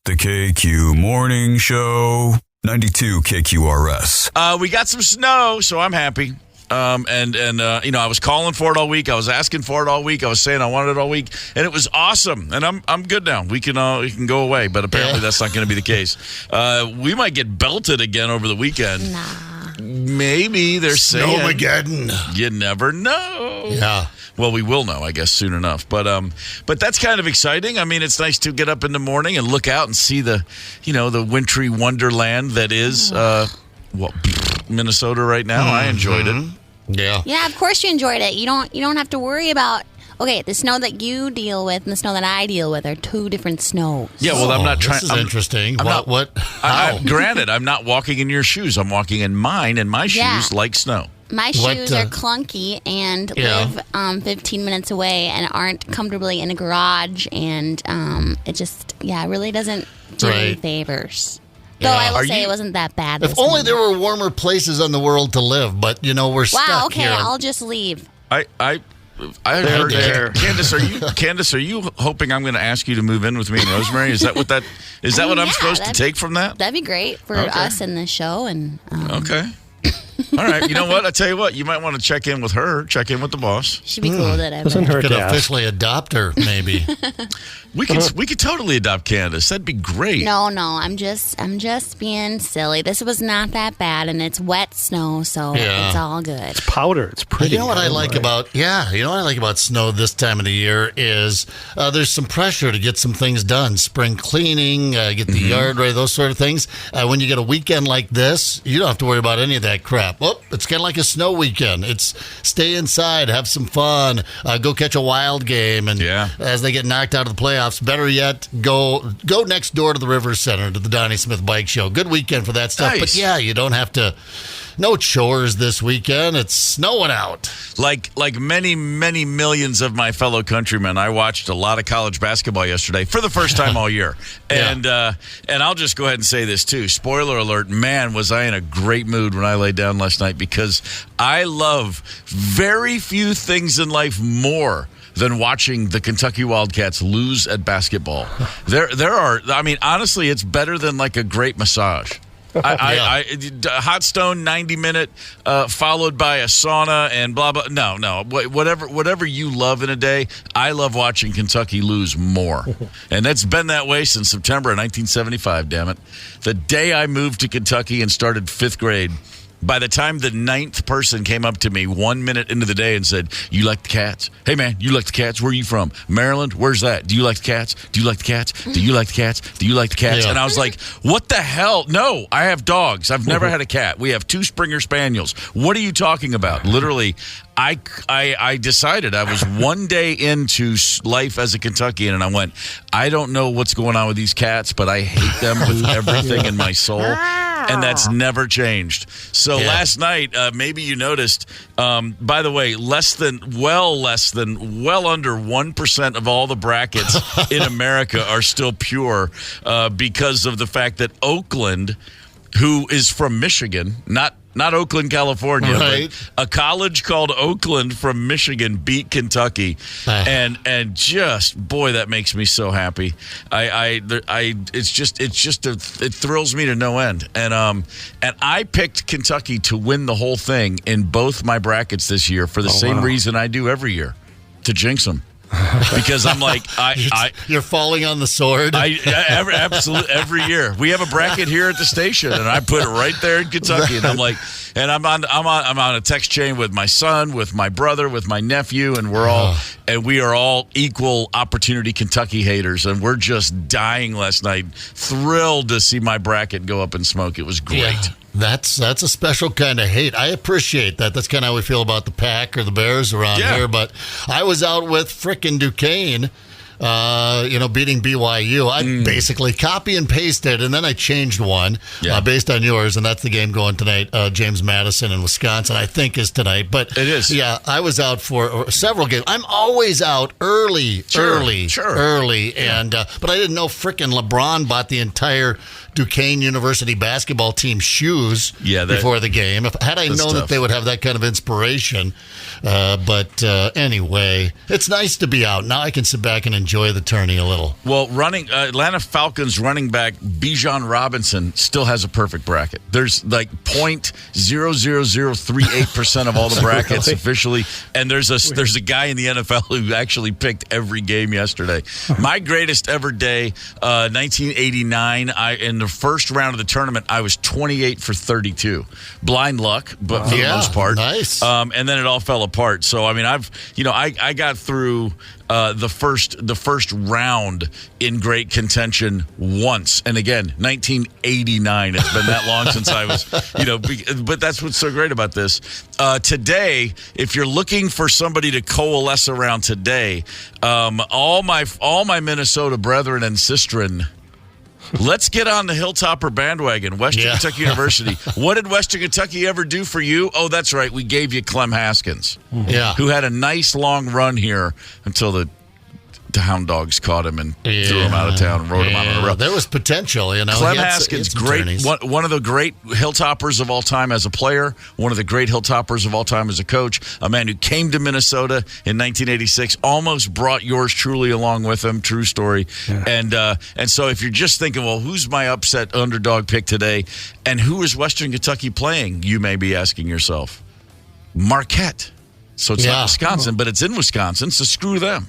The KQ Morning Show, 92 KQRS. We got some snow, so I'm happy. I was calling for it all week. I was asking for it all week. I was saying I wanted it all week, and it was awesome. And I'm good now. We can go away, but apparently that's not going to be the case. We might get belted again over the weekend. Nah. Maybe they're saying Snowmageddon. You never know. Yeah. Well, we will know, I guess, soon enough. But that's kind of exciting. I mean, it's nice to get up in the morning and look out and see the wintry wonderland that is Minnesota right now. I enjoyed it. Yeah. Yeah, of course you enjoyed it. You don't have to worry about. Okay, the snow that you deal with and the snow that I deal with are two different snows. Yeah, well, I'm not trying. This is interesting. How? Granted, I'm not walking in your shoes. I'm walking in mine, and my shoes like snow. My shoes are clunky and live 15 minutes away and aren't comfortably in a garage, and it just, really doesn't do any favors. Though I will say it wasn't that bad. If only there were warmer places in the world to live, but, we're stuck Wow, okay, here. I'll just leave. I heard Candace, are you hoping I'm going to ask you to move in with me and Rosemary? Is that what I'm supposed to take from that? That'd be great for us in the show. And okay. All right. You know what? I tell you what. You might want to check in with her. Check in with the boss. She'd be cool with it. Doesn't hurt. Could officially adopt her, maybe. We could totally adopt Candace. That'd be great. No. I'm just being silly. This was not that bad, and it's wet snow, so it's all good. It's powder. It's pretty. You know what I like about snow this time of the year is there's some pressure to get some things done. Spring cleaning, get the yard ready, those sort of things. When you get a weekend like this, you don't have to worry about any of that crap. Well, it's kind of like a snow weekend. It's stay inside, have some fun, go catch a wild game, and as they get knocked out of the playoffs, better yet, go next door to the Rivers Center to the Donnie Smith Bike Show. Good weekend for that stuff. Nice. But you don't have to. No chores this weekend. It's snowing out. Like many, many millions of my fellow countrymen, I watched a lot of college basketball yesterday for the first time all year. And I'll just go ahead and say this, too. Spoiler alert, man, was I in a great mood when I laid down last night, because I love very few things in life more than watching the Kentucky Wildcats lose at basketball. There are, I mean, honestly, it's better than like a great massage. Hot stone 90-minute followed by a sauna and blah blah. No, whatever you love in a day, I love watching Kentucky lose more, and that's been that way since September of 1975. Damn it, the day I moved to Kentucky and started 5th grade. By the time the 9th person came up to me 1 minute into the day and said, "You like the Cats? Hey, man, you like the Cats? Where are you from? Maryland? Where's that? Do you like the Cats? Do you like the Cats? Do you like the Cats? Do you like the Cats?" Yeah. And I was like, what the hell? No, I have dogs. I've never had a cat. We have 2 Springer Spaniels. What are you talking about? Literally, I decided I was one day into life as a Kentuckian, and I went, I don't know what's going on with these cats, but I hate them with everything in my soul. And that's never changed. So last night, maybe you noticed, by the way, well under 1% of all the brackets in America are still pure because of the fact that Oakland, who is from Michigan, not Oakland, California, but a college called Oakland from Michigan beat Kentucky, and just boy, that makes me so happy. It thrills me to no end, and I picked Kentucky to win the whole thing in both my brackets this year for the same reason I do every year, to jinx them. Because I'm like, you're falling on the sword. Absolutely every year we have a bracket here at the station, and I put it right there in Kentucky, and I'm like, and I'm on a text chain with my son, with my brother, with my nephew, and we are all equal opportunity Kentucky haters, and we're just dying last night, thrilled to see my bracket go up in smoke. It was great. Yeah. That's a special kind of hate. I appreciate that. That's kind of how we feel about the Pack or the Bears around here. But I was out with frickin' Duquesne, beating BYU. I basically copy and pasted, and then I changed one based on yours, and that's the game going tonight. James Madison in Wisconsin, I think, is tonight. But it is. Yeah, I was out for several games. I'm always out early, and but I didn't know frickin' LeBron bought the entire Duquesne University basketball team shoes before the game. Had I known that they would have that kind of inspiration. But anyway, it's nice to be out. Now I can sit back and enjoy the tourney a little. Well, Atlanta Falcons running back Bijan Robinson still has a perfect bracket. There's like 0.00038% of all the brackets officially, and there's a guy in the NFL who actually picked every game yesterday. My greatest ever day, 1989. In the first round of the tournament, I was 28 for 32. Blind luck, but for the most part, nice. And then it all fell apart. So I mean, I got through the first round in great contention once, and again, 1989. It's been that long since I was, but that's what's so great about this. Today, if you're looking for somebody to coalesce around today, all my Minnesota brethren and sistren. Let's get on the Hilltopper bandwagon. Western Kentucky University. What did Western Kentucky ever do for you? Oh, that's right. We gave you Clem Haskins, who had a nice long run here until the Hound Dogs caught him and threw him out of town and rode him out on the road. There was potential, Clem Haskins, great, one of the great Hilltoppers of all time as a player, one of the great Hilltoppers of all time as a coach, a man who came to Minnesota in 1986, almost brought yours truly along with him, true story. Yeah. And so if you're just thinking, well, who's my upset underdog pick today, and who is Western Kentucky playing, you may be asking yourself. Marquette. So it's not Wisconsin, but it's in Wisconsin, so screw them.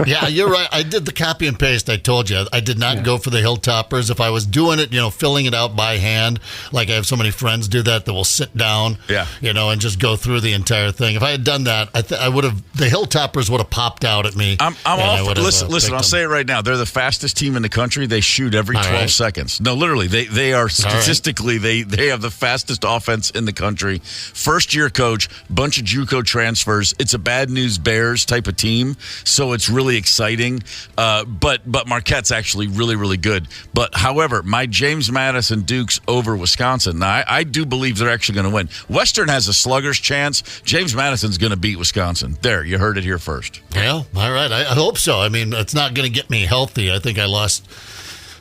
Yeah, you're right. I did the copy and paste. I told you. I did not go for the Hilltoppers. If I was doing it, filling it out by hand, like I have so many friends do that will sit down, and just go through the entire thing. If I had done that, I would have. The Hilltoppers would have popped out at me. I'm all for, listen. I'll say it right now. They're the fastest team in the country. They shoot every 12 seconds. No, literally, they are statistically they have the fastest offense in the country. First year coach, bunch of JUCO transfers. It's a bad news Bears type of team, so it's really exciting, but Marquette's actually really, really good. But however, my James Madison Dukes over Wisconsin. Now, I do believe they're actually going to win. Western has a slugger's chance. James Madison's going to beat Wisconsin. There, you heard it here first. Well, all right. I hope so. I mean, it's not going to get me healthy. I think I lost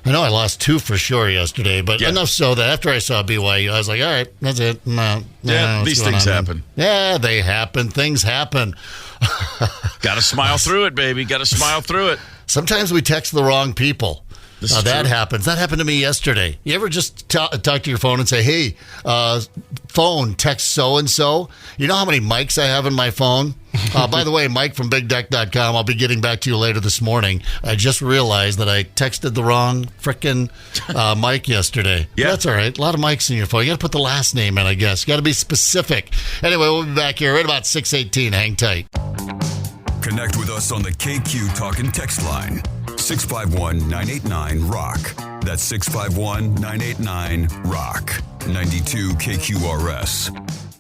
2 for sure yesterday, but enough so that after I saw BYU, I was like, all right, that's it. These things happen. Yeah, they happen. Things happen. Got to smile through it, baby. Got to smile through it. Sometimes we text the wrong people. That true. happens. That happened to me yesterday. You ever just talk to your phone and say, hey, phone, text so-and-so? You know how many mics I have in my phone? By the way, Mike from BigDeck.com, I'll be getting back to you later this morning. I just realized that I texted the wrong frickin' mic yesterday. Yeah. That's all right. A lot of mics in your phone. You got to put the last name in, I guess. You got to be specific. Anyway, we'll be back here right about 6:18. Hang tight. Connect with us on the KQ Talk and Text line. 651-989-ROCK. That's 651-989-ROCK. 92 KQRS.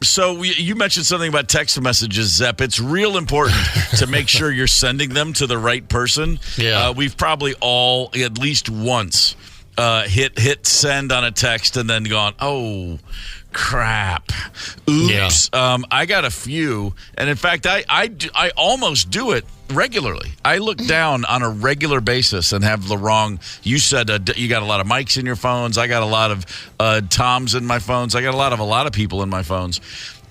So you mentioned something about text messages, Zepp. It's real important to make sure you're sending them to the right person. Yeah. We've probably all, at least once, hit send on a text and then gone, oh, crap. Oops. Yeah. I got a few. And in fact, I almost do it regularly. I look down on a regular basis and have the wrong. You said you got a lot of mics in your phones. I got a lot of Toms in my phones. I got a lot of people in my phones.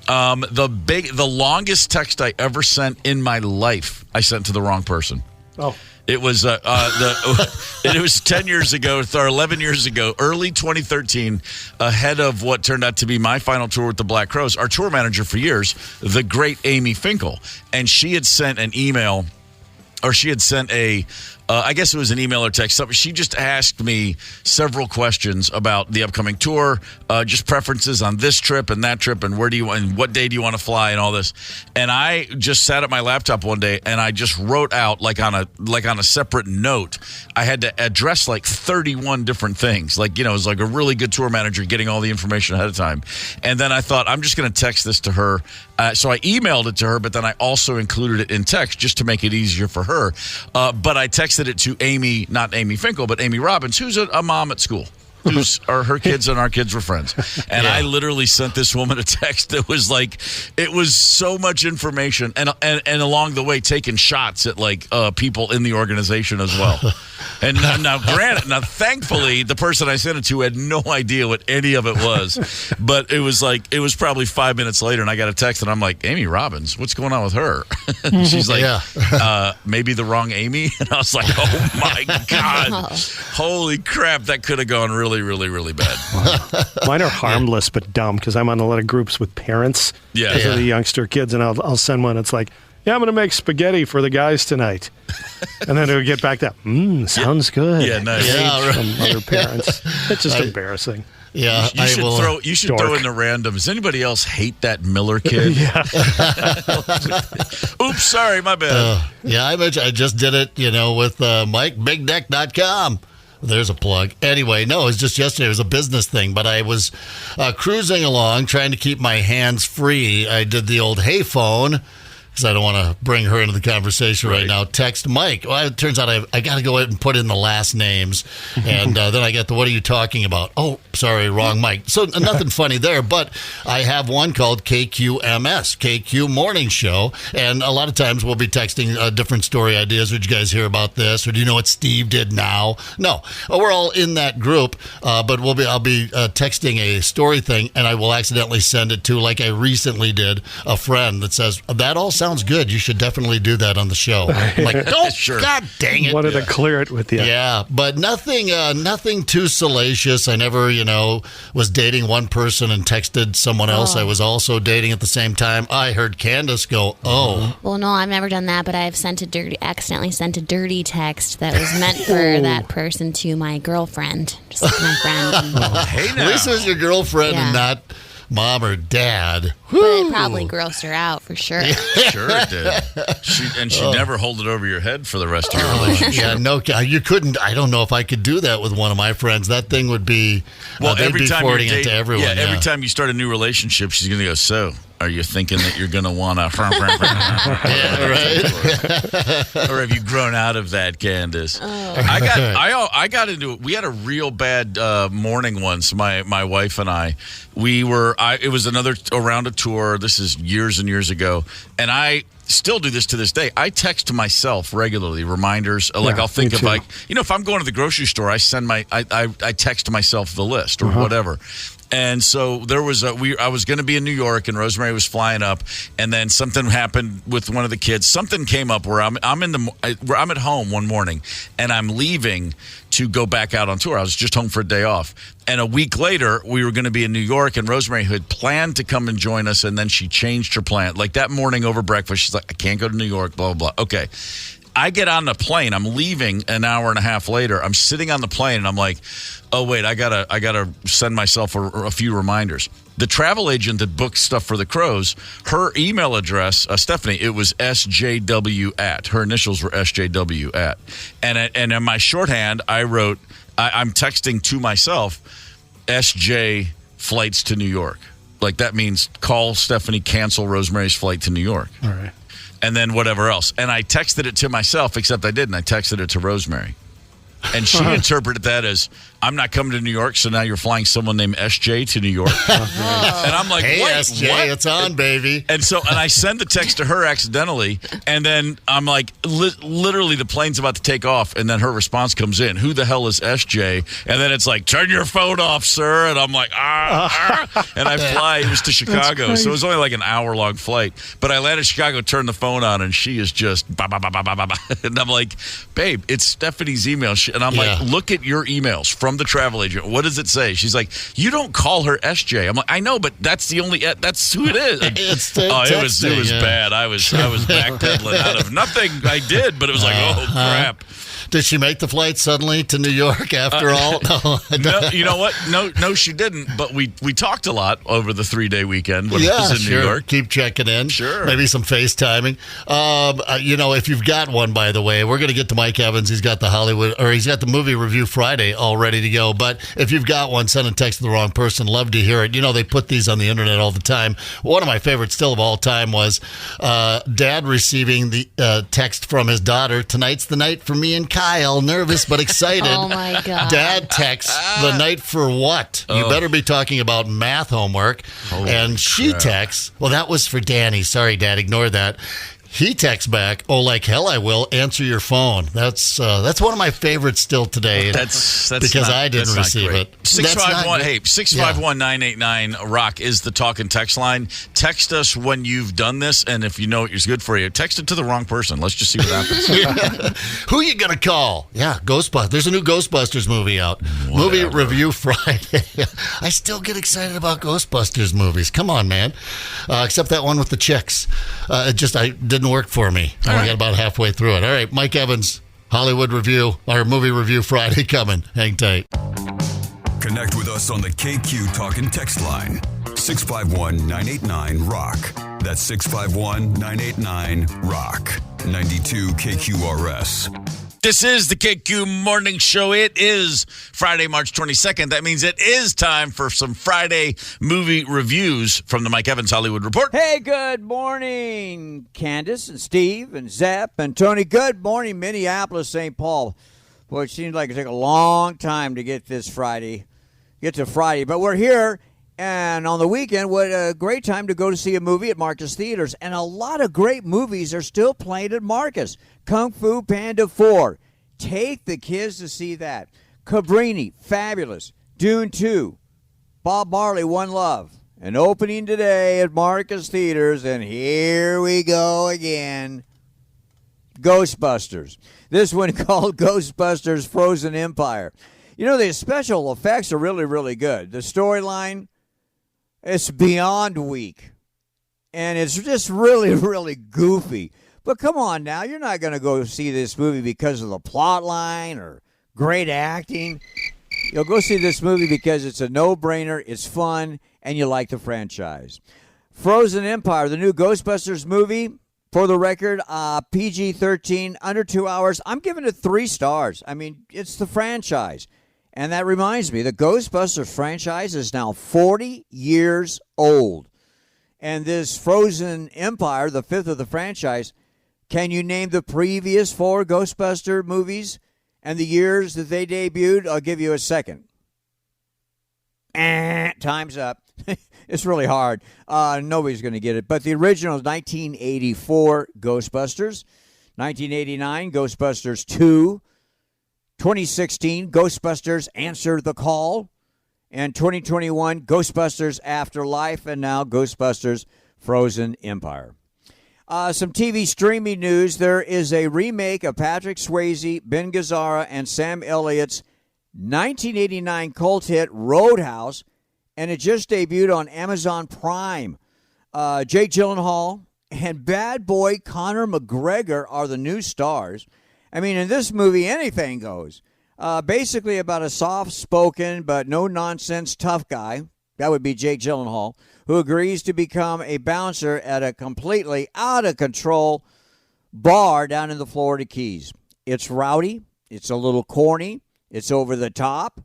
The longest text I ever sent in my life, I sent to the wrong person. Oh. It was it was 10 years ago or 11 years ago, early 2013, ahead of what turned out to be my final tour with the Black Crows. Our tour manager for years, the great Amy Finkel, and she had sent an email, or she had sent I guess it was an email or text. She just asked me several questions about the upcoming tour, just preferences on this trip and that trip, and what day do you want to fly, and all this. And I just sat at my laptop one day and I just wrote out like on a separate note. I had to address like 31 different things. It was like a really good tour manager getting all the information ahead of time. And then I thought, I'm just going to text this to her. So I emailed it to her, but then I also included it in text just to make it easier for her. But I texted it to Amy, not Amy Finkel, but Amy Robbins, who's a mom at school. her kids and our kids were friends. And I literally sent this woman a text that was like, it was so much information, and along the way taking shots at like people in the organization as well. And now, thankfully, the person I sent it to had no idea what any of it was. But it was probably 5 minutes later, and I got a text, and I'm like, Amy Robbins, what's going on with her? And she's like, maybe the wrong Amy. And I was like, oh my God, holy crap, that could have gone really, really, really bad. Mine are harmless but dumb because I'm on a lot of groups with parents. Because of the youngster kids, and I'll send one. It's like, yeah, I'm going to make spaghetti for the guys tonight. And then it'll get back to, sounds good. Yeah, nice. From other parents. It's just embarrassing. Yeah, you should throw in the random. Does anybody else hate that Miller kid? Oops, sorry, my bad. I just did it, with MikeBigNeck.com. There's a plug. Anyway, no, it was just yesterday. It was a business thing, but I was cruising along, trying to keep my hands free. I did the old hey phone, because I don't want to bring her into the conversation right now. Text Mike. Well, it turns out I got to go ahead and put in the last names. And then I get what are you talking about? Oh, sorry, wrong Mike. So nothing funny there, but I have one called KQMS, KQ Morning Show. And a lot of times we'll be texting different story ideas. Did you guys hear about this? Or do you know what Steve did now? No, we're all in that group, but I'll be texting a story thing, and I will accidentally send it to, like I recently did, a friend that says, that all sounds good. You should definitely do that on the show. I'm like, God dang it. Wanted to clear it with you. Yeah, but nothing too salacious. I never, was dating one person and texted someone else I was also dating at the same time. I heard Candace go, oh. Well, no, I've never done that, but I've accidentally sent a dirty text that was meant for that person to my girlfriend, just like my friend. Hey now. This is your girlfriend and not mom or dad. But it probably grossed her out for sure. Sure it did. She'd never hold it over your head for the rest of your relationship. Yeah, no, you couldn't. I don't know if I could do that with one of my friends. That thing would be, every time forwarding it to everyone. Yeah, every time you start a new relationship, she's going to go, so, are you thinking that you're going to want to... Yeah, right. Or have you grown out of that, Candace? I got into it. We had a real bad morning once, my wife and I. It was another round of tour. This is years and years ago. And I still do this to this day. I text to myself regularly, reminders. I'll think of if I'm going to the grocery store, I send I text myself the list or whatever. And so there was I was going to be in New York, and Rosemary was flying up, and then something happened with one of the kids. Something came up where I'm at home one morning, and I'm leaving to go back out on tour. I was just home for a day off. And a week later, we were going to be in New York, and Rosemary had planned to come and join us, and then she changed her plan. Like that morning over breakfast, she's like, I can't go to New York, blah, blah, blah. Okay. I get on the plane. I'm leaving an hour and a half later. I'm sitting on the plane, and I'm like, oh, wait, I gotta send myself a few reminders. The travel agent that booked stuff for the Crows, her email address, Stephanie, it was SJW at. Her initials were SJW at. And in my shorthand, I wrote, I'm texting to myself, SJ flights to New York. Like that means call Stephanie, cancel Rosemary's flight to New York. All right. And then whatever else. And I texted it to myself, except I didn't. I texted it to Rosemary. And she interpreted that as, I'm not coming to New York, so now you're flying someone named SJ to New York. And I'm like, hey, wait, SJ, what? It's on, baby. And I send the text to her accidentally, and then I'm like, literally the plane's about to take off, and then her response comes in, who the hell is SJ? And then it's like, turn your phone off, sir. And I'm like, and I fly. It was to Chicago, so it was only like an hour-long flight. But I landed in Chicago, turned the phone on, and she is just, bah, bah, bah, bah, bah, bah. And I'm like, babe, it's Stephanie's email. And I'm like, look at your emails from the travel agent. What does it say? She's like, you don't call her SJ. I'm like, I know, but that's the only, that's who it is. It was bad. I was backpedaling out of nothing I did, but it was like, oh, crap. Did she make the flight suddenly to New York after all? No, you know what? No, she didn't. But we talked a lot over the 3-day weekend when I was in New York. Keep checking in. Sure. Maybe some FaceTiming. If you've got one, by the way, we're going to get to Mike Evans. He's got the movie review Friday all ready to go. But if you've got one, send a text to the wrong person. Love to hear it. They put these on the internet all the time. One of my favorites still of all time was dad receiving the text from his daughter, tonight's the night for me and Kyle. Kyle, nervous but excited. Oh, my God. Dad texts the night for what? You better be talking about math homework. And she texts, well, that was for Danny. Sorry, Dad, ignore that. He texts back, oh, like hell I will. Answer your phone. That's one of my favorites still today. That's because I didn't receive it. 651-989-ROCK is the talk and text line. Text us when you've done this, and if you know it's good for you, text it to the wrong person. Let's just see what happens. Who you going to call? Yeah, Ghostbusters. There's a new Ghostbusters movie out. Whatever. Movie review Friday. I still get excited about Ghostbusters movies. Come on, man. Except that one with the chicks. I didn't work for me. I only got about halfway through it. All right, Mike Evans, Hollywood Review, our movie review Friday coming. Hang tight. Connect with us on the KQ Talk and Text line. 651-989-ROCK. That's 651-989-ROCK. 92 KQRS. This is the KQ Morning Show. It is Friday, March 22nd. That means it is time for some Friday movie reviews from the Mike Evans Hollywood Report. Hey, good morning, Candace and Steve and Zepp and Tony. Good morning, Minneapolis, St. Paul. Boy, it seems like it took a long time to get to Friday. But we're here, and on the weekend, what a great time to go to see a movie at Marcus Theaters. And a lot of great movies are still playing at Marcus. Kung Fu Panda 4. Take the kids to see that. Cabrini, fabulous. Dune 2. Bob Marley, One Love. An opening today at Marcus Theaters, and here we go again. Ghostbusters. This one called Ghostbusters Frozen Empire. You know, the special effects are really, really good. The storyline, it's beyond weak. And it's just really, really goofy. But come on now, you're not going to go see this movie because of the plot line or great acting. You'll go see this movie because it's a no-brainer, it's fun, and you like the franchise. Frozen Empire, the new Ghostbusters movie, for the record, PG-13, under 2 hours. I'm giving it 3 stars. I mean, it's the franchise. And that reminds me, the Ghostbusters franchise is now 40 years old. And this Frozen Empire, the 5th of the franchise, can you name the previous 4 Ghostbuster movies and the years that they debuted? I'll give you a second. Time's up. It's really hard. Nobody's going to get it. But the original is 1984 Ghostbusters, 1989 Ghostbusters 2, 2016 Ghostbusters Answer the Call, and 2021 Ghostbusters Afterlife, and now Ghostbusters Frozen Empire. Some TV streaming news. There is a remake of Patrick Swayze, Ben Gazzara, and Sam Elliott's 1989 cult hit Roadhouse, and it just debuted on Amazon Prime. Jake Gyllenhaal and bad boy Conor McGregor are the new stars. I mean, in this movie, anything goes. Basically about a soft-spoken but no-nonsense tough guy, that would be Jake Gyllenhaal, who agrees to become a bouncer at a completely out-of-control bar down in the Florida Keys. It's rowdy, it's a little corny, it's over the top,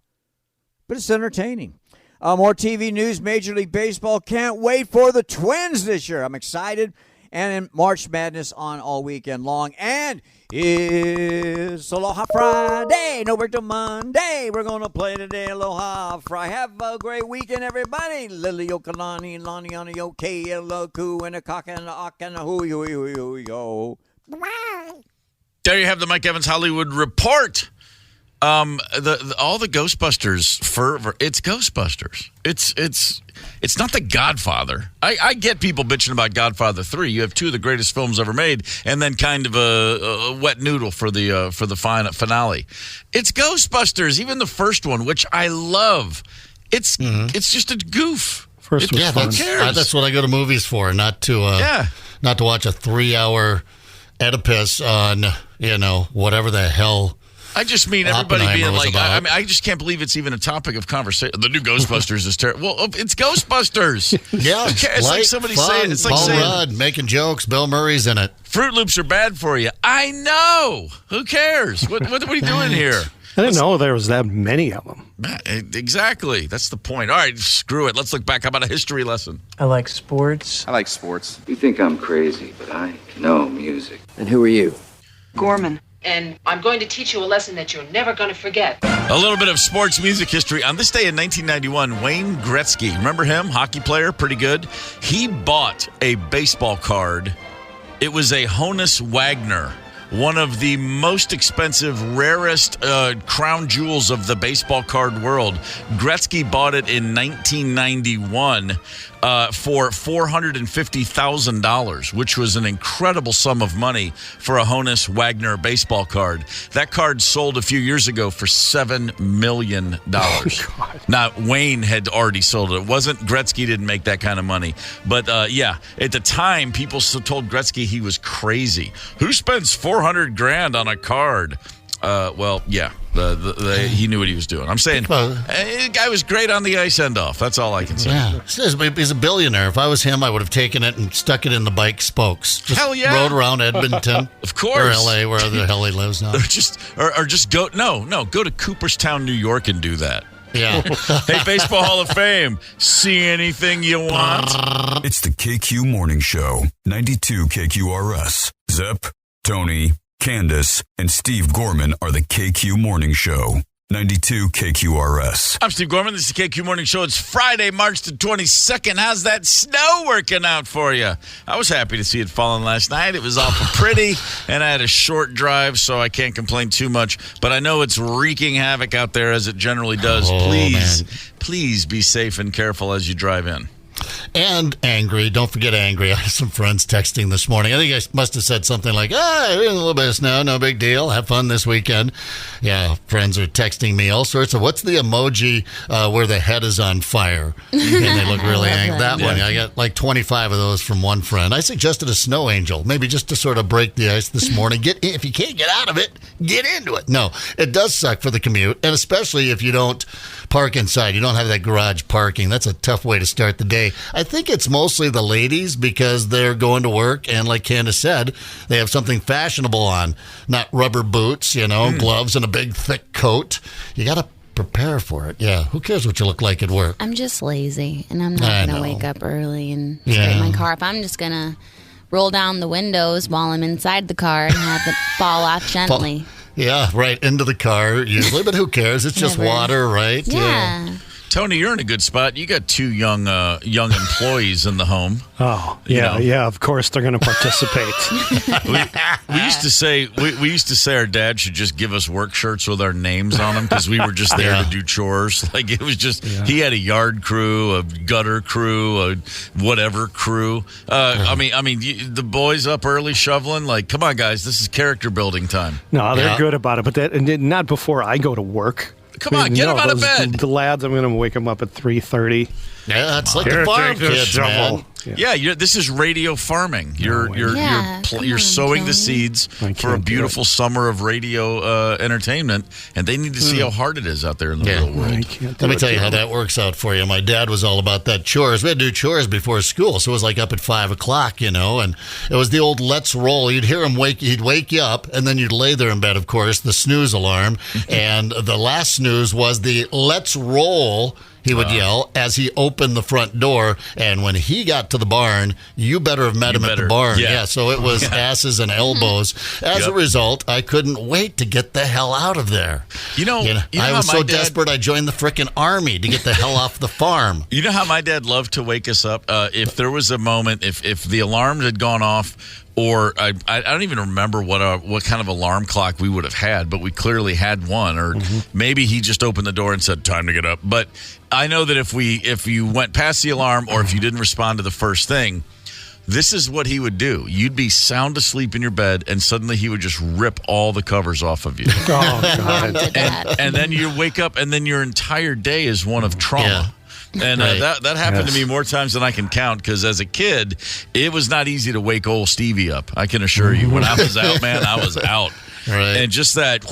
but it's entertaining. More TV news. Major League Baseball can't wait for the Twins this year. I'm excited. And in March Madness on all weekend long. And it's Aloha Friday. No work till Monday. We're going to play today. Aloha Friday. Have a great weekend, everybody. Lily Okalani, Lani on a yo, K-L-O-Ku, and a cock and a ock and a hoo-yo-yo-yo-yo. There you have the Mike Evans Hollywood Report. All the Ghostbusters fervor. It's Ghostbusters. It's not The Godfather. I get people bitching about Godfather 3. You have 2 of the greatest films ever made, and then kind of a wet noodle for the finale. It's Ghostbusters. Even the first one, which I love. It's just a goof. First was fun. That's what I go to movies for, not to watch a 3-hour Oedipus on whatever the hell. I just mean everybody being like, I just can't believe it's even a topic of conversation. The new Ghostbusters is terrible. Well, it's Ghostbusters. Yeah, it's like somebody saying, it's like Paul saying, Rudd making jokes. Bill Murray's in it. Fruit Loops are bad for you. I know. Who cares? What are we doing here? I didn't know there was that many of them. Exactly. That's the point. All right, screw it. Let's look back. How about a history lesson? I like sports. I like sports. You think I'm crazy, but I know music. And who are you? Gorman. and I'm going to teach you a lesson that you're never going to forget. A little bit of sports music history. On this day in 1991, Wayne Gretzky, remember him? Hockey player, pretty good. He bought a baseball card. It was a Honus Wagner, one of the most expensive, rarest crown jewels of the baseball card world. Gretzky bought it in 1991 for $450,000, which was an incredible sum of money for a Honus Wagner baseball card. That card sold a few years ago for $7 million. Now, Wayne had already sold it. It wasn't Gretzky didn't make that kind of money. But, at the time, people still told Gretzky he was crazy. Who spends $400,000 on a card? He knew what he was doing. I'm saying the guy was great on the ice end off. That's all I can say. Yeah, he's a billionaire. If I was him, I would have taken it and stuck it in the bike spokes. Just hell yeah! Rode around Edmonton, of course, or L.A., wherever the hell he lives now. Or just go go to Cooperstown, New York, and do that. Yeah. Hey, Baseball Hall of Fame. See anything you want? It's the KQ Morning Show. 92 KQRS. Zep, Tony, Candace, and Steve Gorman are the KQ Morning Show. 92 KQRS. I'm Steve Gorman. This is the KQ Morning Show. It's Friday, March the 22nd. How's that snow working out for you? I was happy to see it falling last night. It was awful pretty, and I had a short drive, so I can't complain too much. But I know it's wreaking havoc out there, as it generally does. Please be safe and careful as you drive in. And angry. Don't forget angry. I had some friends texting this morning. I think I must have said something like, a little bit of snow, no big deal. Have fun this weekend. Yeah, friends are texting me all sorts of, what's the emoji where the head is on fire? And they look really angry. That one, I got like 25 of those from one friend. I suggested a snow angel, maybe just to sort of break the ice this morning. If you can't get out of it, get into it. No, it does suck for the commute, and especially if you don't park inside. You don't have that garage parking. That's a tough way to start the day. I think it's mostly the ladies because they're going to work, and like Candace said, they have something fashionable on, not rubber boots, gloves and a big thick coat. You got to prepare for it. Yeah, who cares what you look like at work? I'm just lazy, and I'm not going to wake up early and start my car. If I'm just going to roll down the windows while I'm inside the car and have it fall off gently. Yeah, right into the car usually, but who cares? It's just water, right? Yeah. Tony, you're in a good spot. You got two young employees in the home. Oh, yeah. Of course, they're going to participate. we used to say our dad should just give us work shirts with our names on them because we were just there to do chores. Like it was just he had a yard crew, a gutter crew, a whatever crew. The boys up early shoveling. Like, come on, guys, this is character building time. No, they're good about it, but not before I go to work. Come on, get them out of bed. The lads, I'm going to wake them up at 3:30. Yeah, it's like the farm kids, man. Yeah, this is radio farming. You're sowing the seeds for a beautiful summer of radio entertainment, and they need to see how hard it is out there in the real world. Let me tell you how that works out for you. My dad was all about that chores. We had to do chores before school, so it was like up at 5 o'clock, and it was the old let's roll. You'd hear him he'd wake you up, and then you'd lay there in bed, of course, the snooze alarm, and the last snooze was the let's roll. He would yell as he opened the front door, and when he got to the barn, you better have met him at the barn. Yeah, so it was asses and elbows. As a result, I couldn't wait to get the hell out of there. I was so desperate, I joined the frickin' army to get the hell off the farm. You know how my dad loved to wake us up? If there was a moment, if the alarms had gone off, or I don't even remember what kind of alarm clock we would have had, but we clearly had one. Or maybe he just opened the door and said, "Time to get up." But I know that if you went past the alarm or if you didn't respond to the first thing, this is what he would do. You'd be sound asleep in your bed, and suddenly he would just rip all the covers off of you. Oh, God. And then you wake up, and then your entire day is one of trauma. And that happened to me more times than I can count, because as a kid, it was not easy to wake old Stevie up. I can assure you. When I was out, man, I was out. Right. And just that,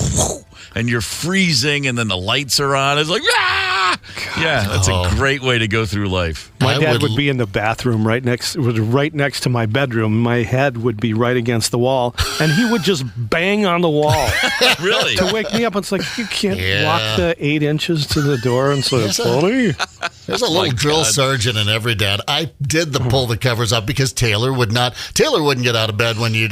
and you're freezing, and then the lights are on. It's like, ah! Yeah, that's a great way to go through life. My dad would be in the bathroom right next to my bedroom. My head would be right against the wall, and he would just bang on the wall. Really? To wake me up. It's like, you can't walk the 8 inches to the door and say, funny. There's a little drill sergeant in every dad. I did the pull the covers up because Taylor wouldn't get out of bed when you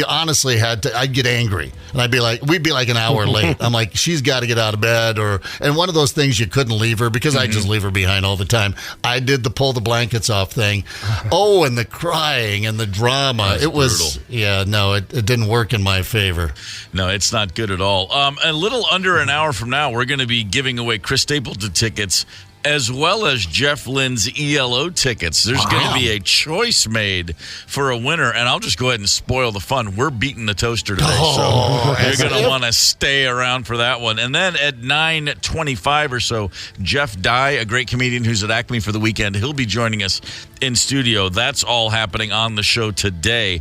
honestly had to. I'd get angry, and we'd be like an hour late. I'm like, she's got to get out of bed, and one of those things you couldn't leave her because I just leave her behind all the time. I did the pull the blankets off thing. Oh, and the crying and the drama. It was brutal. It didn't work in my favor. No, it's not good at all. A little under an hour from now, we're going to be giving away Chris Stapleton tickets, as well as Jeff Lynn's ELO tickets. There's going to be a choice made for a winner, and I'll just go ahead and spoil the fun. We're beating the toaster today, so you're going to want to stay around for that one. And then at 9:25 or so, Jeff Dye, a great comedian who's at Acme for the weekend, he'll be joining us in studio. That's all happening on the show today.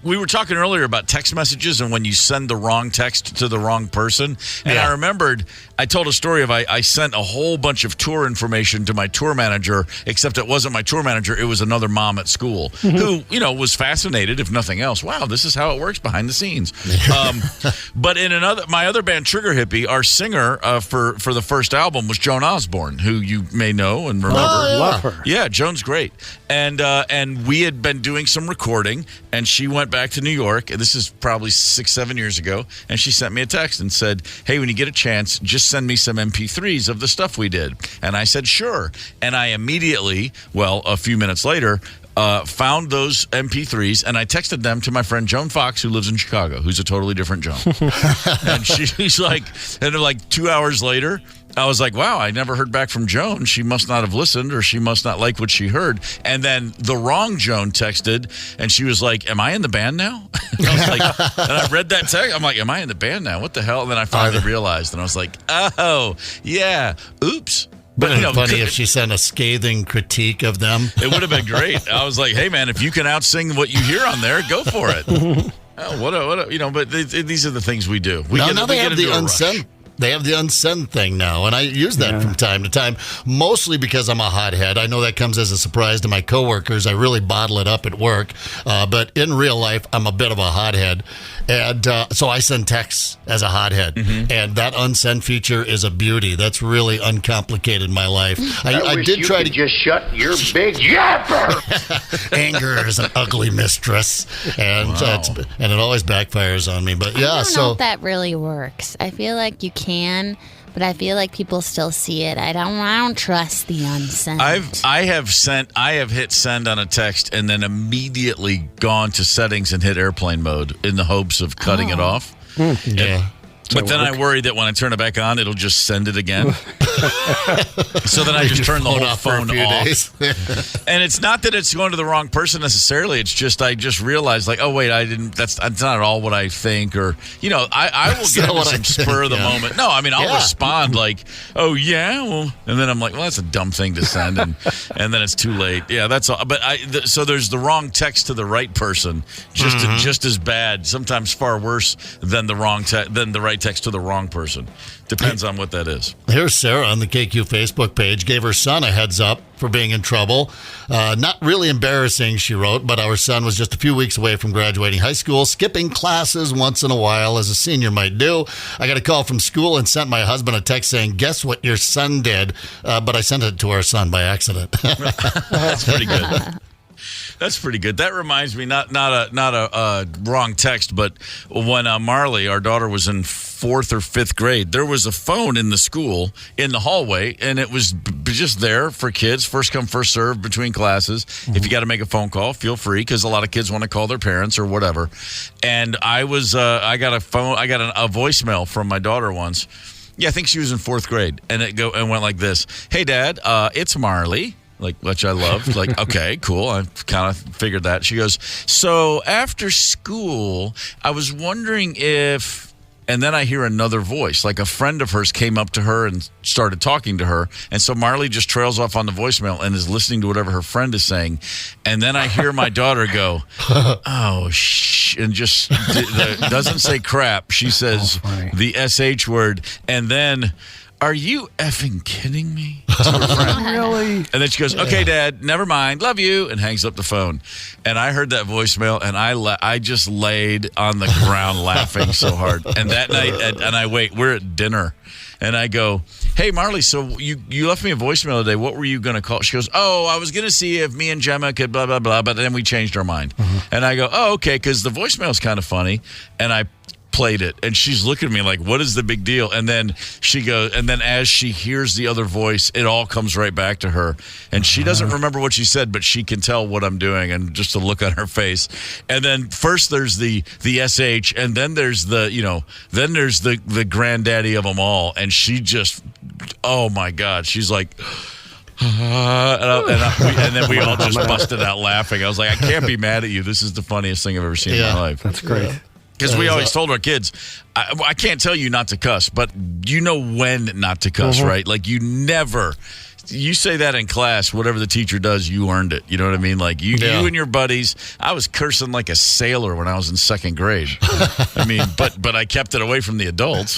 We were talking earlier about text messages and when you send the wrong text to the wrong person. And I remembered, I told a story of I sent a whole bunch of tour information to my tour manager, except it wasn't my tour manager. It was another mom at school who, was fascinated, if nothing else. Wow, this is how it works behind the scenes. But in my other band, Trigger Hippie, our singer for the first album was Joan Osborne, who you may know and remember. Love her. Yeah, Joan's great. And we had been doing some recording, and she went back to New York, and this is probably 6-7 years ago, and she sent me a text and said, hey, when you get a chance, just send me some MP3s of the stuff we did. And I said, sure. And I immediately, a few minutes later, found those MP3s, and I texted them to my friend Joan Fox, who lives in Chicago, who's a totally different Joan. And she's like, and like 2 hours later, I was like, wow, I never heard back from Joan. She must not have listened, or she must not like what she heard. And then the wrong Joan texted, and she was like, am I in the band now? And I was like, and I read that text. I'm like, am I in the band now? What the hell? And then I finally realized, and I was like, oh, yeah, oops. But funny if she sent a scathing critique of them. It would have been great. I was like, hey, man, if you can out-sing what you hear on there, go for it. But these are the things we do. They have the unsent. They have the unsend thing now, and I use that from time to time, mostly because I'm a hothead. I know that comes as a surprise to my coworkers. I really bottle it up at work, but in real life, I'm a bit of a hothead, and so I send texts as a hothead, and that unsend feature is a beauty. That's really uncomplicated my life. I did try to just shut your big yapper. Anger is an ugly mistress, and it always backfires on me. But I don't know if that really works. I feel like you can, but I feel like people still see it. I don't trust the unsent. I have hit send on a text and then immediately gone to settings and hit airplane mode in the hopes of cutting it off. But then I worry that when I turn it back on, it'll just send it again. So then I just turn the whole phone off. And it's not that it's going to the wrong person necessarily. It's just I just realized, like, oh, wait, I didn't. That's not at all what I think. Or, I will get into some spur of the moment. No, I mean, I'll respond like, oh, yeah. Well, and then I'm like, well, that's a dumb thing to send. And then it's too late. Yeah, that's all. But so there's the wrong text to the right person, just as bad, sometimes far worse than the right text to the wrong person. Depends on what that is. Here's Sarah on the KQ Facebook page. Gave her son a heads up for being in trouble. Not really embarrassing, she wrote, but our son was just a few weeks away from graduating high school, skipping classes once in a while, as a senior might do. I got a call from school and sent my husband a text saying, guess what your son did? But I sent it to our son by accident. That's pretty good. That's pretty good. That reminds me, not a wrong text, but when Marley, our daughter, was in 4th or 5th grade, there was a phone in the school in the hallway, and it was just there for kids, first come, first serve between classes. If you got to make a phone call, feel free, because a lot of kids want to call their parents or whatever. And I got a voicemail from my daughter once. Yeah, I think she was in 4th grade, and it went like this: "Hey, Dad, it's Marley." Like, which I loved. Like, okay, cool. I kind of figured that. She goes, so after school, I was wondering if And then I hear another voice, like a friend of hers came up to her and started talking to her. And so Marley just trails off on the voicemail and is listening to whatever her friend is saying. And then I hear my daughter go, oh, and just doesn't say crap. She says the SH word. And then, are you effing kidding me? Really? And then she goes, okay, Dad, never mind. Love you. And hangs up the phone. And I heard that voicemail, and I just laid on the ground laughing so hard. And that night, we're at dinner. And I go, hey, Marley, so you left me a voicemail today. What were you going to call? She goes, oh, I was going to see if me and Gemma could blah, blah, blah. But then we changed our mind. And I go, oh, okay, because the voicemail is kind of funny. And I played it, and she's looking at me like, what is the big deal? And then she goes, and then as she hears the other voice, it all comes right back to her, and she doesn't remember what she said, but she can tell what I'm doing, and just the look on her face. And then first there's the SH, and then there's the granddaddy of them all, and she just, oh my God, she's like, and then we all just busted out laughing. I was like, I can't be mad at you. This is the funniest thing I've ever seen in my life. That's great. Because we always told our kids, I can't tell you not to cuss, but you know when not to cuss, right? Like you say that in class, whatever the teacher does, you earned it. You know what I mean? Like you and your buddies, I was cursing like a sailor when I was in second grade. I mean, but I kept it away from the adults.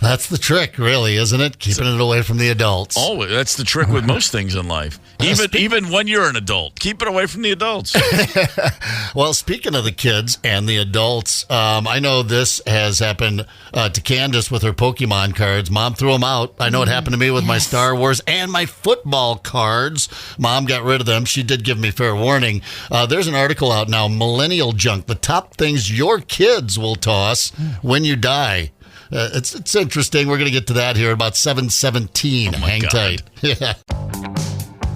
That's the trick, really, isn't it? Keeping it away from the adults. Always. That's the trick with most things in life. Even when you're an adult, keep it away from the adults. Well, speaking of the kids and the adults, I know this has happened to Candace with her Pokemon cards. Mom threw them out. I know it happened to me with my Star Wars and my football cards. Mom got rid of them. She did give me fair warning. There's an article out now, Millennial Junk, the top things your kids will toss when you die. It's interesting. We're going to get to that here at about 7:17. Hang tight. Yeah.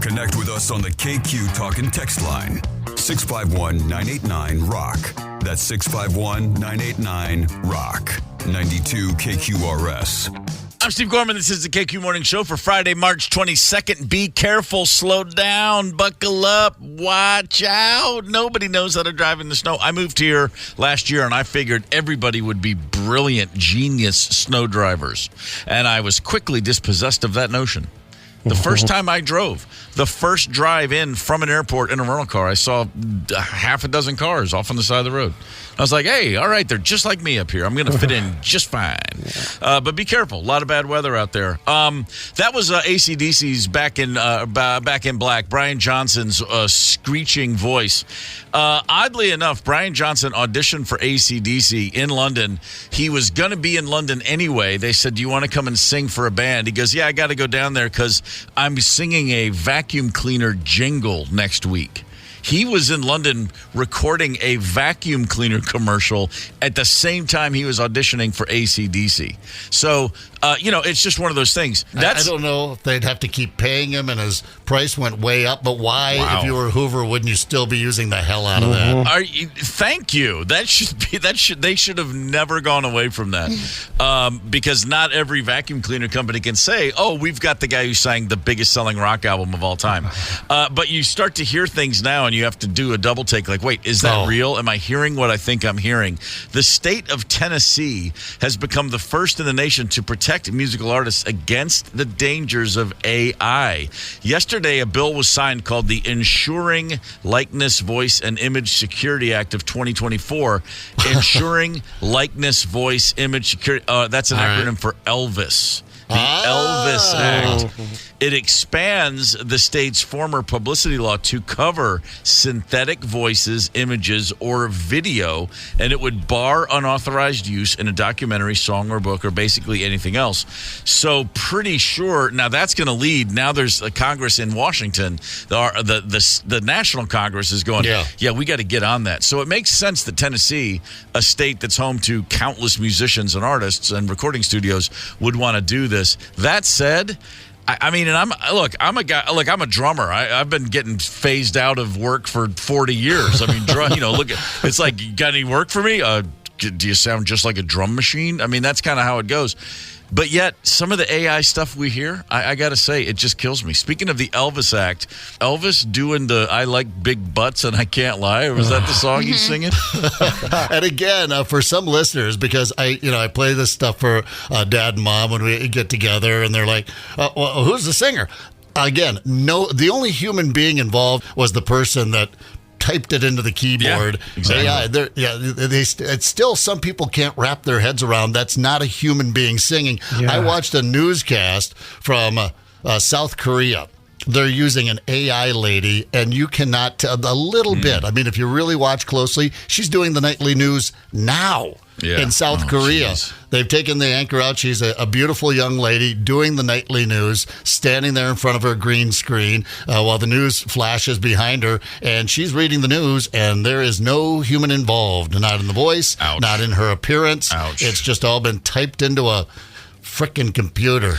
Connect with us on the KQ Talk and Text line. 651-989-ROCK. That's 651-989-ROCK. 92 KQRS. I'm Steve Gorman. This is the KQ Morning Show for Friday, March 22nd. Be careful. Slow down. Buckle up. Watch out. Nobody knows how to drive in the snow. I moved here last year, and I figured everybody would be brilliant, genius snow drivers. And I was quickly dispossessed of that notion. The first time I drove, the first drive in from an airport in a rental car, I saw half a dozen cars off on the side of the road. I was like, hey, all right, they're just like me up here. I'm going to fit in just fine. But be careful. A lot of bad weather out there. That was AC/DC's Back in Black, Brian Johnson's screeching voice. Oddly enough, Brian Johnson auditioned for AC/DC in London. He was going to be in London anyway. They said, do you want to come and sing for a band? He goes, yeah, I got to go down there because I'm singing a vacuum cleaner jingle next week. He was in London recording a vacuum cleaner commercial at the same time he was auditioning for AC/DC. So, it's just one of those things. I don't know if they'd have to keep paying him and his price went way up, but why, if you were Hoover, wouldn't you still be using the hell out of that? Thank you. They should have never gone away from that. Because not every vacuum cleaner company can say, oh, we've got the guy who sang the biggest selling rock album of all time. But you start to hear things now and you have to do a double take like, wait, is that real? Am I hearing what I think I'm hearing? The state of Tennessee has become the first in the nation to protect musical artists against the dangers of AI. Yesterday, a bill was signed called the Ensuring Likeness, Voice, and Image Security Act of 2024. Ensuring Likeness, Voice, Image Security. That's an acronym for Elvis. The Elvis Act. It expands the state's former publicity law to cover synthetic voices, images, or video, and it would bar unauthorized use in a documentary, song, or book, or basically anything else. So pretty sure, now that's going to lead, now there's a Congress in Washington, the National Congress is going, yeah, we got to get on that. So it makes sense that Tennessee, a state that's home to countless musicians and artists and recording studios, would want to do this. That said, I'm a guy. Look, I'm a drummer. I've been getting phased out of work for 40 years. I mean, it's like, got any work for me? Do you sound just like a drum machine? I mean, that's kind of how it goes. But yet, some of the AI stuff we hear, I got to say, it just kills me. Speaking of the Elvis act, Elvis doing the "I like big butts and I can't lie," or was that the song he's singing? And again, for some listeners, because I play this stuff for Dad and Mom when we get together, and they're like, well, "Who's the singer?" Again, no, the only human being involved was the person that typed it into the keyboard. Yeah, exactly. It's still, some people can't wrap their heads around. That's not a human being singing. Yeah. I watched a newscast from South Korea. They're using an AI lady, and you cannot tell a little bit. I mean, if you really watch closely, she's doing the nightly news now in South Korea. Geez. They've taken the anchor out. She's a beautiful young lady doing the nightly news, standing there in front of her green screen while the news flashes behind her, and she's reading the news, and there is no human involved, not in the voice, not in her appearance. Ouch. It's just all been typed into a frickin' computer.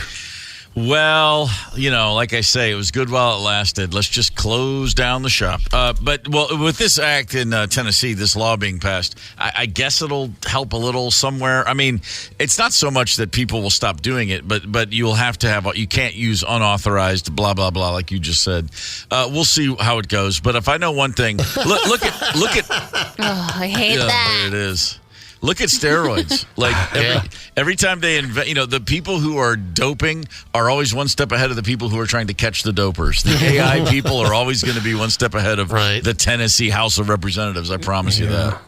Well, like I say, it was good while it lasted. Let's just close down the shop. But with this act in Tennessee, this law being passed, I guess it'll help a little somewhere. I mean, it's not so much that people will stop doing it, but you'll have to have, you can't use unauthorized blah, blah, blah, like you just said. We'll see how it goes. But if I know one thing, look at. Oh, I hate that. There it is. Look at steroids. Like every time they invent, the people who are doping are always one step ahead of the people who are trying to catch the dopers. The AI people are always going to be one step ahead of the Tennessee House of Representatives. I promise you that.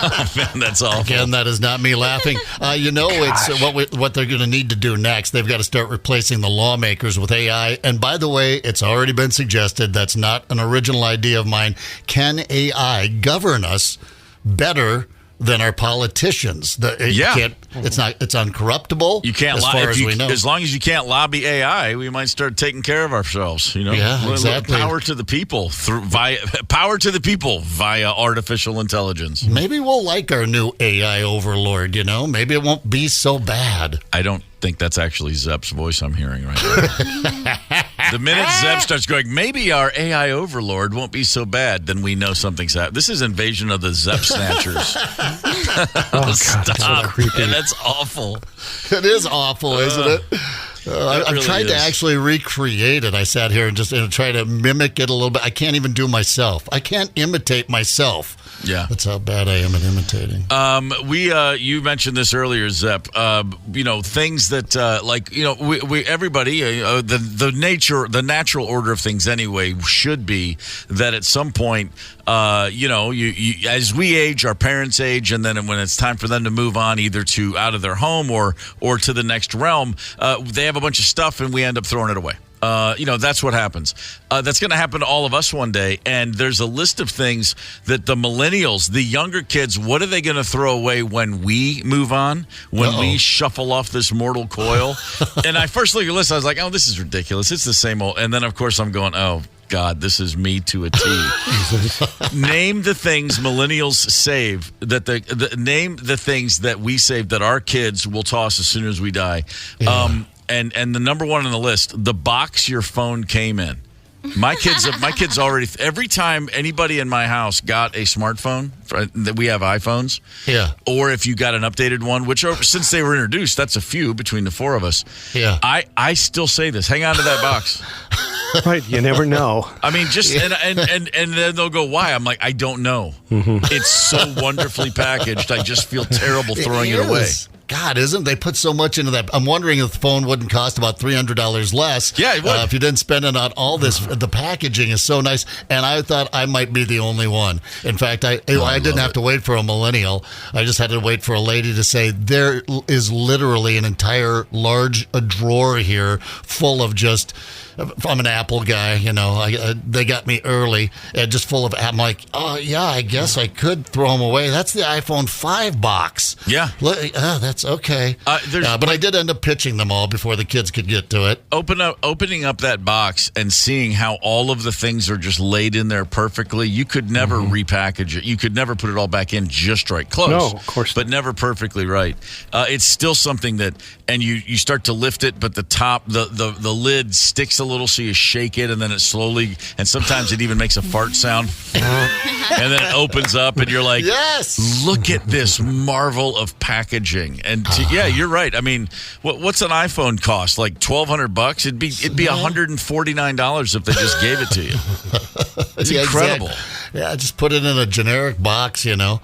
Oh, man, that's awful. Again, that is not me laughing. It's what they're going to need to do next. They've got to start replacing the lawmakers with AI. And by the way, it's already been suggested, that's not an original idea of mine. Can AI govern us better than our politicians? It's uncorruptible. You can't lie as we know. As long as you can't lobby AI, we might start taking care of ourselves. Yeah, exactly. Power to the people via artificial intelligence. Maybe we'll like our new AI overlord. Maybe it won't be so bad. I don't think that's actually Zepp's voice I'm hearing right now. The minute Zepp starts going, maybe our AI overlord won't be so bad, then we know something's happening. This is Invasion of the Zepp Snatchers. God, stop. that's so creepy. And that's awful. It is awful, isn't it? I've tried to actually recreate it. I sat here and just try to mimic it a little bit. I can't even do myself. I can't imitate myself. Yeah, that's how bad I am at imitating. You mentioned this earlier, Zepp. Things that everybody, the natural order of things anyway should be that at some point, you as we age, our parents age, and then when it's time for them to move on, either to out of their home or to the next realm, they have a bunch of stuff and we end up throwing it away. That's what happens. That's going to happen to all of us one day. And there's a list of things that the millennials, the younger kids, what are they going to throw away when we move on, when we shuffle off this mortal coil? And I first looked at the list, I was like, oh, this is ridiculous. It's the same old. And then, of course, I'm going, oh, God, this is me to a T. Name the things millennials save name the things that we save that our kids will toss as soon as we die. Yeah. And the number one on the list, the box your phone came in. My kids already. Every time anybody in my house got a smartphone, we have iPhones. Yeah. Or if you got an updated one, which since they were introduced, that's a few between the four of us. Yeah. I still say this. Hang on to that box. Right, you never know. I mean, just and then they'll go, why? I'm like, I don't know. Mm-hmm. It's so wonderfully packaged. I just feel terrible throwing it away. God, they put so much into that. I'm wondering if the phone wouldn't cost about $300 less. Yeah, it would. If you didn't spend it on all this. The packaging is so nice, and I thought I might be the only one. In fact, I didn't have to wait for a millennial. I just had to wait for a lady to say, there is literally an entire large drawer here full of just... I'm an Apple guy, they got me early, just full of. I'm like, oh yeah, I guess I could throw them away. That's the iPhone 5 box. Yeah, that's okay. But I did end up pitching them all before the kids could get to it. Opening up that box and seeing how all of the things are just laid in there perfectly. You could never repackage it. You could never put it all back in just right, close. No, of course, but never perfectly right. It's still something that, and you start to lift it, but the top, the lid sticks a little, so you shake it, and then it slowly, and sometimes it even makes a fart sound, and then it opens up, and you're like, yes, look at this marvel of packaging. yeah, you're right. I mean, what's an iPhone cost? Like $1,200? It'd be $149 if they just gave it to you. It's incredible. Exactly. Yeah, just put it in a generic box, Yeah,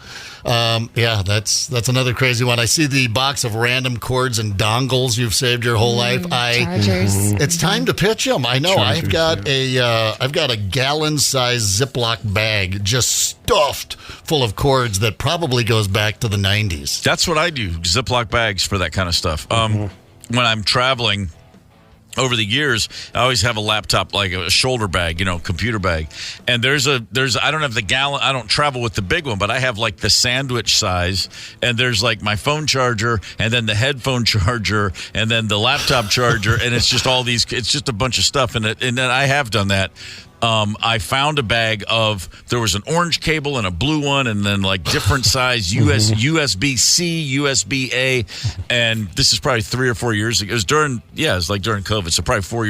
that's another crazy one. I see the box of random cords and dongles you've saved your whole life. Chargers. It's time to pitch them. I know. Chargers, I've got a gallon-sized Ziploc bag just stuffed full of cords that probably goes back to the 90s. That's what I do. Ziploc bags for that kind of stuff. When I'm traveling. Over the years, I always have a laptop, like a shoulder bag, computer bag. And there's I don't have the gallon, I don't travel with the big one, but I have like the sandwich size. And there's like my phone charger, and then the headphone charger, and then the laptop charger. And it's just it's just a bunch of stuff. And then I have done that. I found a bag there was an orange cable and a blue one, and then like different size USB-C, USB-A, and this is probably 3 or 4 years ago. It was during COVID, so probably 3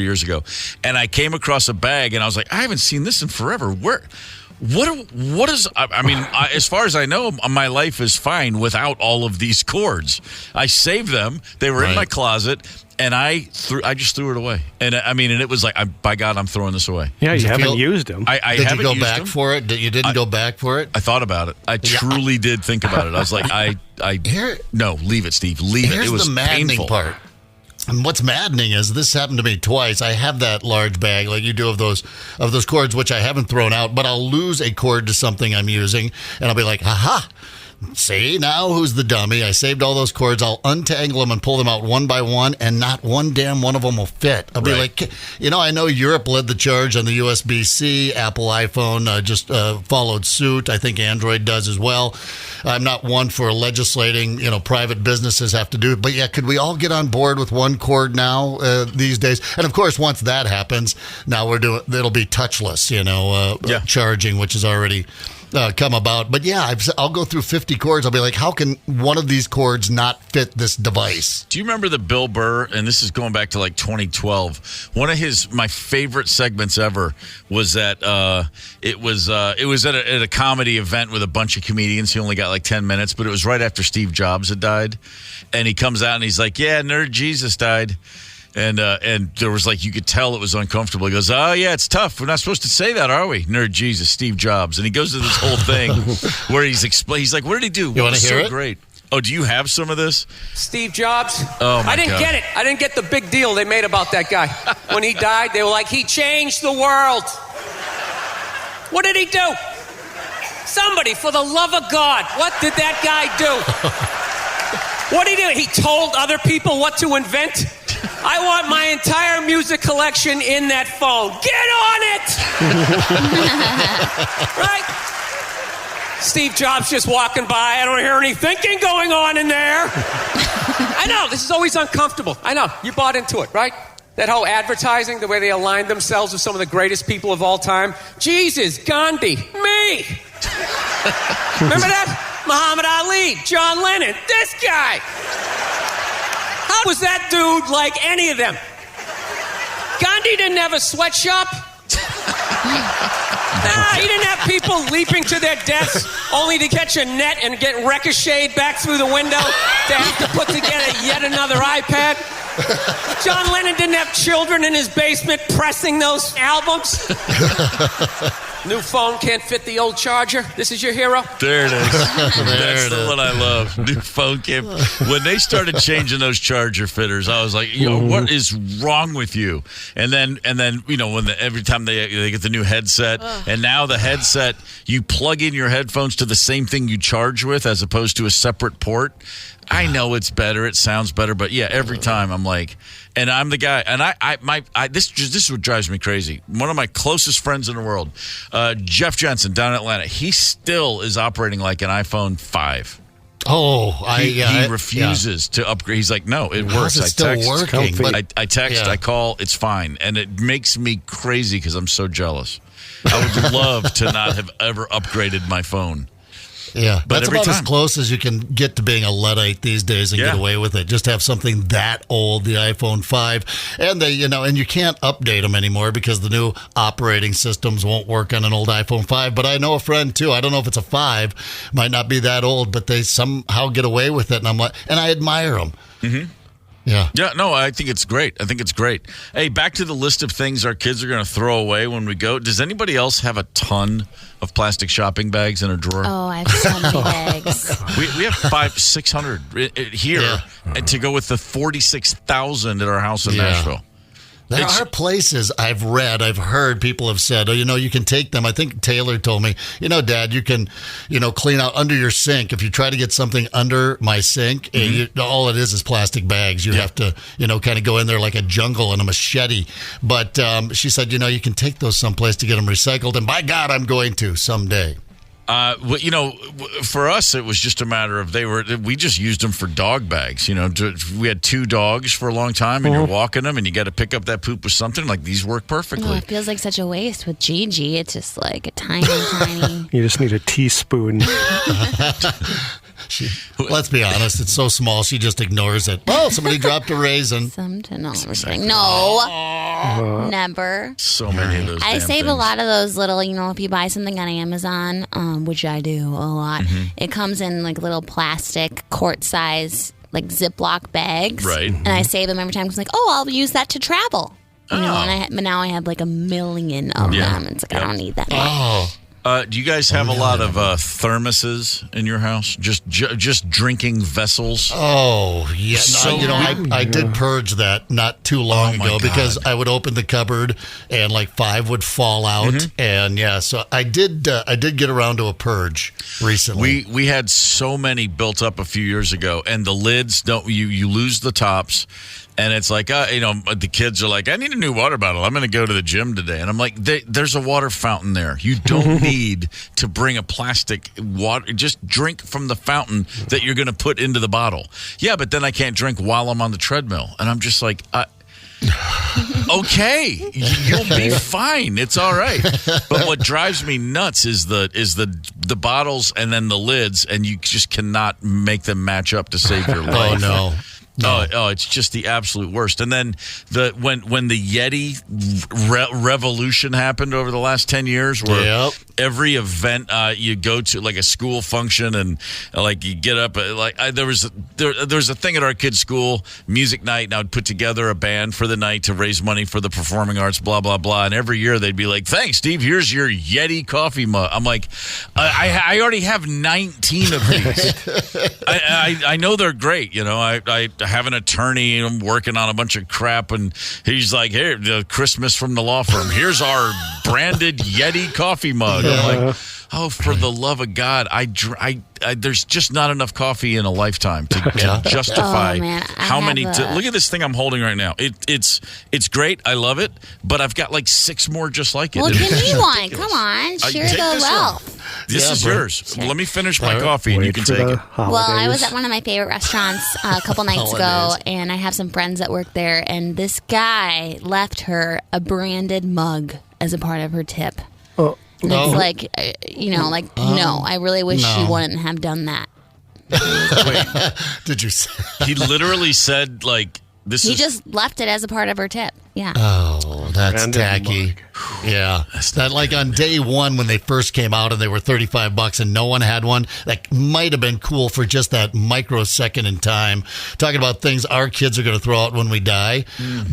years ago. And I came across a bag, and I was like, I haven't seen this in forever. What is? I mean, as far as I know, my life is fine without all of these cords. I saved them; they were in my closet. And I just threw it away. And I mean, and it was like, by God, I'm throwing this away. Yeah, you haven't used them. I did haven't you go used back them. for it? You didn't go back for it? I thought about it. I truly did think about it. I was like, no, leave it, Steve. Leave it. It was the maddening painful. part. And what's maddening is this happened to me twice. I have that large bag like you do of those cords, which I haven't thrown out, but I'll lose a cord to something I'm using, and I'll be like, aha. See, now who's the dummy? I saved all those cords. I'll untangle them and pull them out one by one, and not one damn one of them will fit. I'll be like, I know Europe led the charge on the USB-C. Apple iPhone just followed suit. I think Android does as well. I'm not one for legislating, private businesses have to do it. But yeah, could we all get on board with one cord now these days? And of course, once that happens, now it'll be touchless, charging, which is already come about. But yeah, I'll go through 50 cords. I'll be like, how can one of these cords not fit this device? Do you remember the Bill Burr, and this is going back to like 2012, one of my favorite segments ever was that it was at a comedy event with a bunch of comedians. He only got like 10 minutes, but it was right after Steve Jobs had died. And he comes out and he's like, yeah, Nerd Jesus died. And there was like, you could tell it was uncomfortable. He goes, oh, yeah, it's tough. We're not supposed to say that, are we? Nerd Jesus, Steve Jobs. And he goes to this whole thing where he's like, what did he do? You want to hear it? Great. Oh, do you have some of this? Steve Jobs? Oh, my I didn't God. get it. I didn't get the big deal they made about that guy. When he died, they were like, he changed the world. What did he do? Somebody, for the love of God, what did that guy do? What did he do? He told other people what to invent? I want my entire music collection in that phone. Get on it! Right? Steve Jobs just walking by. I don't hear any thinking going on in there. I know, this is always uncomfortable. I know, you bought into it, right? That whole advertising, the way they aligned themselves with some of the greatest people of all time. Jesus, Gandhi, me. Remember that? Muhammad Ali, John Lennon, this guy. How was that dude like any of them? Gandhi didn't have a sweatshop. Nah, he didn't have people leaping to their deaths only to catch a net and get ricocheted back through the window to have to put together yet another iPad. John Lennon didn't have children in his basement pressing those albums. New phone can't fit the old charger. This is your hero. There it is. That's the one I love. New phone can't. When they started changing those charger fitters, I was like, what is wrong with you? And then when every time they get the new headset, and now the headset, you plug in your headphones to the same thing you charge with as opposed to a separate port. I know it's better, it sounds better, but yeah, every time I'm like, and I'm the guy, and this is what drives me crazy. One of my closest friends in the world, Jeff Jensen down in Atlanta, he still is operating like an iPhone 5. Oh, he refuses to upgrade. He's like, no, it works. It's still working. I text, I call, it's fine, and it makes me crazy because I'm so jealous. I would love to not have ever upgraded my phone. Yeah, But that's every about as time. close as you can get to being a Luddite these days and get away with it. Just have something that old, the iPhone 5, and and you can't update them anymore because the new operating systems won't work on an old iPhone 5. But I know a friend too. I don't know if it's a 5, might not be that old, but they somehow get away with it, and I admire them. Mm-hmm. Yeah. Yeah, no, I think it's great. Hey, back to the list of things our kids are going to throw away when we go. Does anybody else have a ton of plastic shopping bags in a drawer? Oh, I have so many bags. We have 600 here and to go with the 46,000 at our house in Nashville. There are places I've heard people have said, you can take them. I think Taylor told me, Dad, you can, clean out under your sink. If you try to get something under my sink, all it is plastic bags. You have to, kind of go in there like a jungle and a machete. But she said, you can take those someplace to get them recycled. And by God, I'm going to someday. For us, it was just a matter of we just used them for dog bags. We had 2 dogs for a long time, and you're walking them, and you got to pick up that poop with something. Like, these work perfectly. No, it feels like such a waste with Gigi. It's just like a tiny. You just need a teaspoon. Let's be honest, it's so small, she just ignores it. Oh, somebody dropped a raisin. No, never. So many of those. I save things. a lot of those little, if you buy something on Amazon, which I do a lot, it comes in like little plastic quart size, like Ziploc bags. Right. And I save them every time. 'Cause I'm like, I'll use that to travel. But now I have like a million of them. It's like, I don't need that much. Do you guys have a lot of thermoses in your house? Just drinking vessels? Oh, yeah. So I did purge that not too long ago because I would open the cupboard and like 5 would fall out. And so I did get around to a purge recently. We had so many built up a few years ago, and the lids you lose the tops. And it's like, the kids are like, I need a new water bottle. I'm going to go to the gym today. And I'm like, there's a water fountain there. You don't need to bring a plastic water. Just drink from the fountain that you're going to put into the bottle. Yeah, but then I can't drink while I'm on the treadmill. And I'm just like, okay, you'll be fine. It's all right. But what drives me nuts is the bottles and then the lids, and you just cannot make them match up to save your life. Oh, no. Oh, it's just the absolute worst. And then when the Yeti revolution happened over the last 10 years, where every event you go to, like a school function, and like you get up, there was a thing at our kids' school, music night, and I would put together a band for the night to raise money for the performing arts, blah blah blah. And every year they'd be like, "Thanks, Steve. Here's your Yeti coffee mug." I'm like, I already have 19 of these. I know they're great. I have an attorney, and I'm working on a bunch of crap, and he's like, "Here, the Christmas from the law firm. Here's our branded Yeti coffee mug." I'm like, oh, for the love of God, there's just not enough coffee in a lifetime to justify how many. Look at this thing I'm holding right now. It's great. I love it, but I've got like 6 more just like it. Well, give me one. Come on, share the wealth. This is yours. Let me finish my coffee, and you can take it. Well, I was at one of my favorite restaurants a couple nights ago, and I have some friends that work there, and this guy left her a branded mug as a part of her tip. And it's like, no, I really wish she wouldn't have done that. Wait, did you say? He literally said, like, He just left it as a part of her tip. Yeah. Oh, that's tacky. Yeah. That, like, on day one when they first came out and they were $35 and no one had one, that might have been cool for just that microsecond in time. Talking about things our kids are going to throw out when we die.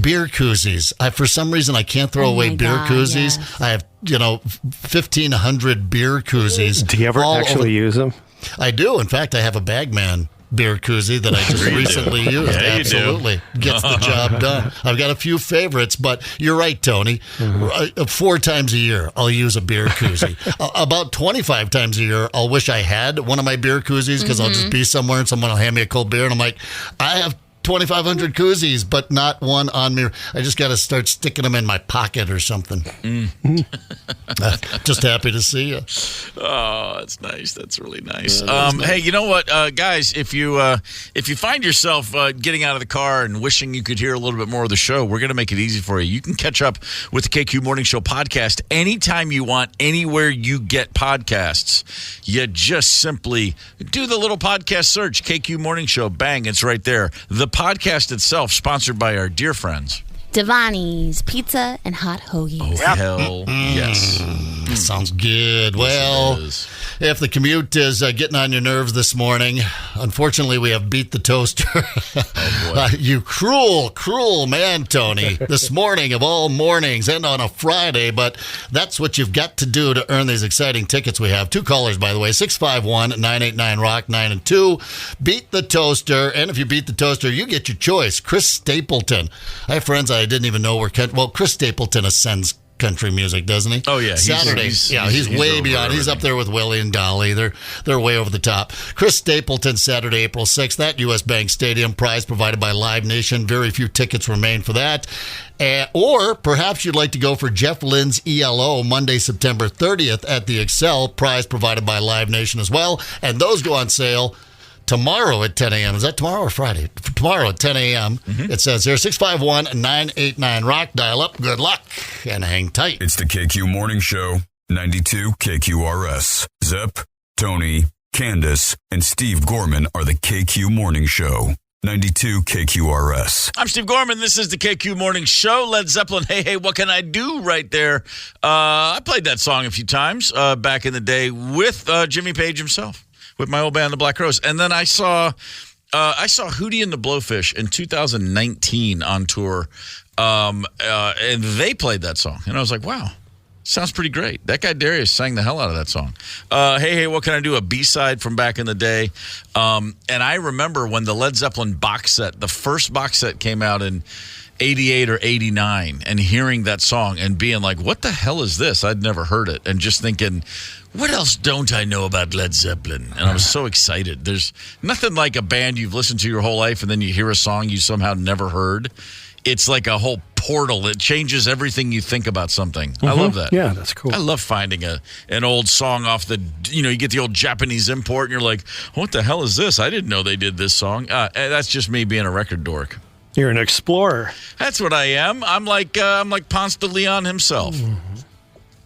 Beer koozies. For some reason, I can't throw away beer koozies. Yes. I have, 1,500 beer koozies. Do you ever actually use them? I do. In fact, I have a Bagman beer koozie that I just recently used. Yeah, absolutely. Gets the job done. I've got a few favorites, but you're right, Tony. 4 times a year, I'll use a beer koozie. About 25 times a year, I'll wish I had one of my beer koozies because I'll just be somewhere and someone will hand me a cold beer, and I'm like, I have 2,500 koozies, but not one on me. I just got to start sticking them in my pocket or something. Just happy to see you. Oh, that's nice. That's really nice. Hey, you know what, guys? If you find yourself getting out of the car and wishing you could hear a little bit more of the show, we're going to make it easy for you. You can catch up with the KQ Morning Show podcast anytime you want, anywhere you get podcasts. You just simply do the little podcast search, KQ Morning Show. Bang, it's right there. The podcast itself, sponsored by our dear friends, Devani's Pizza and Hot Hoagies. Oh, hell yes. That sounds good. Well, if the commute is getting on your nerves this morning, unfortunately, we have Beat the Toaster. You cruel, cruel man, Tony, this morning of all mornings and on a Friday, but that's what you've got to do to earn these exciting tickets we have. 2 callers, by the way, 651-989-ROCK, 9 and 2. Beat the Toaster, and if you beat the Toaster, you get your choice. Chris Stapleton. I have friends I didn't even know were Chris Stapleton ascends country music, doesn't he? Oh yeah, Saturdays. He's way beyond. He's up there with Willie and Dolly. They're way over the top. Chris Stapleton, Saturday, April 6th, at U.S. Bank Stadium. Prize provided by Live Nation. Very few tickets remain for that. Or perhaps you'd like to go for Jeff Lynne's ELO Monday, September 30th at the Excel. Prize provided by Live Nation as well. And those go on sale tomorrow at 10 a.m. Is that tomorrow or Friday? Tomorrow at 10 a.m. It says here, 651-989-ROCK. Dial up. Good luck and hang tight. It's the KQ Morning Show, 92 KQRS. Zep, Tony, Candace, and Steve Gorman are the KQ Morning Show. 92 KQRS. I'm Steve Gorman. This is the KQ Morning Show. Led Zeppelin, Hey, Hey, What Can I Do? Right there. I played that song a few times back in the day with Jimmy Page himself, with my old band, the Black Crowes. And then I saw Hootie and the Blowfish in 2019 on tour, and they played that song. And I was like, wow, sounds pretty great. That guy Darius sang the hell out of that song. Hey, Hey, What Can I Do? A B-side from back in the day. And I remember when the Led Zeppelin box set, the first box set came out in 88 or 89, and hearing that song and being like, what the hell is this? I'd never heard it. And just thinking, what else don't I know about Led Zeppelin? And I was so excited. There's nothing like a band you've listened to your whole life and then you hear a song you somehow never heard. It's like a whole portal. It changes everything you think about something. I love that. Yeah, that's cool. I love finding an old song off the, you get the old Japanese import and you're like, what the hell is this? I didn't know they did this song. That's just me being a record dork. You're an explorer. That's what I am. I'm like Ponce de Leon himself.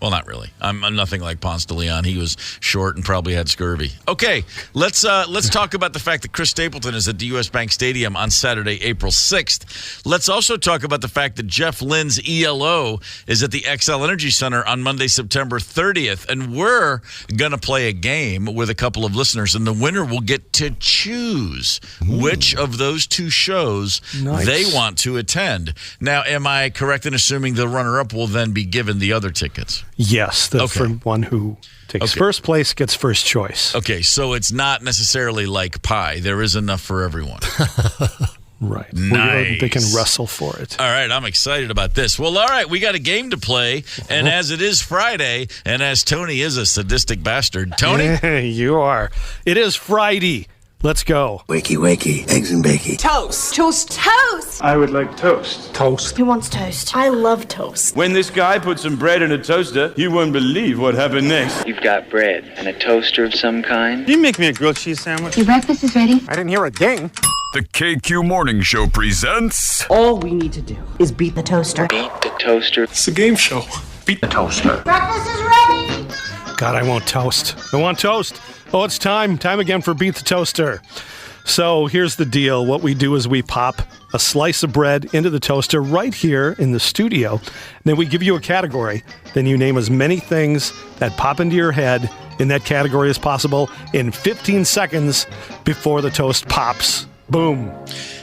Well, not really. I'm nothing like Ponce de Leon. He was short and probably had scurvy. Okay, let's talk about the fact that Chris Stapleton is at the U.S. Bank Stadium on Saturday, April 6th. Let's also talk about the fact that Jeff Lynne's ELO is at the XL Energy Center on Monday, September 30th. And we're going to play a game with a couple of listeners, and the winner will get to choose which of those 2 shows they want to attend. Now, am I correct in assuming the runner-up will then be given the other tickets? Yes, the one who takes first place gets first choice. Okay, so it's not necessarily like pie. There is enough for everyone. Right. Nice. They can wrestle for it. All right, I'm excited about this. Well, all right, we got a game to play, and as it is Friday, and as Tony is a sadistic bastard. Tony? You are. It is Friday. Let's go. Wakey, wakey, eggs and bakey. Toast. Toast. Toast. I would like toast. Toast. Who wants toast? I love toast. When this guy put some bread in a toaster, you won't believe what happened next. You've got bread and a toaster of some kind. Can you make me a grilled cheese sandwich? Your breakfast is ready. I didn't hear a ding. The KQ Morning Show presents... All we need to do is beat the toaster. Beat the toaster. It's a game show. Beat the toaster. Breakfast is ready. God, I want toast. I want toast. Oh, it's time. Time again for Beat the Toaster. So here's the deal. What we do is we pop a slice of bread into the toaster right here in the studio. Then we give you a category. Then you name as many things that pop into your head in that category as possible in 15 seconds before the toast pops. Boom.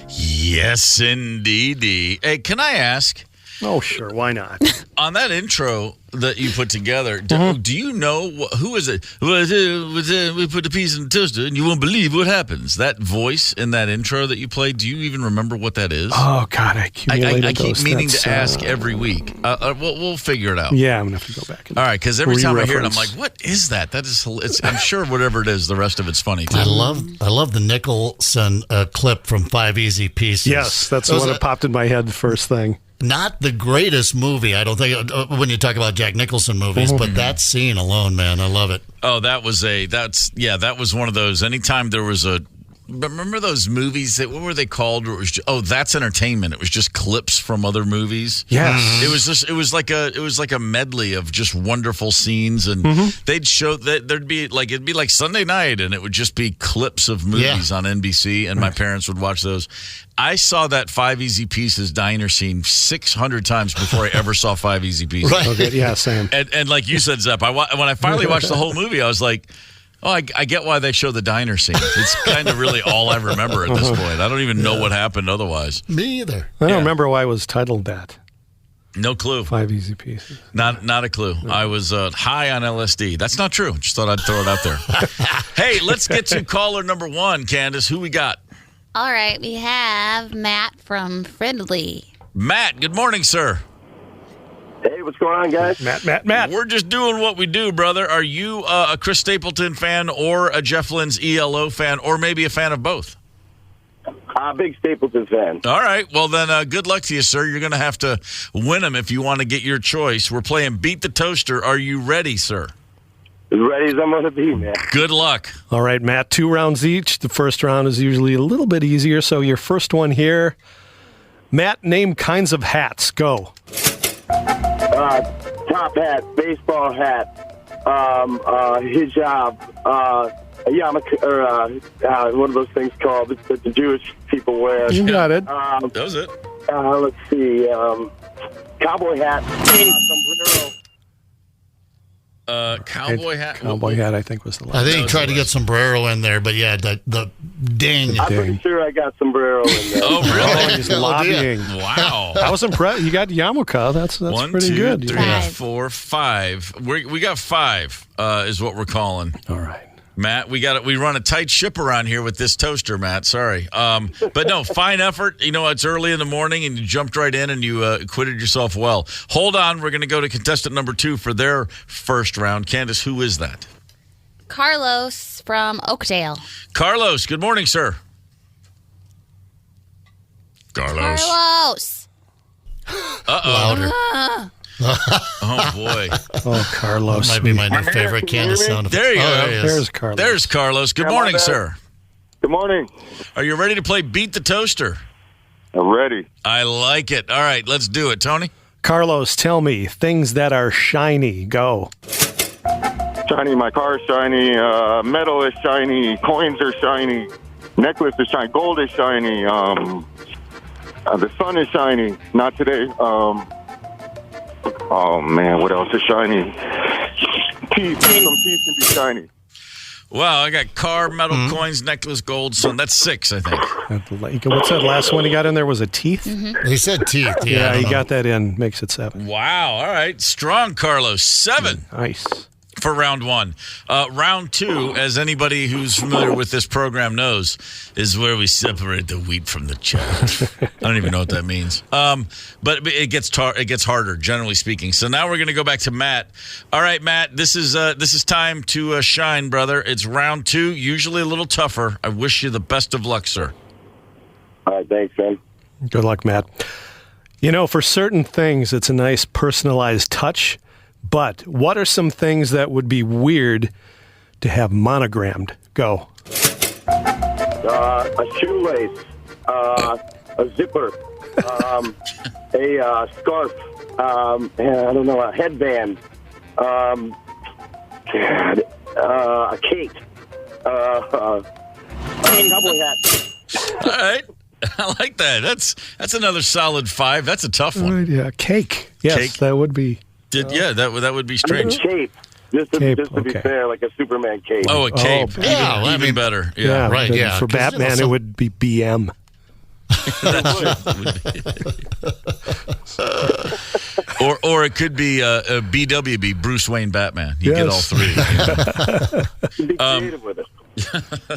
Yes, indeedy. Hey, can I ask, Oh, sure. Why not? On that intro that you put together, do you know who is it? We put the piece in the toaster, and you won't believe what happens. That voice in that intro that you played, do you even remember what that is? Oh, God, I keep meaning to ask every week. We'll figure it out. Yeah, I'm going to have to go back. All right, because every time I hear it, I'm like, what is that? That is, I'm sure whatever it is, the rest of it's funny, too. I love the Nicholson clip from 5 Easy Pieces. Yes, that's the one that popped in my head the first thing. Not the greatest movie, I don't think, when you talk about Jack Nicholson movies, but that scene alone, man, I love it. Oh, that was one of those. Anytime there was remember those movies what were they called? It was That's Entertainment. It was just clips from other movies. Yes. It was like a medley of just wonderful scenes, and they'd show that it'd be like Sunday night, and it would just be clips of movies on NBC, and my parents would watch those. I saw that 5 Easy Pieces diner scene 600 times before I ever saw 5 Easy Pieces. Right. Okay, yeah, same. And like you said, Zepp, when I finally watched the whole movie, I was like, oh, I get why they show the diner scene. It's kind of really all I remember at this point. I don't even know what happened otherwise. Me either. I don't remember why it was titled that. No clue. 5 Easy Pieces. Not a clue. No. I was high on LSD. That's not true. Just thought I'd throw it out there. Hey, let's get to caller number 1, Candace. Who we got? All right, we have Matt from Fridley. Matt, good morning, sir. Hey, what's going on, guys? Matt. We're just doing what we do, brother. Are you a Chris Stapleton fan or a Jeff Lynne's ELO fan, or maybe a fan of both? Big Stapleton fan. All right. Well, then good luck to you, sir. You're going to have to win them if you want to get your choice. We're playing Beat the Toaster. Are you ready, sir? As ready as I'm going to be, man. Good luck. All right, Matt, 2 rounds each. The first round is usually a little bit easier, so your first one here. Matt, name kinds of hats. Go. Top hat, baseball hat, hijab, yarmulke, or one of those things called that the Jewish people wear. You got it. That was it. Let's see, cowboy hat, sombrero. Cowboy hat. Cowboy hat, I think, was the last. I think he tried to get sombrero in there, but yeah, the ding. I'm pretty sure I got sombrero in there. Oh, really? He's lobbying. Wow. I was impressed. You got yarmulke. That's 1, pretty 2, good. 3, 4, 5. We got 5 is what we're calling. All right. Matt, we run a tight ship around here with this toaster, Matt. Sorry. But no, fine effort. You know, it's early in the morning and you jumped right in and you acquitted yourself well. Hold on. We're going to go to contestant number 2 for their first round. Candace, who is that? Carlos from Oakdale. Carlos, good morning, sir. Carlos. Uh-oh. Oh, boy. Oh, Carlos. That might be my new favorite Candace sound. There you go. There's Carlos. There's Carlos. Good morning, sir. Good morning. Are you ready to play Beat the Toaster? I'm ready. I like it. All right, let's do it. Tony? Carlos, tell me things that are shiny. Go. Shiny, my car is shiny, metal is shiny, coins are shiny, necklace is shiny, gold is shiny, the sun is shiny. Not today. Oh, man, what else is shiny? Teeth. Some teeth can be shiny. Wow, I got car, metal, coins, necklace, gold, sun. That's 6, I think. What's that last one he got in there? Was it teeth? Mm-hmm. He said teeth. Yeah, he got that in. Makes it 7. Wow, all right. Strong, Carlos. 7. Nice. For round 1. Round 2, as anybody who's familiar with this program knows, is where we separate the wheat from the chaff. I don't even know what that means. But it gets harder, generally speaking. So now we're going to go back to Matt. All right, Matt, this is time to shine, brother. It's round 2, usually a little tougher. I wish you the best of luck, sir. All right, thanks, man. Good luck, Matt. You know, for certain things, it's a nice personalized touch. But what are some things that would be weird to have monogrammed? Go. A shoelace, a zipper, a scarf, I don't know, a headband, a cape, a cowboy hat. All right. I like that. That's another solid 5. That's a tough one. Right, yeah, cake. Yes, cake. That would be. That would be strange. Cape. Just to be fair, like a Superman cape. Oh, a cape. Yeah, even better. Yeah, right. Yeah. For Batman, it would be BM. Or it could be a BWB, Bruce Wayne Batman. You get all three. Be creative with it.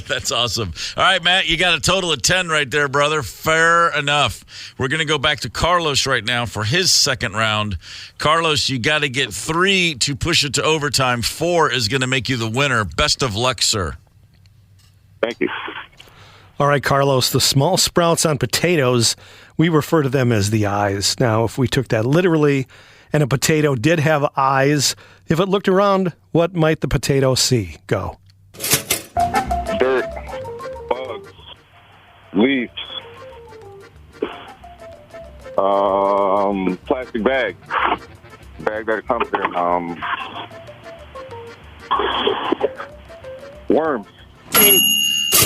That's awesome. All right, Matt, you got a total of 10 right there, brother. Fair enough. We're going to go back to Carlos right now for his second round. Carlos, you got to get 3 to push it to overtime. 4 is going to make you the winner. Best of luck, sir. Thank you. All right, Carlos, the small sprouts on potatoes, we refer to them as the eyes. Now, if we took that literally and a potato did have eyes, if it looked around, what might the potato see? Go. Dirt, bugs, leaves, plastic bag that it comes in, worms.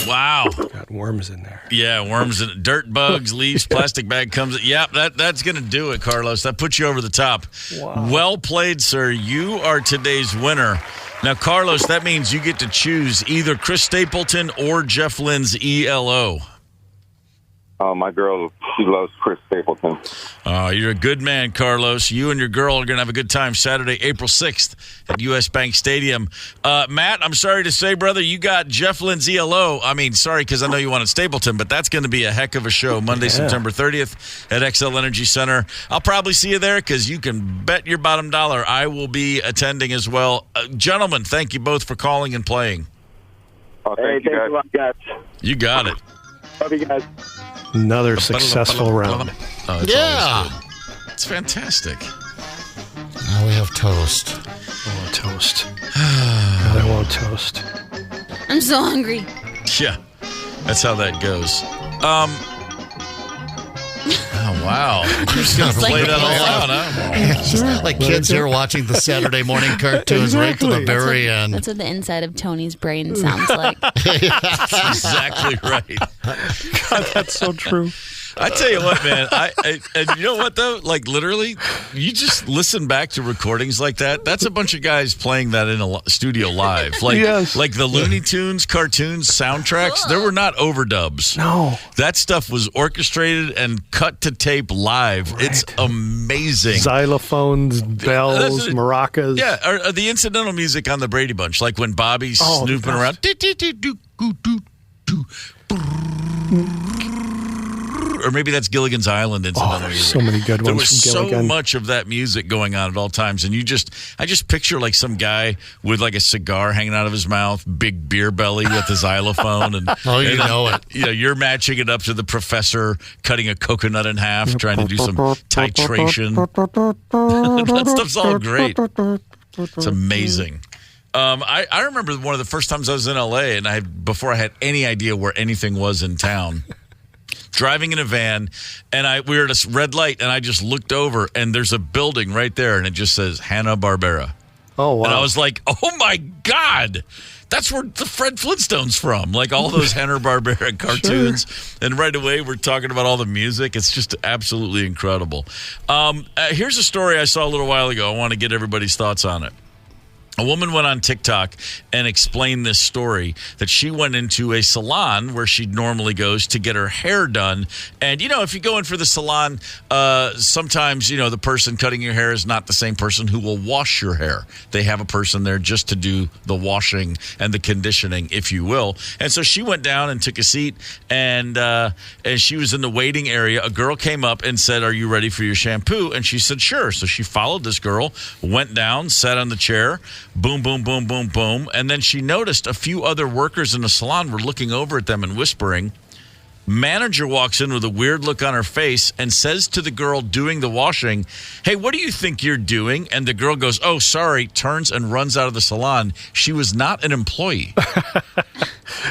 Wow. Got worms in there. Yeah, worms and dirt, bugs, leaves, plastic bag comes. Yep, that's going to do it, Carlos. That puts you over the top. Wow. Well played, sir. You are today's winner. Now, Carlos, that means you get to choose either Chris Stapleton or Jeff Lynne's ELO. My girl, she loves Chris Stapleton. Oh, you're a good man, Carlos. You and your girl are going to have a good time Saturday, April 6th at U.S. Bank Stadium. Matt, I'm sorry to say, brother, you got Jeff Lynne's ELO. I mean, sorry, because I know you wanted Stapleton, but that's going to be a heck of a show Monday, September 30th at XL Energy Center. I'll probably see you there because you can bet your bottom dollar I will be attending as well. Gentlemen, thank you both for calling and playing. Oh, thank you, guys. Thanks a lot, guys. You got it. Love you guys. Another successful round. Oh, it's fantastic. Now we have toast. I want toast. God, I want toast. I'm so hungry. Yeah, that's how that goes. Oh, wow. You're just going to play that all out, huh? Sure. Like kids here watching the Saturday morning cartoons right to the very end. That's what the inside of Tony's brain sounds like. That's exactly right. God, that's so true. I tell you what, man. And you know what though? Like literally, you just listen back to recordings like that. That's a bunch of guys playing that in a studio live. Like like the Looney Tunes cartoons soundtracks. There were not overdubs. No, that stuff was orchestrated and cut to tape live. Right. It's amazing. Xylophones, bells, maracas. Yeah, or the incidental music on the Brady Bunch, like when Bobby's snooping around. Or maybe that's Gilligan's Island incidental music. So many good ones. There was from Gilligan. so much of that music going on at all times, and I just picture like some guy with like a cigar hanging out of his mouth, big beer belly with his xylophone, and you know it. You know, you're matching it up to the professor cutting a coconut in half, trying to do some titration. That stuff's all great. It's amazing. I remember one of the first times I was in LA, and before I had any idea where anything was in town. Driving in a van, and we were at a red light, and I just looked over, and there's a building right there, and it just says Hanna-Barbera. Oh, wow. And I was like, oh, my God. That's where the Fred Flintstone's from, like all those Hanna-Barbera cartoons. Sure. And right away, we're talking about all the music. It's just absolutely incredible. Here's a story I saw a little while ago. I want to get everybody's thoughts on it. A woman went on TikTok and explained this story that she went into a salon where she normally goes to get her hair done. And, you know, if you go in for the salon, sometimes, you know, the person cutting your hair is not the same person who will wash your hair. They have a person there just to do the washing and the conditioning, if you will. And so she went down and took a seat, and she was in the waiting area. A girl came up and said, "Are you ready for your shampoo?" And she said, "Sure." So she followed this girl, went down, sat on the chair. Boom, boom, boom, boom, boom. And then she noticed a few other workers in the salon were looking over at them and whispering. Manager walks in with a weird look on her face and says to the girl doing the washing, "Hey, what do you think you're doing?" And the girl goes, "Oh, sorry," turns and runs out of the salon. She was not an employee.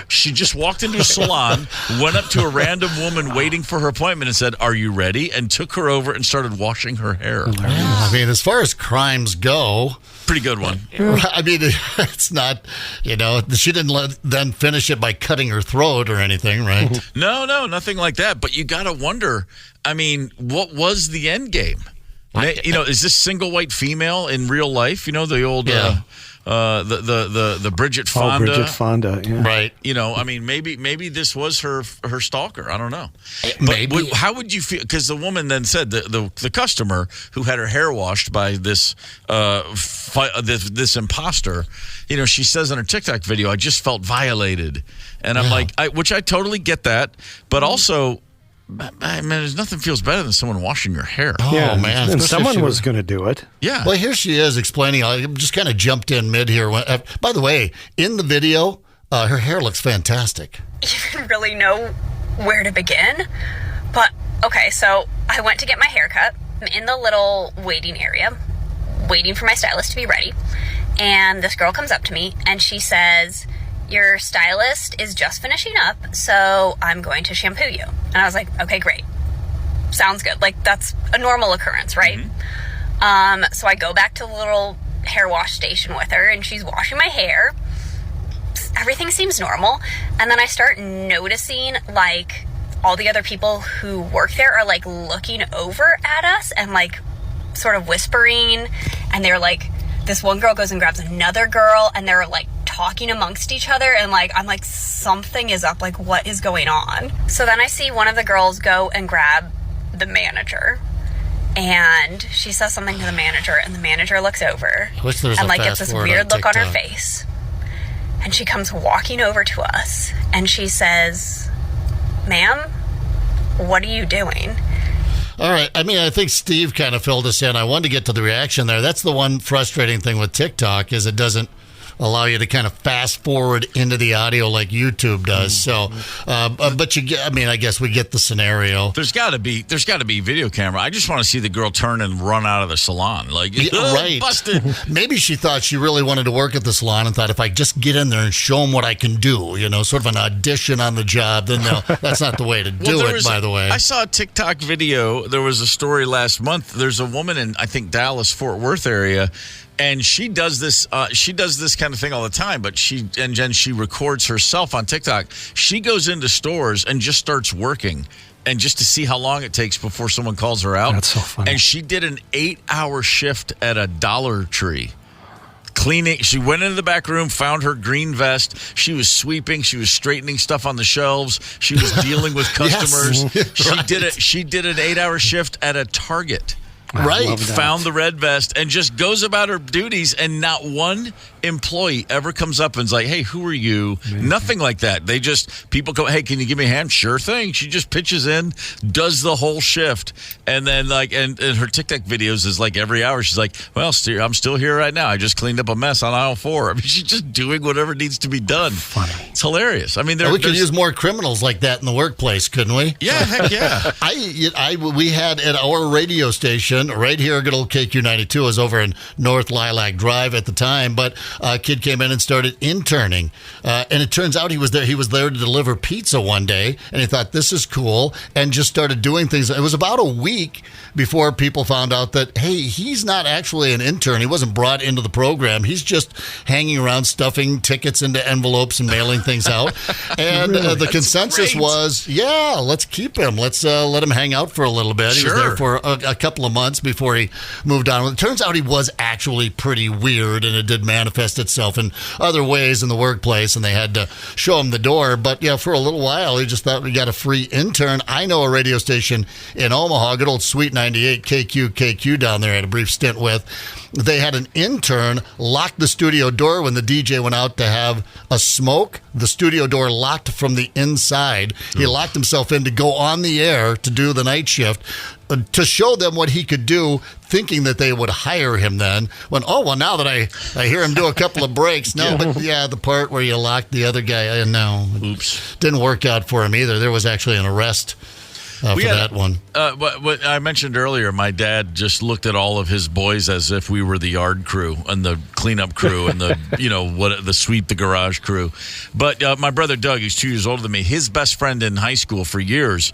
She just walked into a salon, went up to a random woman waiting for her appointment and said, "Are you ready?" and took her over and started washing her hair. I mean, as far as crimes go, pretty good one. I mean, it's not, you know, she didn't then finish it by cutting her throat or anything, right? No, nothing like that. But you got to wonder, I mean, what was the end game? You know, is this single white female in real life? You know, the old the Bridget Fonda. Bridget Fonda, yeah. Right. You know, I mean, maybe this was her stalker. I don't know. Maybe. How would you feel? Because the woman then said the customer who had her hair washed by this this imposter, you know, she says in her TikTok video, I just felt violated. And I'm like, which I totally get that. But also, man, there's nothing feels better than someone washing your hair. Oh, Yeah, man. and someone was going to do it. Yeah. Well, here she is explaining. I just kind of jumped in mid here. By the way, in the video, her hair looks fantastic. Even really know where to begin. But, okay, so I went to get my haircut. I'm in the little waiting area, waiting for my stylist to be ready. And this girl comes up to me, and she says, your stylist is just finishing up, so I'm going to shampoo you. And I was like, okay, great. Sounds good. Like, that's a normal occurrence, right? Mm-hmm. So I go back to the little hair wash station with her, and she's washing my hair. Everything seems normal. And then I start noticing, like, all the other people who work there are, like, looking over at us and, like, sort of whispering. And they're like, this one girl goes and grabs another girl, and they're, like, talking amongst each other, and like I'm like, something is up, like what is going on? So then I see one of the girls go and grab the manager, and she says something to the manager, and the manager looks over and like gets this weird look on her face, and she comes walking over to us and she says, ma'am, what are you doing? All right. I mean, I think Steve kind of filled us in. I wanted to get to the reaction there. That's the one frustrating thing with TikTok is it doesn't allow you to kind of fast forward into the audio like YouTube does. So, but you get, I mean, I guess we get the scenario. There's got to be video camera. I just want to see the girl turn and run out of the salon. Like, right. Busted. Maybe she thought she really wanted to work at the salon and thought if I just get in there and show them what I can do, you know, sort of an audition on the job, then no, that's not the way to do it, by the way. I saw a TikTok video. There was a story last month. There's a woman in, I think, Dallas, Fort Worth area. And she does this. She does this kind of thing all the time. But then she records herself on TikTok. She goes into stores and just starts working, and just to see how long it takes before someone calls her out. That's so funny. And she did an 8-hour shift at a Dollar Tree, cleaning. She went into the back room, found her green vest. She was sweeping. She was straightening stuff on the shelves. She was dealing with customers. Yes, She did an 8-hour shift at a Target. Right. Found the red vest and just goes about her duties, and not one employee ever comes up and is like, hey, who are you? Man. Nothing like that. They just, people go, hey, can you give me a hand? Sure thing. She just pitches in, does the whole shift. And then like, and her TikTok videos is like every hour. She's like, well, I'm still here right now. I just cleaned up a mess on aisle 4. I mean, she's just doing whatever needs to be done. Funny. It's hilarious. I mean, we could use more criminals like that in the workplace, couldn't we? Yeah, heck yeah. We had at our radio station right here, good old KQ92 was over in North Lilac Drive at the time, but a kid came in and started interning, and it turns out he was there to deliver pizza one day, and he thought, this is cool, and just started doing things. It was about a week before people found out that, hey, he's not actually an intern. He wasn't brought into the program. He's just hanging around stuffing tickets into envelopes and mailing things out. And the consensus was, yeah, let's keep him. Let's let him hang out for a little bit. He was there for a couple of months before he moved on. It turns out he was actually pretty weird, and it did manifest itself in other ways in the workplace, and they had to show him the door. But yeah, for a little while, he just thought we got a free intern. I know a radio station in Omaha, good old Sweet 98 KQ down there, I had a brief stint with. They had an intern lock the studio door when the DJ went out to have a smoke. The studio door locked from the inside. He locked himself in to go on the air to do the night shift, to show them what he could do, thinking that they would hire him then. When, now that I hear him do a couple of breaks. No, but yeah, the part where you locked the other guy in, no. Oops. Didn't work out for him either. There was actually an arrest for that one. What I mentioned earlier, my dad just looked at all of his boys as if we were the yard crew and the cleanup crew and the the sweep the garage crew. But my brother Doug, who's 2 years older than me, his best friend in high school for years,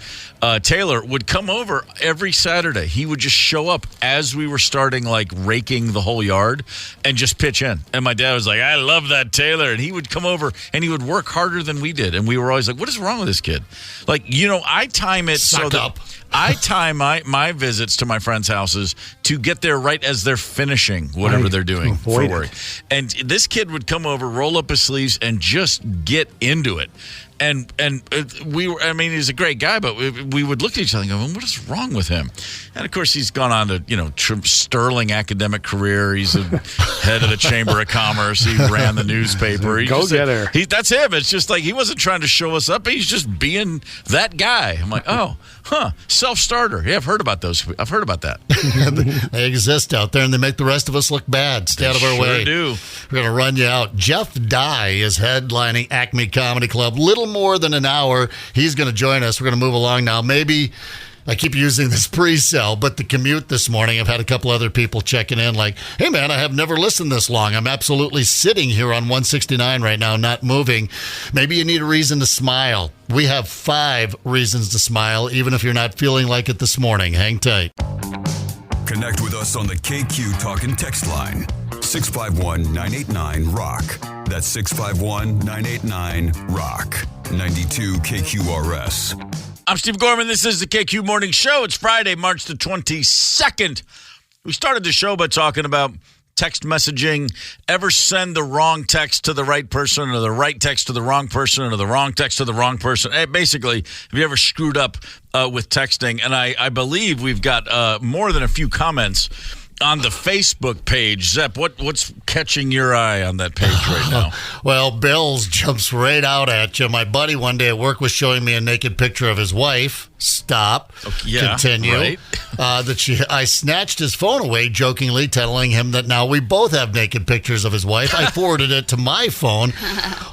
Taylor, would come over every Saturday. He would just show up as we were starting like raking the whole yard and just pitch in. And my dad was like, I love that Taylor. And he would come over and he would work harder than we did. And we were always like, what is wrong with this kid? Like, I time it so that I time my visits to my friends' houses to get there right as they're finishing whatever they're doing for work. And this kid would come over, roll up his sleeves, and just get into it. And he's a great guy, but we would look at each other and go, what is wrong with him? And, of course, he's gone on to, sterling academic career. He's the head of the Chamber of Commerce. He ran the newspaper. Go-getter. That's him. It's just like he wasn't trying to show us up. He's just being that guy. I'm like, self-starter. Yeah, I've heard about those. I've heard about that. They exist out there, and they make the rest of us look bad. Stay out of our way. Do. We're going to run you out. Jeff Dye is headlining Acme Comedy Club. Little more than an hour. He's going to join us. We're going to move along now. Maybe I keep using this pre-sell, but the commute this morning, I've had a couple other people checking in like, hey, man, I have never listened this long. I'm absolutely sitting here on 169 right now, not moving. Maybe you need a reason to smile. We have 5 reasons to smile, even if you're not feeling like it this morning. Hang tight. Connect with us on the KQ Talk and Text line. 651-989-ROCK. That's 651-989-ROCK. 92 KQRS. I'm Steve Gorman. This is the KQ Morning Show. It's Friday, March the 22nd. We started the show by talking about text messaging. Ever send the wrong text to the right person, or the right text to the wrong person, or the wrong text to the wrong person? Basically, have you ever screwed up with texting? And I believe we've got more than a few comments on the Facebook page. Zepp, what's catching your eye on that page right now? Well, Bill's jumps right out at you. My buddy one day at work was showing me a naked picture of his wife. Stop. Okay, yeah, continue. Right. I snatched his phone away, jokingly telling him that now we both have naked pictures of his wife. I forwarded it to my phone.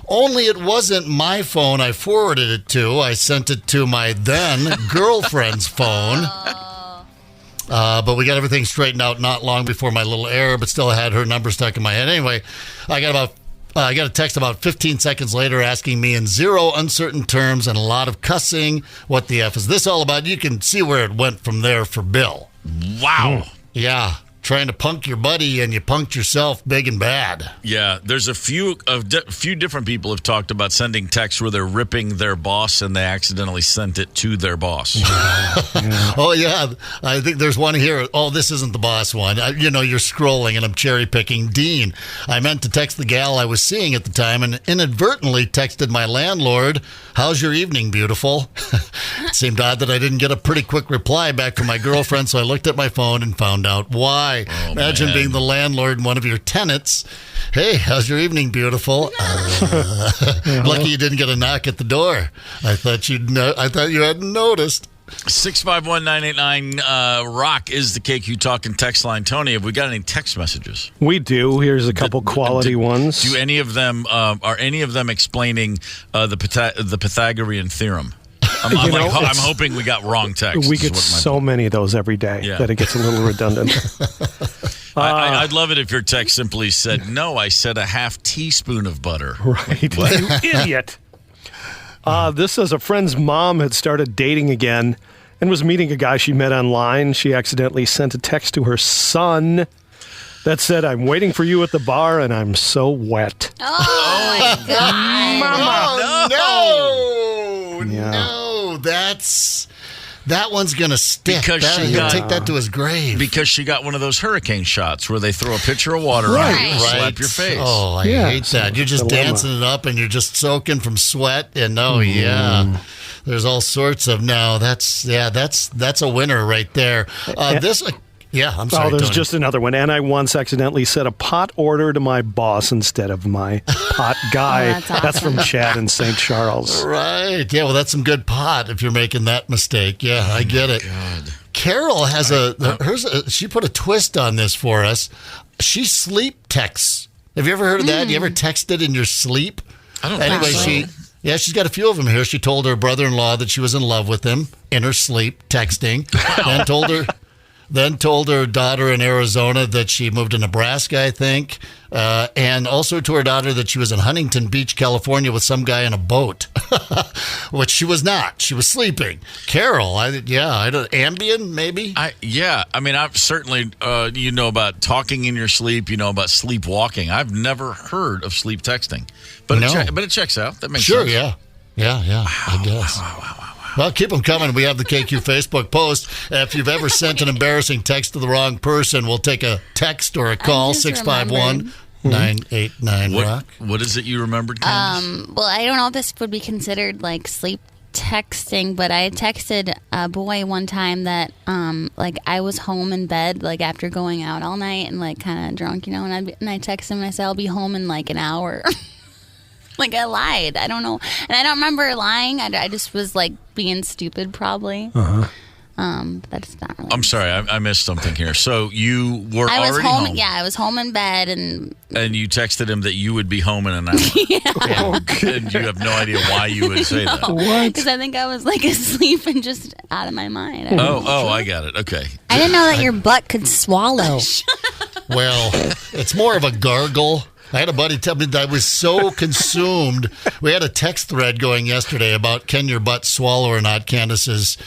Only it wasn't my phone I forwarded it to. I sent it to my then girlfriend's phone. But we got everything straightened out not long before my little error, but still had her number stuck in my head. Anyway, I got a text about 15 seconds later asking me in 0 uncertain terms and a lot of cussing, what the F is this all about? You can see where it went from there for Bill. Wow. Yeah. Trying to punk your buddy and you punked yourself big and bad. Yeah, there's a few different people have talked about sending texts where they're ripping their boss and they accidentally sent it to their boss. Oh, yeah. I think there's one here. Oh, this isn't the boss one. You're scrolling and I'm cherry picking. Dean, I meant to text the gal I was seeing at the time and inadvertently texted my landlord, how's your evening, beautiful? It seemed odd that I didn't get a pretty quick reply back from my girlfriend, so I looked at my phone and found out why. Oh, imagine being the landlord and one of your tenants. Hey, how's your evening, beautiful? Lucky you didn't get a knock at the door. I thought you hadn't noticed. 651-989-ROCK is the KQ Talk and Text line. Tony, have we got any text messages? We do. Here's a couple quality ones. Do any of them are any of them explaining the Pythagorean theorem? I'm hoping we got wrong text. We get so many of those every day that it gets a little redundant. I'd love it if your text simply said, no, I said a half teaspoon of butter. Right. You idiot. This says a friend's mom had started dating again and was meeting a guy she met online. She accidentally sent a text to her son that said, I'm waiting for you at the bar and I'm so wet. Oh my God. Mama, no. Yeah. No, that one's going to stick. He'll take that to his grave. Because she got one of those hurricane shots where they throw a pitcher of water on you and slap your face. Oh, I hate that. You're just dancing it up and you're just soaking from sweat. And there's all sorts of, that's a winner right there. I'm sorry. There's Tony. just another one. And I once accidentally set a pot order to my boss instead of my pot guy. That's awesome. That's from Chad in St. Charles. Right. Yeah, well, that's some good pot if you're making that mistake. Yeah, I get it. God. Carol has she put a twist on this for us. She sleep texts. Have you ever heard of that? You ever texted in your sleep? I don't think so. She's got a few of them here. She told her brother-in-law that she was in love with him in her sleep, texting. Then told her daughter in Arizona that she moved to Nebraska, I think, and also to her daughter that she was in Huntington Beach, California with some guy in a boat, which she was not. She was sleeping. Carol, Ambien, maybe? I've certainly, about talking in your sleep, about sleepwalking. I've never heard of sleep texting, but it checks out. That makes sense. Sure, yeah. Yeah, I guess. Wow. Well, keep them coming. We have the KQ Facebook post. If you've ever sent an embarrassing text to the wrong person, we'll take a text or a call, 651-989-ROCK. What is it you remembered, Candace? Well, I don't know if this would be considered like sleep texting, but I texted a boy one time that like I was home in bed like after going out all night and like kind of drunk, and I texted him and I said I'll be home in like an hour. Like I lied. I don't know, and I don't remember lying. I just was like being stupid probably. That's not really. I'm sorry, I missed something here. So you were I was already home. home. Yeah, I was home in bed, and you texted him that you would be home in an hour. Yeah. And you have no idea why you would say that. What? Because I think I was like asleep and just out of my mind. I got it. Okay. I didn't know that your butt could swallow. Well, it's more of a gargle. I had a buddy tell me that I was so consumed. We had a text thread going yesterday about can your butt swallow or not, Candace's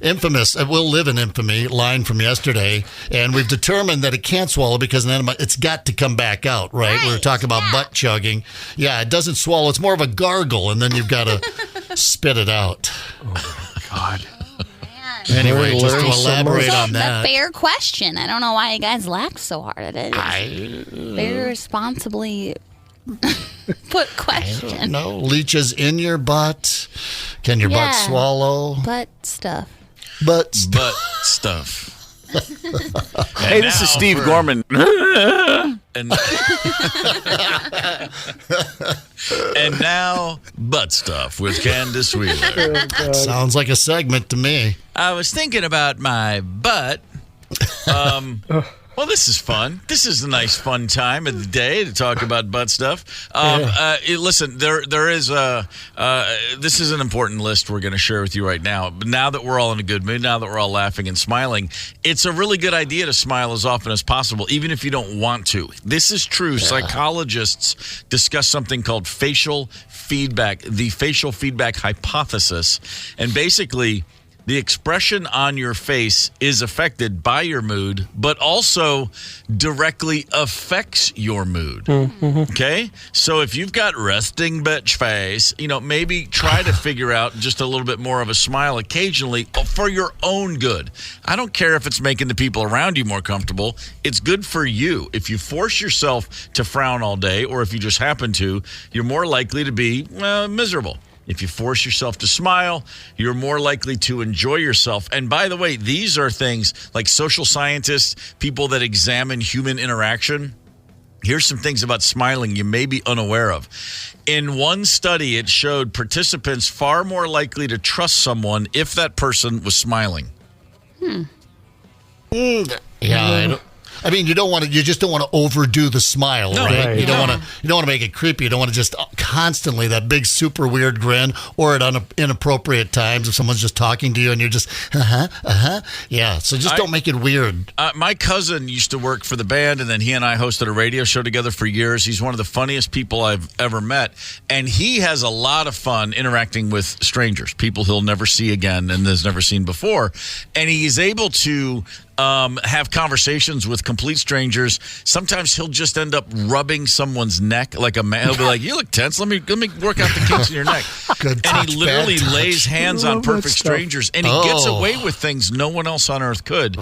infamous, it will live in infamy, line from yesterday. And we've determined that it can't swallow because it's got to come back out, right? We were talking about butt chugging. Yeah, it doesn't swallow. It's more of a gargle, and then you've got to spit it out. Oh, my God. Anyway, just to elaborate on that. That's a fair question. I don't know why you guys laughed so hard at it. Very responsibly put question. No, leeches in your butt. Can your butt swallow? Butt stuff. Butt stuff. Hey, this is Steve Gorman. and now, butt stuff with Candace Wheeler. Sounds like a segment to me. I was thinking about my butt. Well, this is fun. This is a nice, fun time of the day to talk about butt stuff. Listen, there is this is an important list we're going to share with you right now. But now that we're all in a good mood, now that we're all laughing and smiling, it's a really good idea to smile as often as possible, even if you don't want to. This is true. Yeah. Psychologists discuss something called facial feedback, the facial feedback hypothesis, and basically, the expression on your face is affected by your mood, but also directly affects your mood. Mm-hmm. Okay? So if you've got resting bitch face, maybe try to figure out just a little bit more of a smile occasionally for your own good. I don't care if it's making the people around you more comfortable. It's good for you. If you force yourself to frown all day, or if you just happen to, you're more likely to be miserable. If you force yourself to smile, you're more likely to enjoy yourself. And by the way, these are things like social scientists, people that examine human interaction. Here's some things about smiling you may be unaware of. In one study, it showed participants far more likely to trust someone if that person was smiling. Yeah, I mean, you just don't want to overdo the smile, right? You don't want to make it creepy. You don't want to just constantly that big, super weird grin, or at inappropriate times if someone's just talking to you and you're just, yeah. So just don't make it weird. My cousin used to work for the band, and then he and I hosted a radio show together for years. He's one of the funniest people I've ever met, and he has a lot of fun interacting with strangers, people he'll never see again and has never seen before, and he's able to have conversations with complete strangers. Sometimes he'll just end up rubbing someone's neck like a man. He'll be like, "You look tense. Let me work out the kinks in your neck." And he literally lays hands on perfect strangers, and he gets away with things no one else on earth could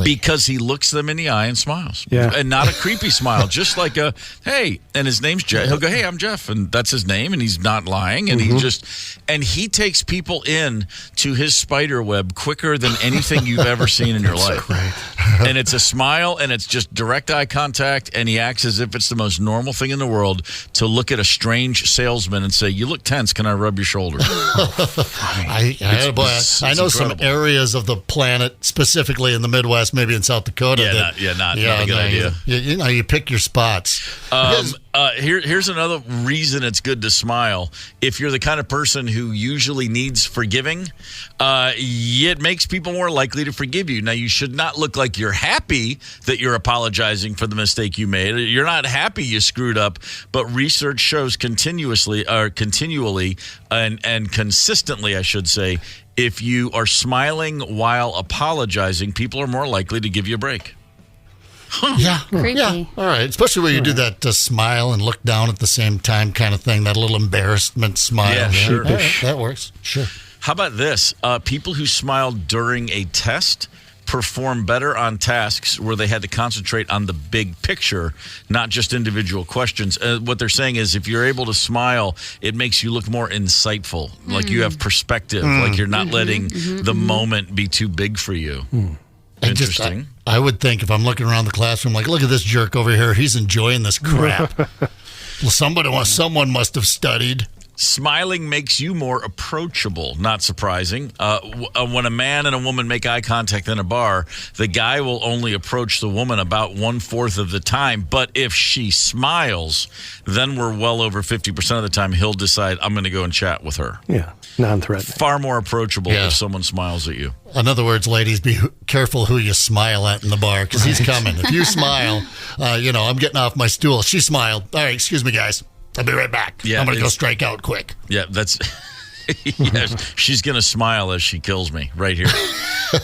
because he looks them in the eye and smiles. Yeah. And not a creepy smile, just like a, "Hey," and his name's Jeff. He'll go, "Hey, I'm Jeff," and that's his name, and he's not lying, and he takes people in to his spider web quicker than anything you've ever seen in your life. And it's a smile, and it's just direct eye contact, and he acts as if it's the most normal thing in the world to look at a strange salesman and say, "You look tense, can I rub your shoulder?" I know some areas of the planet, specifically in the Midwest, maybe in South Dakota. Not a good idea. You pick your spots. Here's another reason it's good to smile. If you're the kind of person who usually needs forgiving, it makes people more likely to forgive you. Now, you should not look like you're happy that you're apologizing for the mistake you made. You're not happy you screwed up, but research shows continually and consistently, I should say, if you are smiling while apologizing, people are more likely to give you a break. Yeah. Creepy. Yeah. All right. Especially when you do that smile and look down at the same time kind of thing, that little embarrassment smile. Yeah, sure. Right. That works. Sure. How about this? People who smiled during a test perform better on tasks where they had to concentrate on the big picture, not just individual questions. What they're saying is if you're able to smile, it makes you look more insightful, like you have perspective, like you're not letting the moment be too big for you. Interesting. I would think if I'm looking around the classroom, like, look at this jerk over here. He's enjoying this crap. Well, someone must have studied. Smiling makes you more approachable. Not surprising. When a man and a woman make eye contact in a bar, the guy will only approach the woman about 1/4 of the time. But if she smiles, then we're well over 50% of the time he'll decide, I'm going to go and chat with her. Yeah, non-threatening. Far more approachable if someone smiles at you. In other words, ladies, be careful who you smile at in the bar because he's coming. If you smile, I'm getting off my stool. She smiled. All right, excuse me, guys. I'll be right back. Yeah, I'm going to go strike out quick. Yeah, that's... yes, she's going to smile as she kills me right here.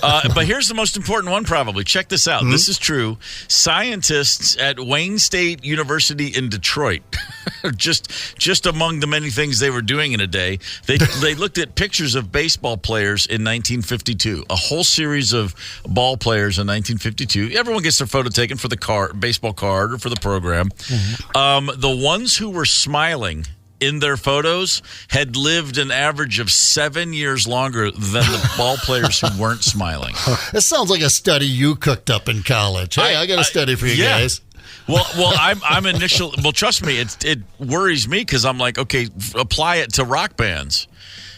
But here's the most important one probably. Check this out. This is true. Scientists at Wayne State University in Detroit, just among the many things they were doing in a day, they looked at pictures of baseball players in 1952, a whole series of ball players in 1952. Everyone gets their photo taken for the baseball card or for the program. The ones who were smiling in their photos had lived an average of 7 years longer than the ball players who weren't smiling. This sounds like a study you cooked up in college. Hey, I got a study for you guys. Well, I'm initial. Well, trust me, it worries me because I'm like, okay, apply it to rock bands.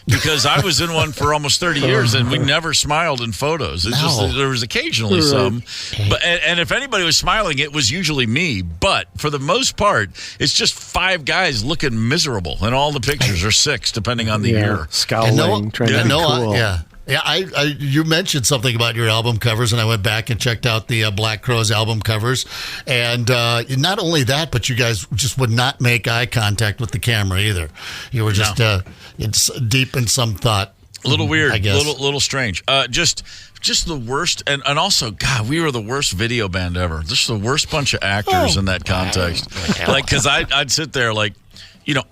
Because I was in one for almost 30 years, and we never smiled in photos. It's just there was occasionally some, but and if anybody was smiling, it was usually me. But for the most part, it's just 5 guys looking miserable, and all the pictures are 6, depending on the year. Scowling, trying to be cool. Yeah, you mentioned something about your album covers, and I went back and checked out the Black Crowes album covers. And not only that, but you guys just would not make eye contact with the camera either. You were just it's deep in some thought. A little weird, I guess. Little strange. Just the worst, and also, God, we were the worst video band ever. Just the worst bunch of actors in that context. Like, because I'd sit there like,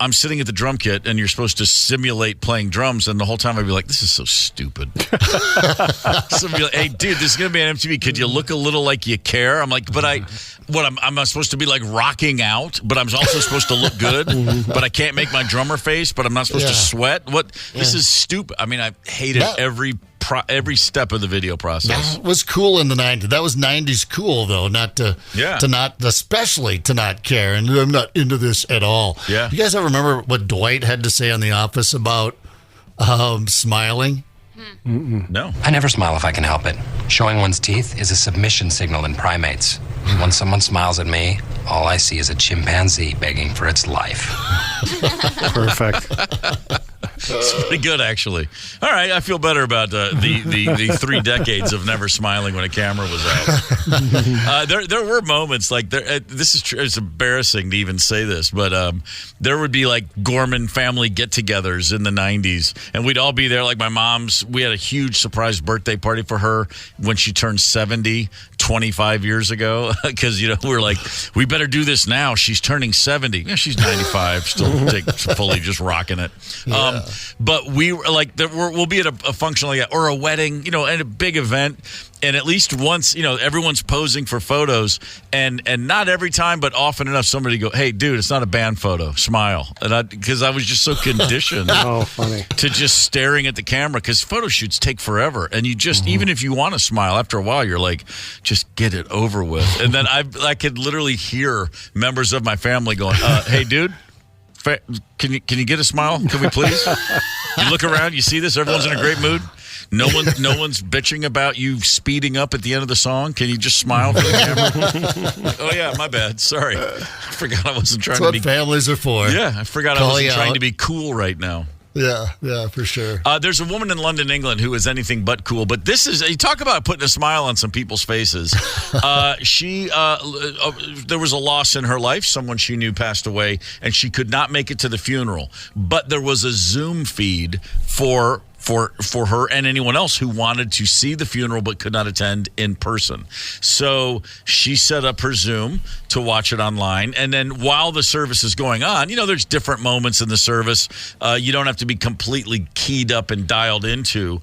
I'm sitting at the drum kit, and you're supposed to simulate playing drums, and the whole time I'd be like, this is so stupid. So I'd be like, hey, dude, this is going to be on MTV. Could you look a little like you care? I'm like, but I'm supposed to be like rocking out, but I'm also supposed to look good, but I can't make my drummer face, but I'm not supposed to sweat. This is stupid. I mean, I hated every step of the video process. That was cool in the 90s. That was 90s cool, though, especially to not care. And I'm not into this at all. Yeah. You guys ever remember what Dwight had to say on The Office about smiling? No. I never smile if I can help it. Showing one's teeth is a submission signal in primates. When someone smiles at me, all I see is a chimpanzee begging for its life. Perfect. It's pretty good, actually. All right, I feel better about the 3 decades of never smiling when a camera was out. There were moments like this is true. It's embarrassing to even say this, but there would be like Gorman family get-togethers in the 90s, and we'd all be there. Like my mom's, we had a huge surprise birthday party for her when she turned 70 25 years ago because we're like, we better do this now. She's turning 70. Yeah, she's 95, still fully just rocking it. Yeah. But we were like, we'll be at a function like that or a wedding, at a big event. And at least once, everyone's posing for photos, and not every time, but often enough, somebody go, "Hey, dude, it's not a band photo. Smile." And because I was just so conditioned, funny, to just staring at the camera because photo shoots take forever, and you just even if you want to smile, after a while, you're like, just get it over with. And then I could literally hear members of my family going, "Hey, dude. Can you get a smile? Can we please?" You look around, you see this. Everyone's in a great mood. No one's bitching about you speeding up at the end of the song. Can you just smile for the camera? Oh yeah, my bad. Sorry, I forgot I wasn't trying to be. That's what families are for. Yeah, I forgot I wasn't trying to be cool right now. Yeah, for sure. There's a woman in London, England, who is anything but cool. But this is, you talk about putting a smile on some people's faces. There was a loss in her life. Someone she knew passed away, and she could not make it to the funeral. But there was a Zoom feed for for her and anyone else who wanted to see the funeral but could not attend in person. So she set up her Zoom to watch it online. And then while the service is going on, there's different moments in the service you don't have to be completely keyed up and dialed into.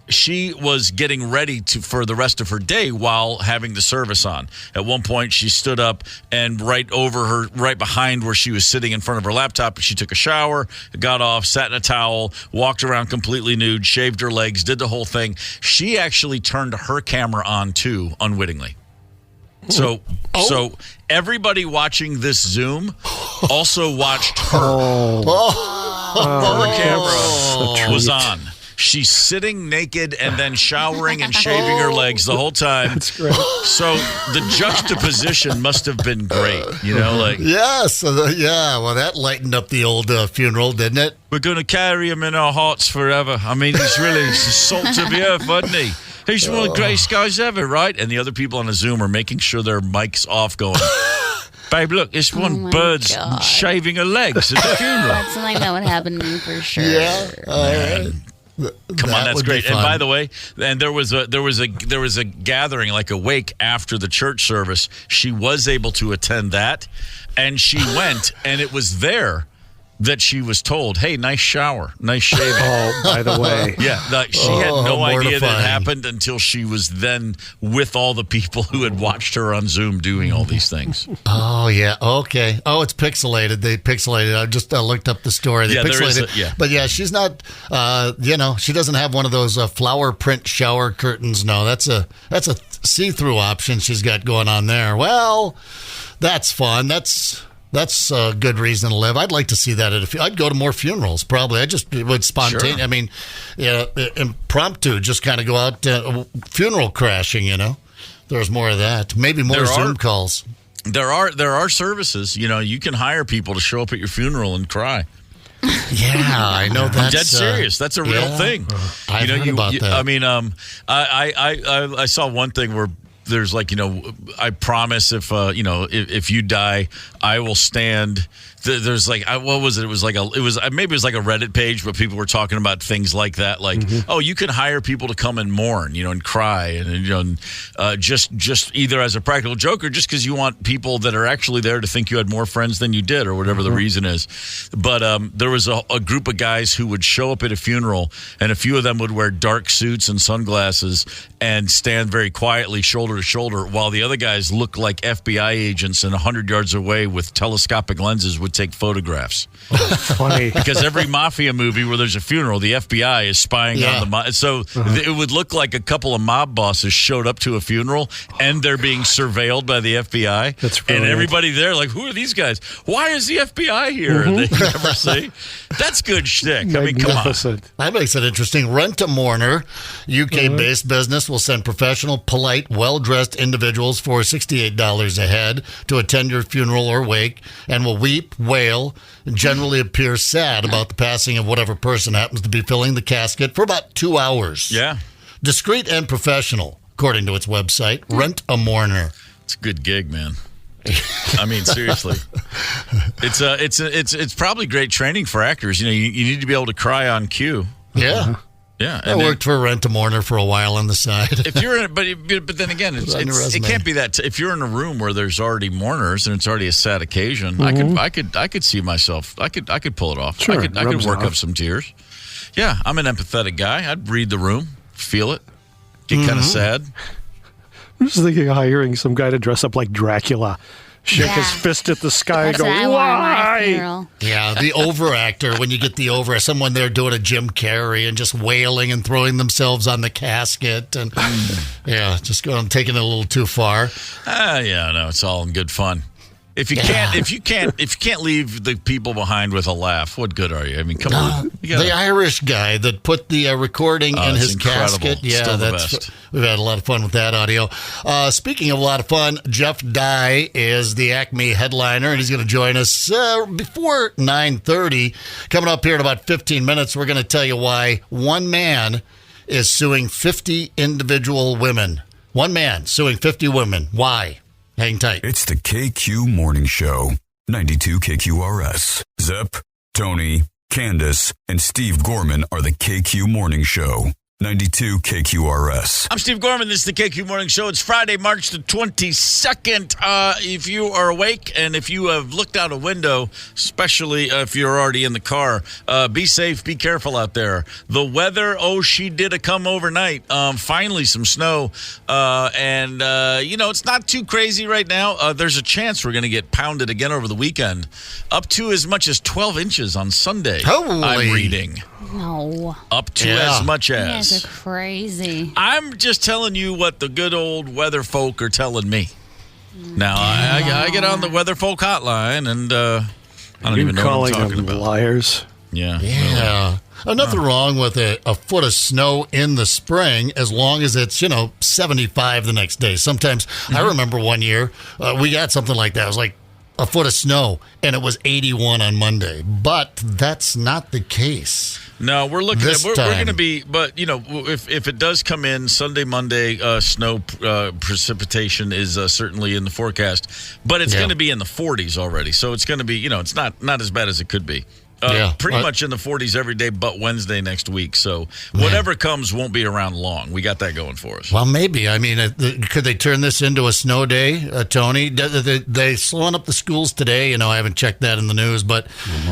She was getting ready for the rest of her day while having the service on. At one point, she stood up and right behind where she was sitting in front of her laptop, she took a shower, got off, sat in a towel, walked around completely nude, shaved her legs, did the whole thing. She actually turned her camera on too, unwittingly. So everybody watching this Zoom also watched her. Her camera was on. She's sitting naked and then showering and shaving her legs the whole time. That's great. So the juxtaposition must have been great, Yes. Well, that lightened up the old funeral, didn't it? We're going to carry him in our hearts forever. I mean, he's the salt of the earth, wasn't he? He's one of the greatest guys ever, right? And the other people on the Zoom are making sure their mic's off going, babe, look, it's one bird's shaving her legs at the funeral. That's something that would happen to me for sure. Yeah. All right. Come on, that's great. And by the way, and there was a gathering, like a wake after the church service. She was able to attend that, and she went, and it was there that she was told, hey, nice shower, nice shaving. Oh, by the way. Yeah, she had no idea that it happened until she was then with all the people who had watched her on Zoom doing all these things. Oh, yeah. Okay. Oh, it's pixelated. They pixelated. I just looked up the story. They pixelated. But yeah, she's not, she doesn't have one of those flower print shower curtains. No, that's a see-through option she's got going on there. Well, that's fun. That's a good reason to live. I'd like to see that I'd go to more funerals, probably. I just would spontaneously. Sure. I mean, impromptu, just kind of go out funeral crashing. There's more of that. Maybe more Zoom calls. There are services. You can hire people to show up at your funeral and cry. Yeah, I know that. I'm dead serious. That's a real thing. I've heard about that. I mean, I saw one thing where there's I promise if you die, I will stand. There's what was it? It was maybe it was like a Reddit page, but people were talking about things like that, oh, you can hire people to come and mourn, and cry, and just either as a practical joke or just because you want people that are actually there to think you had more friends than you did, or whatever the reason is. But there was a group of guys who would show up at a funeral, and a few of them would wear dark suits and sunglasses and stand very quietly, shoulder to shoulder, while the other guys looked like FBI agents and 100 yards away with telescopic lenses would take photographs. Funny. Because every mafia movie where there's a funeral, the FBI is spying on the mob. So it would look like a couple of mob bosses showed up to a funeral and they're being surveilled by the FBI. That's brilliant. And everybody there who are these guys? Why is the FBI here? And they never say. That's good shtick. I mean, come on. That makes it interesting. Rent a Mourner, UK-based business, will send professional, polite, well-dressed individuals for $68 a head to attend your funeral or wake, and will weep, wail, and generally appear sad about the passing of whatever person happens to be filling the casket for about 2 hours. Yeah. Discreet and professional, according to its website. Rent a Mourner. It's a good gig, man. I mean, seriously, it's probably great training for actors. You need to be able to cry on cue. Yeah. Yeah, I worked for Rent a Mourner for a while on the side. If you're in, but then again, it can't be that. If you're in a room where there's already mourners and it's already a sad occasion, I could see myself. I could pull it off. Sure, I could work up some tears. Yeah, I'm an empathetic guy. I'd read the room, feel it, get kind of sad. I'm just thinking of hiring some guy to dress up like Dracula. Shake his fist at the sky and go, why? Yeah, the overactor, when you get the someone there doing a Jim Carrey and just wailing and throwing themselves on the casket. And just taking it a little too far. No, it's all in good fun. If you can't leave the people behind with a laugh, what good are you? I mean, come on. The Irish guy that put the recording in his casket. Yeah, best. We've had a lot of fun with that audio. Speaking of a lot of fun, Jeff Dye is the Acme headliner, and he's going to join us before 9:30. Coming up here in about 15 minutes, we're going to tell you why one man is suing 50 individual women. One man suing 50 women. Why? Hang tight. It's the KQ Morning Show, 92 KQRS. Zep, Tony, Candace, and Steve Gorman are the KQ Morning Show. 92 KQRS. I'm Steve Gorman. This is the KQ Morning Show. It's Friday, March the 22nd. If you are awake and if you have looked out a window, especially if you're already in the car, be safe, be careful out there. The weather, she did come overnight. Finally, some snow. It's not too crazy right now. There's a chance we're going to get pounded again over the weekend. Up to as much as 12 inches on Sunday. Holy. I'm reading. No. Up to as much as. You guys are crazy. I'm just telling you what the good old weather folk are telling me. Now, I get on the weather folk hotline, and I don't even know what I'm talking about. Liars. Yeah. Yeah. Nothing wrong with a foot of snow in the spring as long as it's, 75 the next day. Sometimes, I remember one year, we got something like that. It was like a foot of snow, and it was 81 on Monday. But that's not the case. No, we're looking this at we're time. going to be, but if it does come in Sunday, Monday, snow precipitation is certainly in the forecast, but it's going to be in the 40s already, so it's going to be it's not as bad as it could be. Pretty much in the 40s every day but Wednesday next week. So whatever comes won't be around long. We got that going for us. Well, maybe. I mean, could they turn this into a snow day, Tony? They slowing up the schools today. I haven't checked that in the news, but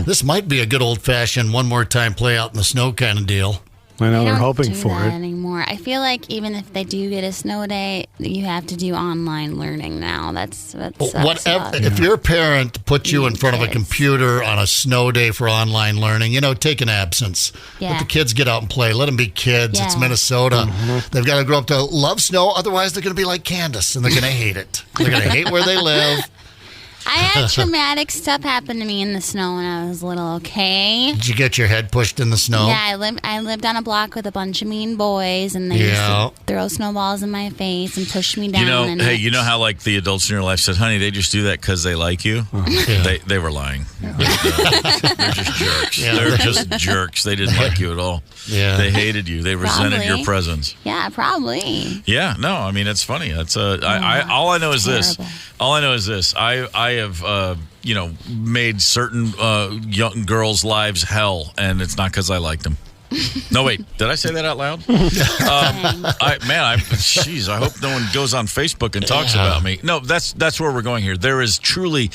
this might be a good old-fashioned one more time play out in the snow kind of deal. I know they're don't hoping do for that it anymore. I feel like even if they do get a snow day, you have to do online learning now. That's whatever. If your parent puts you in front of a computer on a snow day for online learning, take an absence. Let the kids get out and play. Let them be kids. It's Minnesota. They've got to grow up to love snow. Otherwise, they're going to be like Candace, and they're going to hate it. They're going to hate where they live. I had traumatic stuff happen to me in the snow when I was little, okay? Did you get your head pushed in the snow? Yeah, I lived on a block with a bunch of mean boys, and they used to throw snowballs in my face and push me down. You know how like the adults in your life said, honey, they just do that because they like you? They were lying. They're just jerks. Yeah. They're just jerks. They didn't like you at all. Yeah. They hated you. They resented your presence. Yeah, probably. Yeah, no, I mean, it's funny. That's all I know is this. All I know is this. I have, made certain young girls' lives hell, and it's not because I liked them. No, wait. Did I say that out loud? I hope no one goes on Facebook and talks about me. No, that's where we're going here. There is truly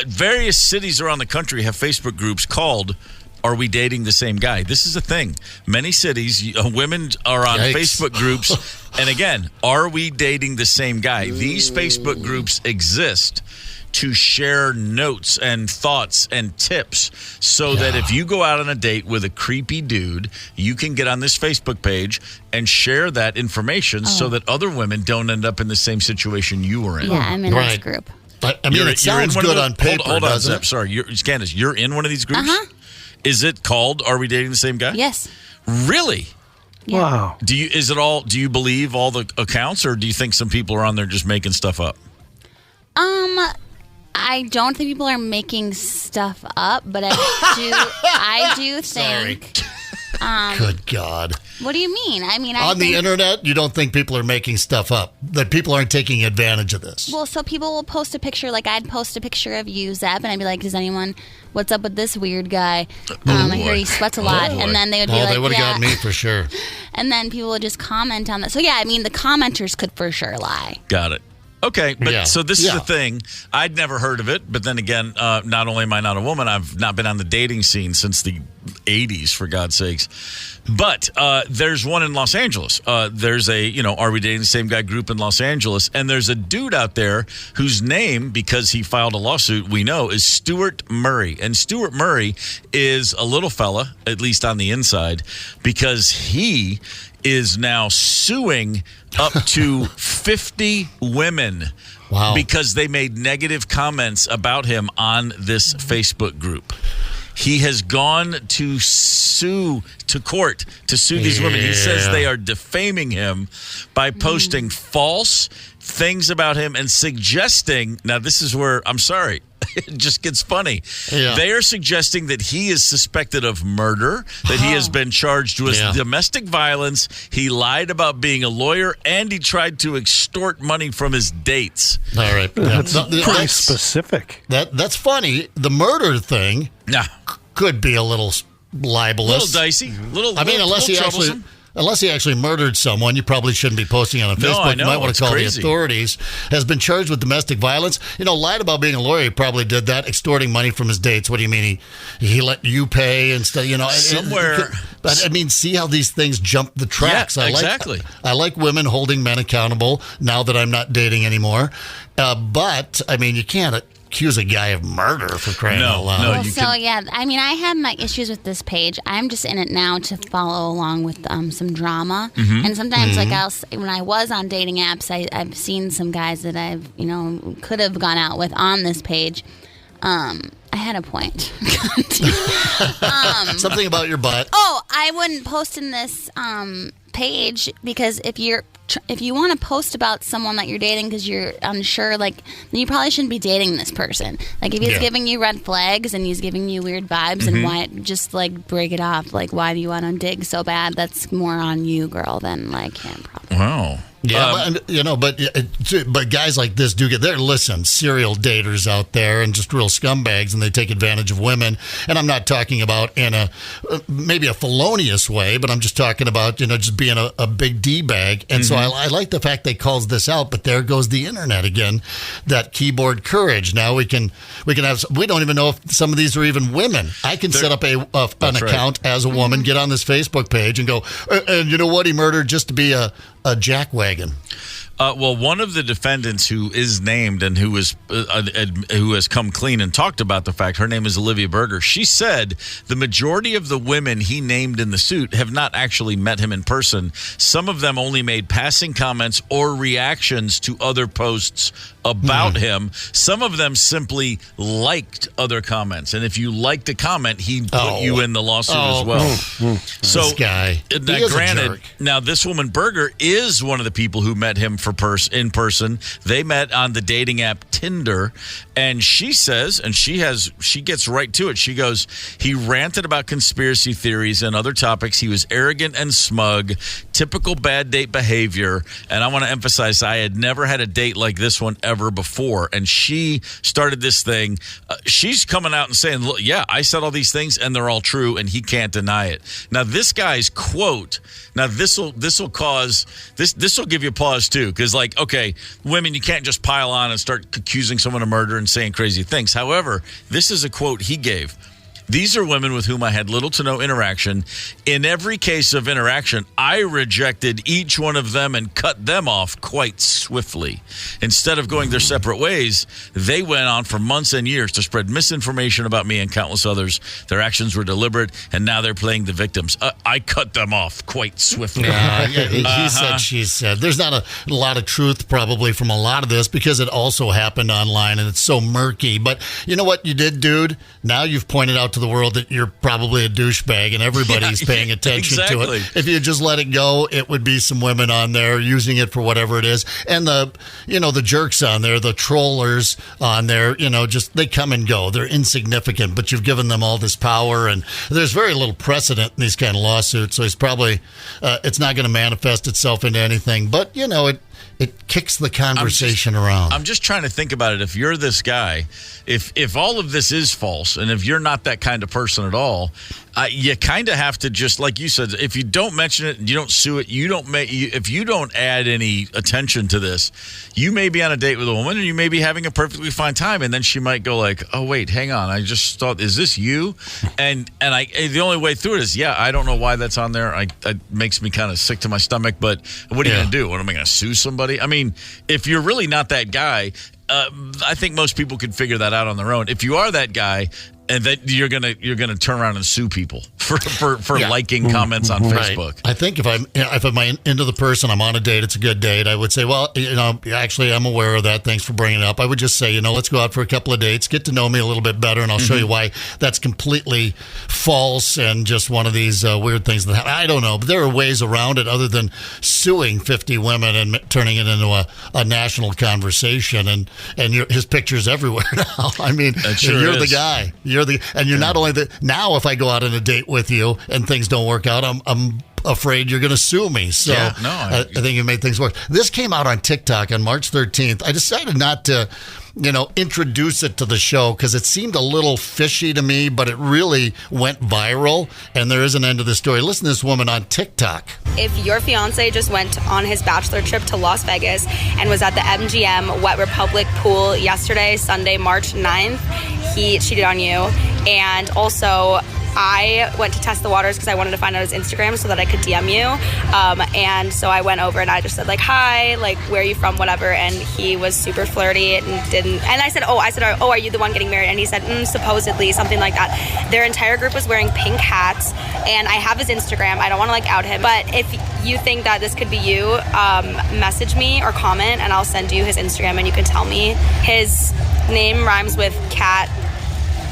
various cities around the country have Facebook groups called Are We Dating the Same Guy? This is a thing. Many cities, women are on Facebook groups. And again, are we dating the same guy? These Facebook groups exist to share notes and thoughts and tips so that if you go out on a date with a creepy dude, you can get on this Facebook page and share that information so that other women don't end up in the same situation you were in. Yeah, I'm in this group. I mean, it sounds good on paper, Hold on, doesn't Zep. it? Sorry, Candace, you're in one of these groups? Uh-huh. Is it called Are We Dating the Same Guy? Yes. Really? Yeah. Wow. Do you believe all the accounts, or do you think some people are on there just making stuff up? I don't think people are making stuff up, but I do think. Good God. What do you mean? I mean, on the internet, you don't think people are making stuff up, that people aren't taking advantage of this. Well, so people will post a picture, like I'd post a picture of you, Zep, and I'd be like, what's up with this weird guy? I hear he sweats a lot. And then they would be like, they would have got me for sure. And then people would just comment on that. So, yeah, I mean, the commenters could for sure lie. Got it. Okay, but so this is the thing. I'd never heard of it, but then again, not only am I not a woman, I've not been on the dating scene since the 80s, for God's sakes. But there's one in Los Angeles. There's a, Are We Dating the Same Guy group in Los Angeles, and there's a dude out there whose name, because he filed a lawsuit, we know, is Stuart Murray. And Stuart Murray is a little fella, at least on the inside, because he is now suing up to 50 women because they made negative comments about him on this Facebook group. He has gone to court to sue these women. He says they are defaming him by posting false things about him and suggesting, now this is where, I'm sorry, it just gets funny. Yeah. They are suggesting that he is suspected of murder, that he has been charged with domestic violence, he lied about being a lawyer, and he tried to extort money from his dates. All right. That's pretty specific. That's funny. The murder thing could be a little libelous. A little dicey. Unless he actually murdered someone, you probably shouldn't be posting it on Facebook. I know. You might want It's to call crazy. the authorities. Has been charged with domestic violence. Lied about being a lawyer. He probably did that, extorting money from his dates. What do you mean? He let you pay and stuff. Somewhere. But see how these things jump the tracks. Yeah, exactly. I like women holding men accountable now that I'm not dating anymore. But you can't accuse a guy of murder for crying out loud. I have my issues with this page. I'm just in it now to follow along with some drama. Mm-hmm. And sometimes, when I was on dating apps, I've seen some guys that I've could have gone out with on this page. I had a point. Something about your butt. Oh, I wouldn't post in this page because if you want to post about someone that you're dating because you're unsure, then you probably shouldn't be dating this person. If he's giving you red flags and he's giving you weird vibes, and why just break it off? Why do you want to dig so bad? That's more on you, girl, than him. Probably. Wow. Yeah, but guys like this do listen, serial daters out there and just real scumbags, and they take advantage of women. And I'm not talking about in maybe a felonious way, but I'm just talking about, just being a big D-bag. And so I like the fact they calls this out, but there goes the internet again, that keyboard courage. Now we don't even know if some of these are even women. I can set up an account as a woman, get on this Facebook page and go, and you know what, he murdered just to be a jackwagon. One of the defendants who is named and who has come clean and talked about the fact, her name is Olivia Berger. She said the majority of the women he named in the suit have not actually met him in person. Some of them only made passing comments or reactions to other posts about him. Some of them simply liked other comments. And if you liked a comment, he'd put you in the lawsuit as well. So, this guy. Granted, now this woman, Berger, is one of the people who met him in person. They met on the dating app Tinder, and she says, and she gets right to it. She goes, he ranted about conspiracy theories and other topics. He was arrogant and smug, typical bad date behavior. And I want to emphasize, I had never had a date like this one ever before. And she started this thing. She's coming out and saying, look, yeah, I said all these things and they're all true, and he can't deny it. Now, this guy's quote, this will give you pause too. Because, okay, women, you can't just pile on and start accusing someone of murder and saying crazy things. However, this is a quote he gave. These are women with whom I had little to no interaction. In every case of interaction, I rejected each one of them and cut them off quite swiftly. Instead of going their separate ways, they went on for months and years to spread misinformation about me and countless others. Their actions were deliberate, and now they're playing the victims. I cut them off quite swiftly. He said, she said. There's not a lot of truth probably from a lot of this because it also happened online, and it's so murky. But you know what you did, dude? Now you've pointed out to the world that you're probably a douchebag and everybody's paying attention to it. If you just let it go, it would be some women on there using it for whatever it is. And the jerks on there, the trollers on there, just they come and go. They're insignificant, but you've given them all this power, and there's very little precedent in these kind of lawsuits. So it's probably it's not going to manifest itself into anything, but it kicks the conversation around. I'm just trying to think about it. If you're this guy, if all of this is false, and if you're not that kind of person at all, you kind of have to just, like you said, if you don't mention it, you don't sue it, if you don't add any attention to this, you may be on a date with a woman and you may be having a perfectly fine time, and then she might go oh wait, hang on, I just thought, is this you? And the only way through it is, I don't know why that's on there. It makes me kind of sick to my stomach, but what are you going to do? What am I going to sue somebody? I mean, if you're really not that guy, I think most people could figure that out on their own. If you are that guy, and that you're gonna turn around and sue people for liking comments on Facebook. I think if I'm into the person, I'm on a date, it's a good date, I would say, well, actually, I'm aware of that. Thanks for bringing it up. I would just say, let's go out for a couple of dates, get to know me a little bit better, and I'll show you why that's completely false and just one of these weird things that happen. I don't know, but there are ways around it other than suing 50 women and turning it into a national conversation. And his picture's everywhere now. I mean, sure you're is. the guy. you're not only now if I go out on a date with you and things don't work out, I'm afraid you're going to sue me. So I think you made things worse. This came out on TikTok on March 13th. I decided not to, introduce it to the show because it seemed a little fishy to me, but it really went viral, and there is an end to the story. Listen to this woman on TikTok. If your fiance just went on his bachelor trip to Las Vegas and was at the MGM Wet Republic pool yesterday, Sunday, March 9th, he cheated on you. And also, I went to test the waters because I wanted to find out his Instagram so that I could DM you. And so I went over and I just said, like, hi, like, where are you from, whatever. And he was super flirty and didn't. And I said, oh, are you the one getting married? And he said, supposedly, something like that. Their entire group was wearing pink hats. And I have his Instagram. I don't want to, like, out him. But if you think that this could be you, message me or comment, and I'll send you his Instagram and you can tell me. His name rhymes with cat.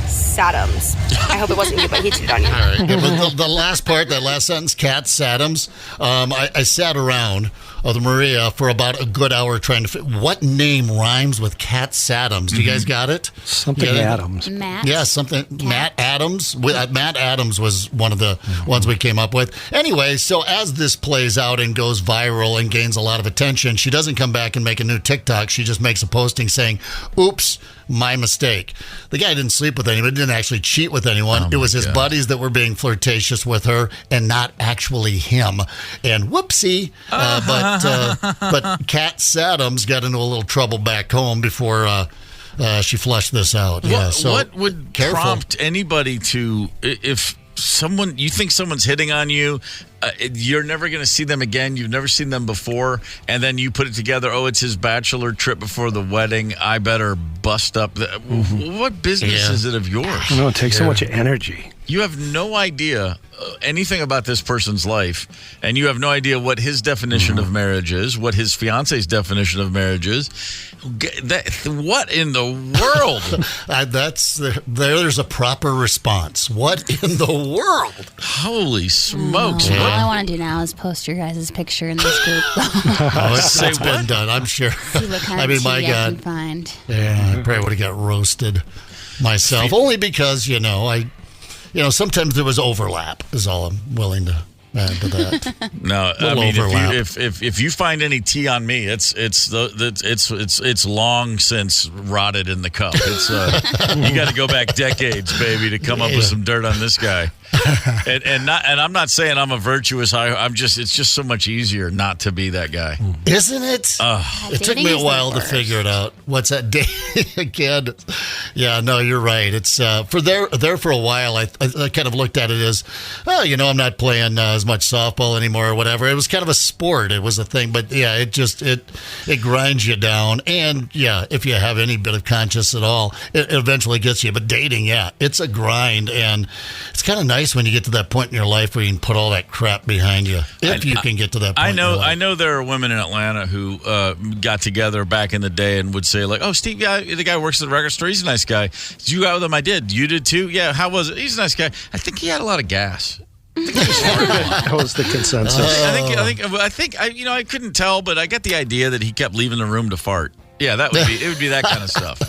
Sadams. I hope it wasn't you, but he cheated on you. All right. But the last part, that last sentence, Cat Sadams, I sat around the Maria for about a good hour trying to what name rhymes with Cat Sadams. Do you guys got it? Something Adams. Matt? Yeah, something. Cat. Matt Adams. Matt Adams was one of the ones we came up with. Anyway, so as this plays out and goes viral and gains a lot of attention, she doesn't come back and make a new TikTok. She just makes a posting saying, oops, my mistake. The guy didn't sleep with anyone, didn't actually cheat with anyone. It was his buddies that were being flirtatious with her and not actually him. And whoopsie. But Cat Sadams got into a little trouble back home before she flushed this out. What would prompt anybody to, if you think someone's hitting on you, you're never going to see them again. You've never seen them before. And then you put it together. Oh, it's his bachelor trip before the wedding. I better bust up. What business is it of yours? No, it takes so much energy. You have no idea anything about this person's life, and you have no idea what his definition of marriage is, what his fiance's definition of marriage is. What in the world? There's a proper response. What in the world? Holy smokes. All I want to do now is post your guys' picture in this group. It's been done, I'm sure. See what kind of my tea God. I can find. Yeah, I probably would have got roasted myself. Only because, sometimes there was overlap is all I'm willing to add to that. No, I mean, if you find any tea on me, it's long since rotted in the cup. It's you got to go back decades, baby, to come up with some dirt on this guy. And I'm not saying I'm a virtuous. It's just so much easier not to be that guy, isn't it? It took me a while to figure it out. What's that dating again? Yeah, no, you're right. It's there for a while. I kind of looked at it as, I'm not playing as much softball anymore or whatever. It was kind of a sport. It was a thing, but yeah, it grinds you down. And yeah, if you have any bit of conscience at all, it eventually gets you. But dating, it's a grind, and it's kind of nice when you get to that point in your life where you can put all that crap behind you. If you can get to that point. I know there are women in Atlanta who got together back in the day and would say, like, oh, Steve, the guy works at the record store. He's a nice guy. Did you go out with him? I did. You did too? Yeah. How was it? He's a nice guy. I think he had a lot of gas. That was the consensus. I think I couldn't tell, but I got the idea that he kept leaving the room to fart. Yeah, it would be that kind of stuff.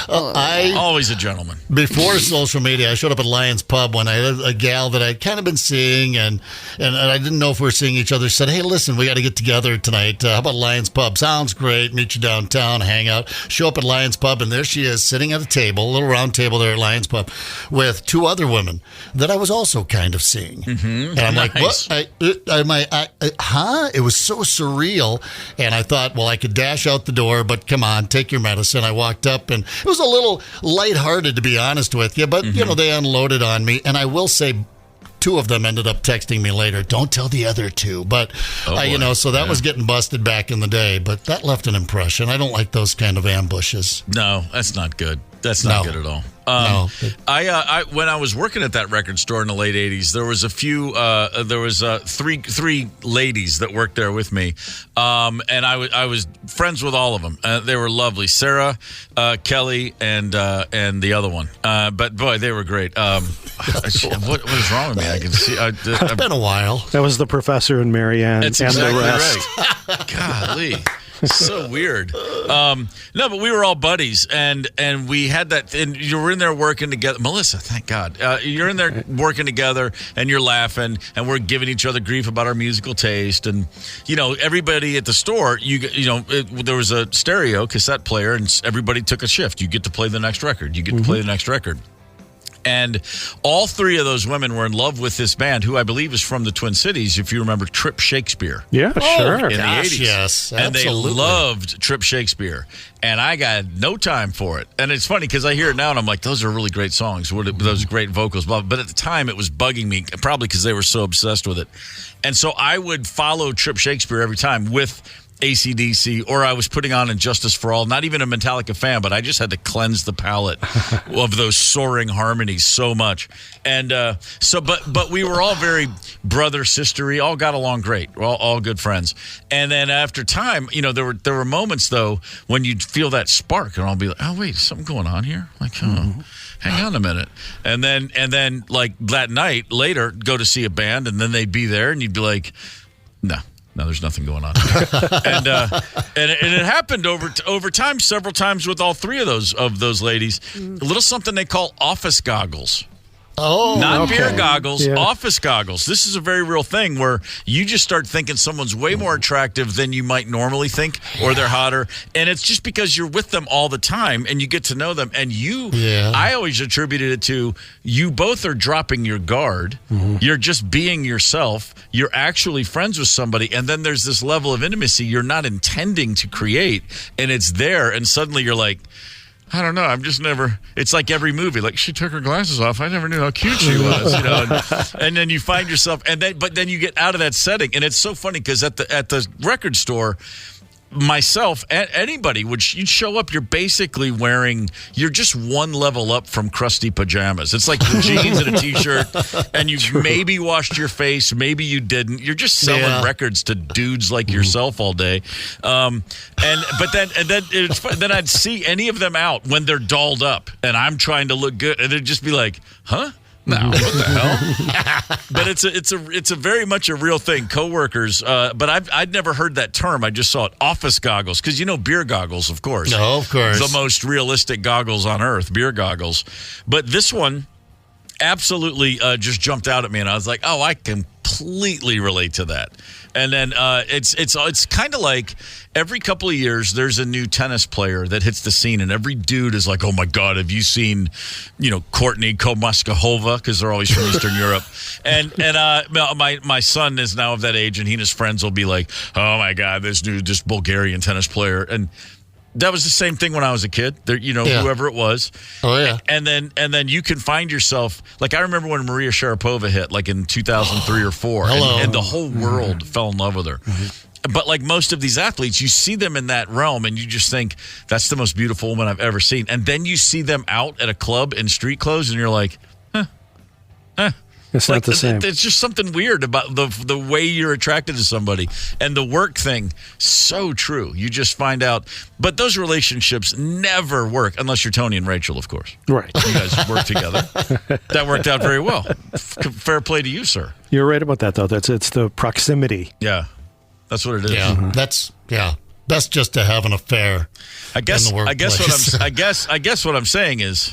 Always a gentleman. Before social media, I showed up at Lions Pub when I had a gal that I'd kind of been seeing, and I didn't know if we were seeing each other. Said, hey, listen, we got to get together tonight. How about Lions Pub? Sounds great. Meet you downtown, hang out. Show up at Lions Pub, and there she is sitting at a table, a little round table there at Lions Pub, with two other women that I was also kind of seeing. Mm-hmm. And I'm like, what? It was so surreal. And I thought, well, I could dash out the door, but come on, take your medicine. I walked up, and it was a little lighthearted, to be honest with you, but they unloaded on me. And I will say, two of them ended up texting me later, don't tell the other two. But so that was getting busted back in the day, but that left an impression. I don't like those kind of ambushes. No, that's not good. That's not good at all. I when I was working at that record store in the late 80s, there was three ladies that worked there with me, and I was friends with all of them. They were lovely, Sarah, Kelly, and the other one. But boy, they were great. What is wrong with me? I can see. It's been a while. That was the professor and Marianne and exactly the rest. Right. Golly. So weird. No, but we were all buddies, and we had that. And you were in there working together, Melissa. Thank God, you're in there working together, and you're laughing, and we're giving each other grief about our musical taste, and everybody at the store, there was a stereo cassette player, and everybody took a shift. You get to play the next record. You get to play the next record. And all three of those women were in love with this band, who I believe is from the Twin Cities, if you remember Trip Shakespeare. Yeah, sure. In the 80s. Yes, and absolutely. they loved Trip Shakespeare. And I got no time for it. And it's funny because I hear it now and I'm like, those are really great songs. Those are great vocals. But at the time, it was bugging me, probably because they were so obsessed with it. And so I would follow Trip Shakespeare every time with AC/DC, or I was putting on Injustice for All. Not even a Metallica fan, but I just had to cleanse the palate of those soaring harmonies so much. And but we were all very brother sistery, all got along great. We're all good friends. And then after time, there were moments though when you'd feel that spark, and I'll be like, oh wait, is something going on here? Like, hang on a minute. And then like that night later, go to see a band, and then they'd be there, and you'd be like, no, there's nothing going on. and it happened over time, several times with all three of those ladies. A little something they call office goggles. Oh, not beer goggles, office goggles. This is a very real thing where you just start thinking someone's way more attractive than you might normally think, or they're hotter. And it's just because you're with them all the time and you get to know them. And I always attributed it to you both are dropping your guard. You're just being yourself. You're actually friends with somebody. And then there's this level of intimacy you're not intending to create. And it's there. And suddenly you're like, I don't know. I'm just never. It's like every movie. Like, she took her glasses off. I never knew how cute she was. And then you find yourself, but then you get out of that setting, and it's so funny because at the record store, myself, anybody you'd show up. You're basically you're just one level up from crusty pajamas. It's like the jeans and a t-shirt, and you've maybe washed your face, maybe you didn't. You're just selling records to dudes like yourself all day. Then I'd see any of them out when they're dolled up, and I'm trying to look good, and it'd just be like, huh? No, what the hell? But it's a very much a real thing. Coworkers, but I'd never heard that term. I just saw it. Office goggles, because beer goggles, of course. No, of course. The most realistic goggles on earth, beer goggles. But this one absolutely just jumped out at me, and I was like, oh, I completely relate to that. And then it's kind of like every couple of years there's a new tennis player that hits the scene, and every dude is like, oh my God, have you seen Courtney Komaskahova, because they're always from Eastern Europe. And my son is now of that age, and he and his friends will be like, oh my God, this Bulgarian tennis player. And that was the same thing when I was a kid. Whoever it was. Oh yeah. And then you can find yourself, like, I remember when Maria Sharapova hit, like in 2003 or 4, and the whole world fell in love with her. But like most of these athletes, you see them in that realm, and you just think that's the most beautiful woman I've ever seen. And then you see them out at a club in street clothes, and you're like, It's not the same. It's just something weird about the way you're attracted to somebody. And the work thing, so true. You just find out. But those relationships never work, unless you're Tony and Rachel, of course. Right. You guys work together. That worked out very well. Fair play to you, sir. You're right about that, though. It's the proximity. Yeah. That's what it is. Yeah. That's just to have an affair. I guess what I'm saying is,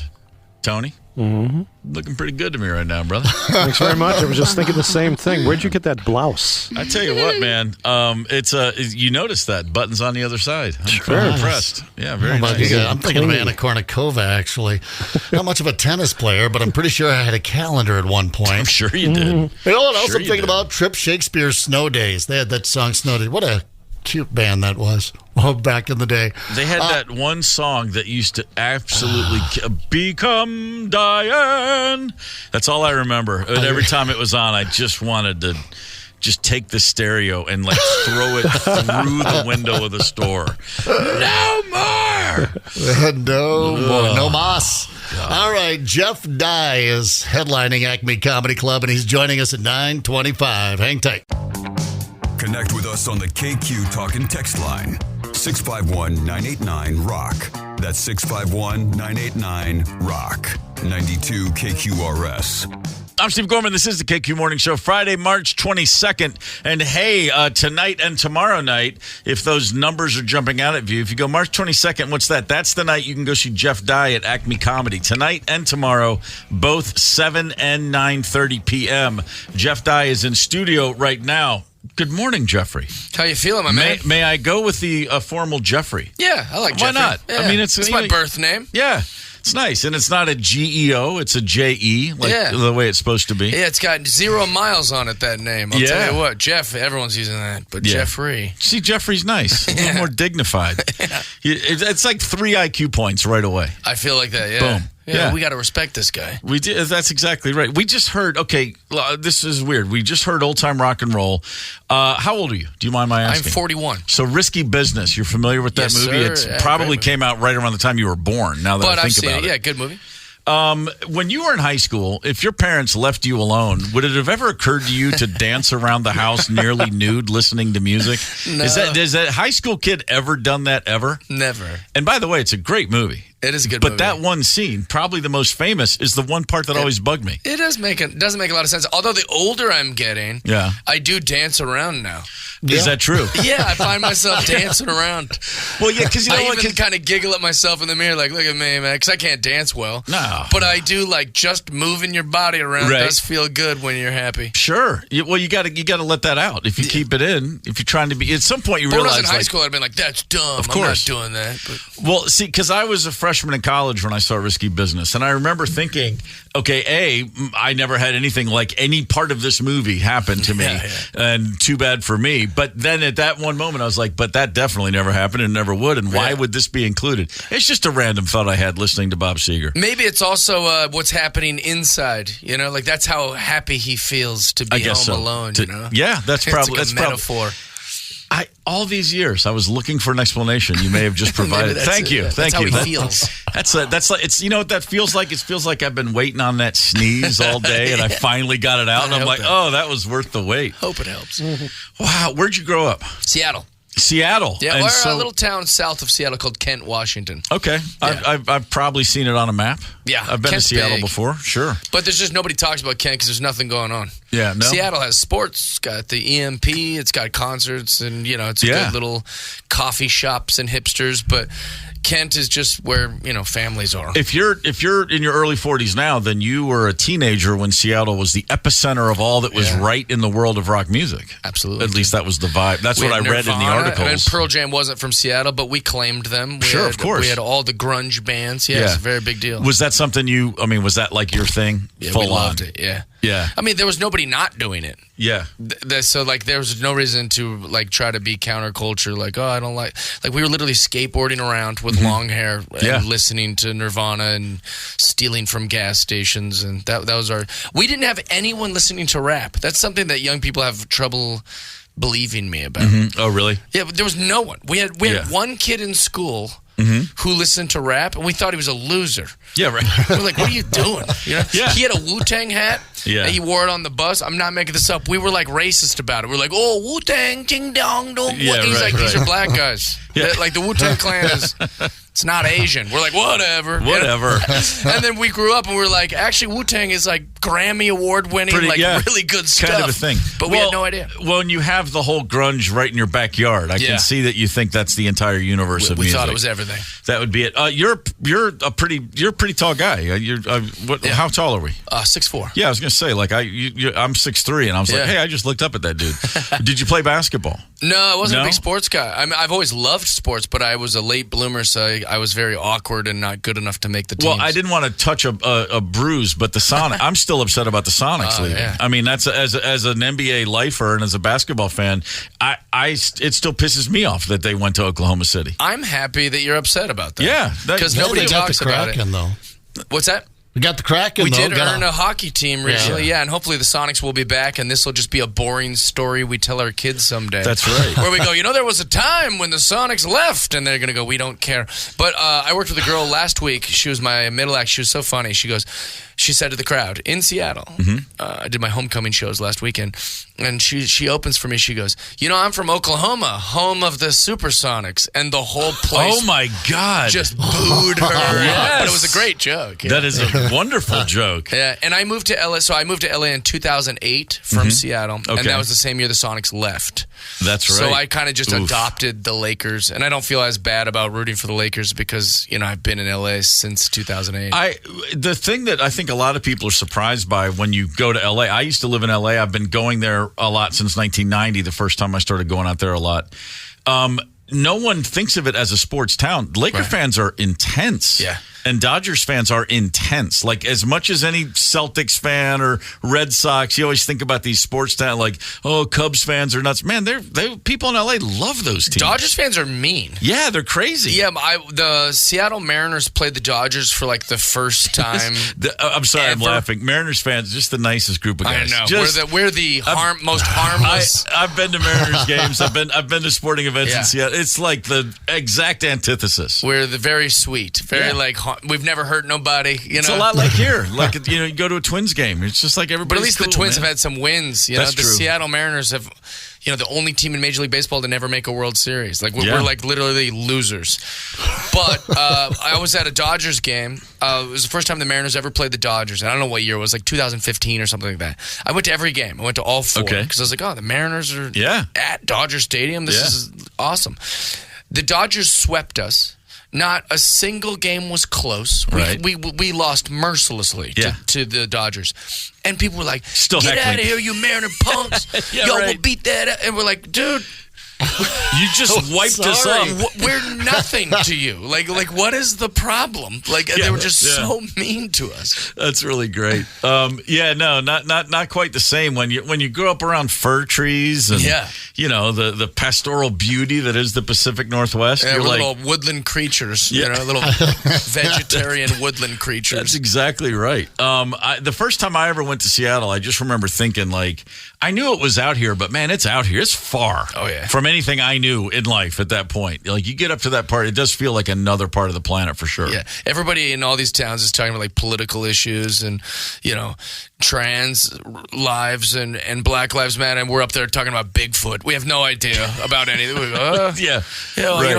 Tony, looking pretty good to me right now, brother. Thanks very much. I was just thinking the same thing. Where'd you get that blouse? I tell you what, man. You noticed that buttons on the other side. I'm very impressed. Yeah, very nice. I'm thinking of Anna Kournikova, actually. Not much of a tennis player, but I'm pretty sure I had a calendar at one point. I'm sure you did. You know what else I'm thinking about? Trip Shakespeare's Snow Days. They had that song, Snow Days. What a cute band that was. Well, back in the day. They had that one song that used to absolutely become Diane. That's all I remember. And every time it was on, I just wanted to just take the stereo and like throw it through the window of the store. No more. No mas. All right, Jeff Dye is headlining Acme Comedy Club, and he's joining us at 9:25. Hang tight. Connect with us on the KQ Talk and Text line. 651-989-ROCK. That's 651-989-ROCK. 92 KQRS. I'm Steve Gorman. This is the KQ Morning Show, Friday, March 22nd. And hey, tonight and tomorrow night, if those numbers are jumping out at you, if you go March 22nd, what's that? That's the night you can go see Jeff Dye at Acme Comedy. Tonight and tomorrow, both 7 and 9:30 p.m. Jeff Dye is in studio right now. Good morning, Jeffrey. How you feeling, my man? May I go with the formal Jeffrey? Yeah, I like Jeffrey. Why not? Yeah. I mean, it's my birth name. Yeah. It's nice, and it's not a GEO, it's a JE, like the way it's supposed to be. Yeah, it's got 0 miles on it, that name. I'll tell you what, Jeff, everyone's using that, but Jeffrey. See, Jeffrey's nice, a little more dignified. It's like 3 IQ points right away. I feel like that, Boom. Yeah, we got to respect this guy. We did. That's exactly right. We just heard, this is weird. We just heard Old Time Rock and Roll. How old are you? Do you mind my asking? I'm 41. So Risky Business, you're familiar with that movie? Sir. It probably came out right around the time you were born, now that I think about it. Yeah, good movie. When you were in high school, if your parents left you alone, would it have ever occurred to you to dance around the house nearly nude listening to music? No. Has that high school kid ever done that ever? Never. And by the way, it's a great movie. It is a good movie. But that one scene, probably the most famous, is the one part that always bugged me. It doesn't make a lot of sense. Although the older I'm getting, I do dance around now. Is that true? Yeah, I find myself dancing around. Well, yeah, because I even kind of giggle at myself in the mirror, like, look at me, man, because I can't dance well. No. But I do, like, just moving your body around does feel good when you're happy. Sure. Well, you got to let that out. If you keep it in, if you're trying to be, at some point you realize. When I was in high school, I'd been like, that's dumb. Of course. I'm not doing that. But. Well, see, because I was a freshman in college when I saw Risky Business, and I remember thinking, okay, I never had anything like any part of this movie happen to me, and too bad for me. But then at that one moment, I was like, but that definitely never happened and never would, and why would this be included? It's just a random thought I had listening to Bob Seger. Maybe it's also what's happening inside, like that's how happy he feels to be home alone, Yeah, that's probably a metaphor. All these years, I was looking for an explanation. You may have just provided. Thank you. That's how he feels. That's like it's. You know what that feels like? It feels like I've been waiting on that sneeze all day, and I finally got it out. And I'm like, that was worth the wait. Hope it helps. Wow, where'd you grow up? Seattle. Yeah, we're a little town south of Seattle called Kent, Washington. Okay, yeah. I've probably seen it on a map. Yeah, I've been Kent's to Seattle big. before. Sure, but there's just nobody talks about Kent because there's nothing going on. Yeah, no. Seattle has sports. It's got the EMP. It's got concerts, and it's a good little coffee shops and hipsters. But Kent is just where families are. If you're in your early 40s now, then you were a teenager when Seattle was the epicenter of all that was right in the world of rock music. Absolutely. At least that was the vibe. That's what I read in the articles. And Pearl Jam wasn't from Seattle, but we claimed them. Of course. We had all the grunge bands. Yeah, it's a very big deal. Was that something was that like your thing? Yeah, Full we loved on? it. Yeah. Yeah. I mean, there was nobody not doing it. Yeah. So there was no reason to try to be counterculture. I don't like we were literally skateboarding around with long hair and listening to Nirvana and stealing from gas stations, and that was our. We didn't have anyone listening to rap. That's something that young people have trouble believing me about. Mm-hmm. Oh, really? Yeah, but there was no one. We had one kid in school. Who listened to rap, and we thought he was a loser. Yeah, right. We're like, what are you doing? He had a Wu-Tang hat, and he wore it on the bus. I'm not making this up. We were racist about it. We're like, oh, Wu-Tang, ding dong, dong. Yeah, he's like, these are black guys. Yeah. The Wu-Tang Clan it's not Asian. We're like, whatever. And then we grew up, and we're like, actually, Wu-Tang is Grammy Award winning, really good stuff. Kind of a thing. But we had no idea. Well, when you have the whole grunge right in your backyard, I can see that you think that's the entire universe of music. We thought it was everything. That would be it. You're a pretty tall guy. How tall are we? 6'4". Yeah, I was gonna say I'm 6'3", and I was like, hey, I just looked up at that dude. Did you play basketball? No, I wasn't a big sports guy. I mean, I've always loved sports, but I was a late bloomer, so I was very awkward and not good enough to make the teams. Well, I didn't want to touch a bruise, but the Sonics. I'm still upset about the Sonics leaving. Yeah. I mean, that's as an NBA lifer and as a basketball fan, it still pisses me off that they went to Oklahoma City. I'm happy that you're upset about that. Yeah, because nobody talks about it. Though. What's that? We got the Kraken, We did earn a hockey team recently, and hopefully the Sonics will be back, and this will just be a boring story we tell our kids someday. That's right. Where we go, there was a time when the Sonics left, and they're going to go, we don't care. But I worked with a girl last week. She was my middle act. She was so funny. She goes, she said to the crowd in Seattle, I did my homecoming shows last weekend, and she opens for me. She goes, I'm from Oklahoma, home of the Supersonics, and the whole place. Oh my God! Just booed her. Yes. But it was a great joke. That is a wonderful joke. Yeah, and I moved to LA. So I moved to LA in 2008 from Seattle, and that was the same year the Sonics left. That's right. So I kind of just adopted the Lakers, and I don't feel as bad about rooting for the Lakers because I've been in LA since 2008. The thing that I think a lot of people are surprised by when you go to LA. I used to live in LA. I've been going there a lot since 1990. The first time I started going out there a lot. No one thinks of it as a sports town. Laker fans are intense. Yeah. And Dodgers fans are intense. Like, as much as any Celtics fan or Red Sox, you always think about these sports towns like, Cubs fans are nuts. Man, people in LA love those teams. Dodgers fans are mean. Yeah, they're crazy. Yeah, the Seattle Mariners played the Dodgers for like the first time. I'm sorry, I'm laughing. Mariners fans, just the nicest group of guys. I know. We're the most harmless. I've been to Mariners games. I've been to sporting events in Seattle. It's like the exact antithesis. We're the very sweet, very we've never hurt nobody. It's a lot like here. Like you go to a Twins game. It's just like everybody. But at least the Twins have had some wins. That's the true. Seattle Mariners have, the only team in Major League Baseball to never make a World Series. Like we're like literally losers. But I was at a Dodgers game. It was the first time the Mariners ever played the Dodgers. And I don't know what year it was, like 2015 or something like that. I went to every game. I went to all four because I was like, the Mariners are at Dodger Stadium. This is awesome. The Dodgers swept us. Not a single game was close. We lost mercilessly to the Dodgers. And people were like, get out of here, you Mariner punks. Y'all will beat that. And we're like, dude. You just wiped us off. We're nothing to you. Like, what is the problem? Like, they were just so mean to us. That's really great. Not quite the same when you grow up around fir trees and the pastoral beauty that is the Pacific Northwest. Yeah, you're we're like little woodland creatures. Little vegetarian woodland creatures. That's exactly right. The first time I ever went to Seattle, I just remember thinking I knew it was out here, but man, it's out here. It's far. Oh yeah. From anything I knew in life at that point. Like, you get up to that part, it does feel like another part of the planet for sure. Yeah. Everybody in all these towns is talking about like political issues and, trans lives and Black Lives Matter, and we're up there talking about Bigfoot. We have no idea about anything. We go,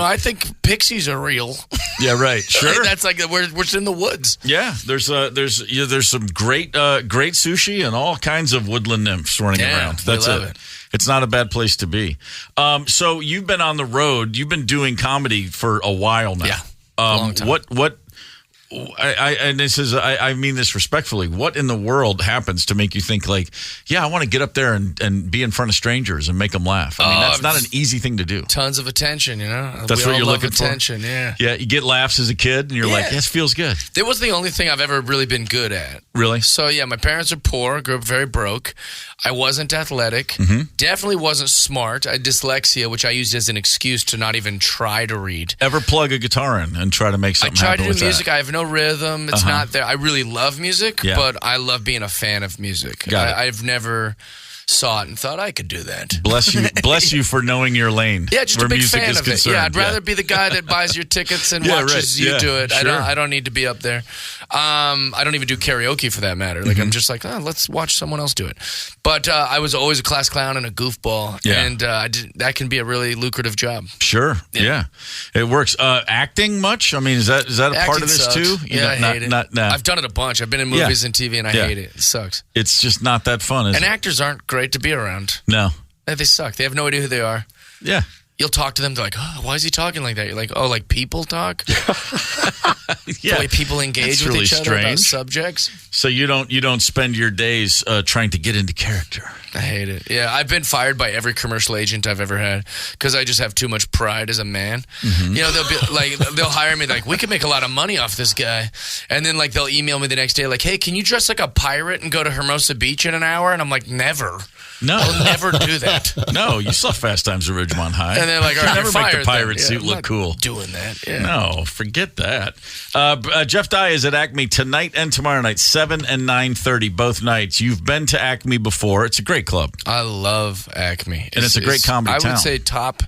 I think pixies are real. Yeah, right. Sure. That's like we're in the woods. Yeah, there's some great sushi and all kinds of woodland nymphs running around. That's it. It's not a bad place to be. So you've been on the road. You've been doing comedy for a while now. Yeah, a long time. I mean this respectfully. What in the world happens to make you think I want to get up there and be in front of strangers and make them laugh? I mean, that's not an easy thing to do. Tons of attention, That's what you're looking for. Attention, yeah. Yeah, you get laughs as a kid, and you're like, this feels good. It was the only thing I've ever really been good at. Really? So my parents are poor. Grew up very broke. I wasn't athletic. Definitely wasn't smart. I had dyslexia, which I used as an excuse to not even try to read. Ever plug a guitar in and try to make something happen? I tried to do music. I have no rhythm. It's not there. I really love music, but I love being a fan of music. I've never saw it and thought I could do that. Bless you for knowing your lane. Yeah, just where a big music fan is of concerned. it. Yeah, I'd rather be the guy that buys your tickets and watches you do it. Sure. I don't need to be up there. I don't even do karaoke for that matter. Like I'm just like, let's watch someone else do it. But I was always a class clown and a goofball, and that can be a really lucrative job. Sure, yeah. It works. Acting much? I mean, is that a part of this sucks. too? I hate it. I've done it a bunch. I've been in movies and TV, and I hate it. It sucks. It's just not that fun. And actors aren't great to be around. No. They suck. They have no idea who they are. Yeah. You'll talk to them. They're like, why is he talking like that? You're like, like people talk? The way people engage with each other about subjects. So you don't spend your days trying to get into character. I hate it. Yeah, I've been fired by every commercial agent I've ever had because I just have too much pride as a man. They'll be like, they'll hire me like, we could make a lot of money off this guy, and then like they'll email me the next day like, hey, can you dress like a pirate and go to Hermosa Beach in an hour? And I'm like, never. No, I'll never do that. No, you saw Fast Times at Ridgemont High. And they're like, all right, never make the pirate then. suit look cool. Doing that. Yeah. No, forget that. Jeff Dye is at Acme tonight and tomorrow night, 7 and 9:30, both nights. You've been to Acme before. It's a great club. I love Acme. And it's a great comedy town. I would say top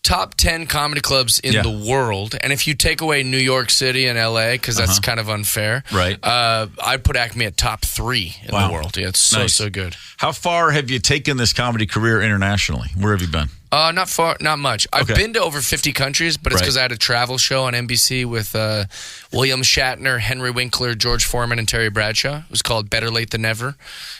top 10 comedy clubs in the world, and if you take away New York City and LA, because that's kind of unfair, right? I'd put Acme at top 3 in the world. Yeah, it's so good. How far have you taken this comedy career internationally? Where have you been? Not far, not much. I've been to over 50 countries, but it's because I had a travel show on NBC with William Shatner, Henry Winkler, George Foreman, and Terry Bradshaw. It was called Better Late Than Never,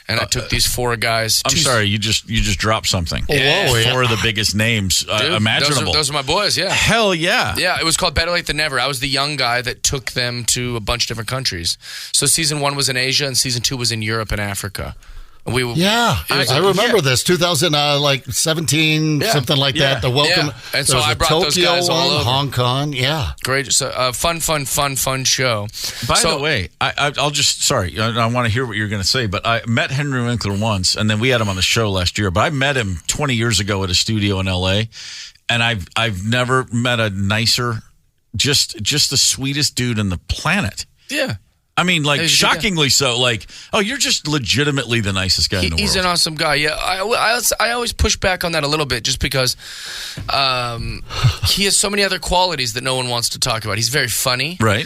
and I took these 4 guys. I'm sorry, you just dropped something. Yeah. Whoa, 4 of the biggest names imaginable. Those are my boys. Yeah, hell yeah. Yeah, it was called Better Late Than Never. I was the young guy that took them to a bunch of different countries. So season 1 was in Asia, and season 2 was in Europe and Africa. I remember this 2017, something like that. The welcome, and so I brought those guys all over. Hong Kong, great. So fun show. By the way, I'll just I want to hear what you're going to say, but I met Henry Winkler once, and then we had him on the show last year. But I met him 20 years ago at a studio in L.A., and I've never met a nicer, just the sweetest dude on the planet. Yeah. I mean, like, shockingly so. Like, you're just legitimately the nicest guy in the world. He's an awesome guy. Yeah, I always push back on that a little bit just because he has so many other qualities that no one wants to talk about. He's very funny. Right.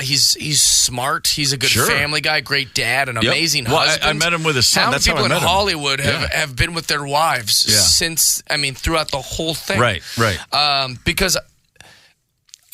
He's smart. He's a good family guy, great dad, an amazing husband. I met him with his son. That's how I met him. People in Hollywood have been with their wives since, throughout the whole thing. Right. Because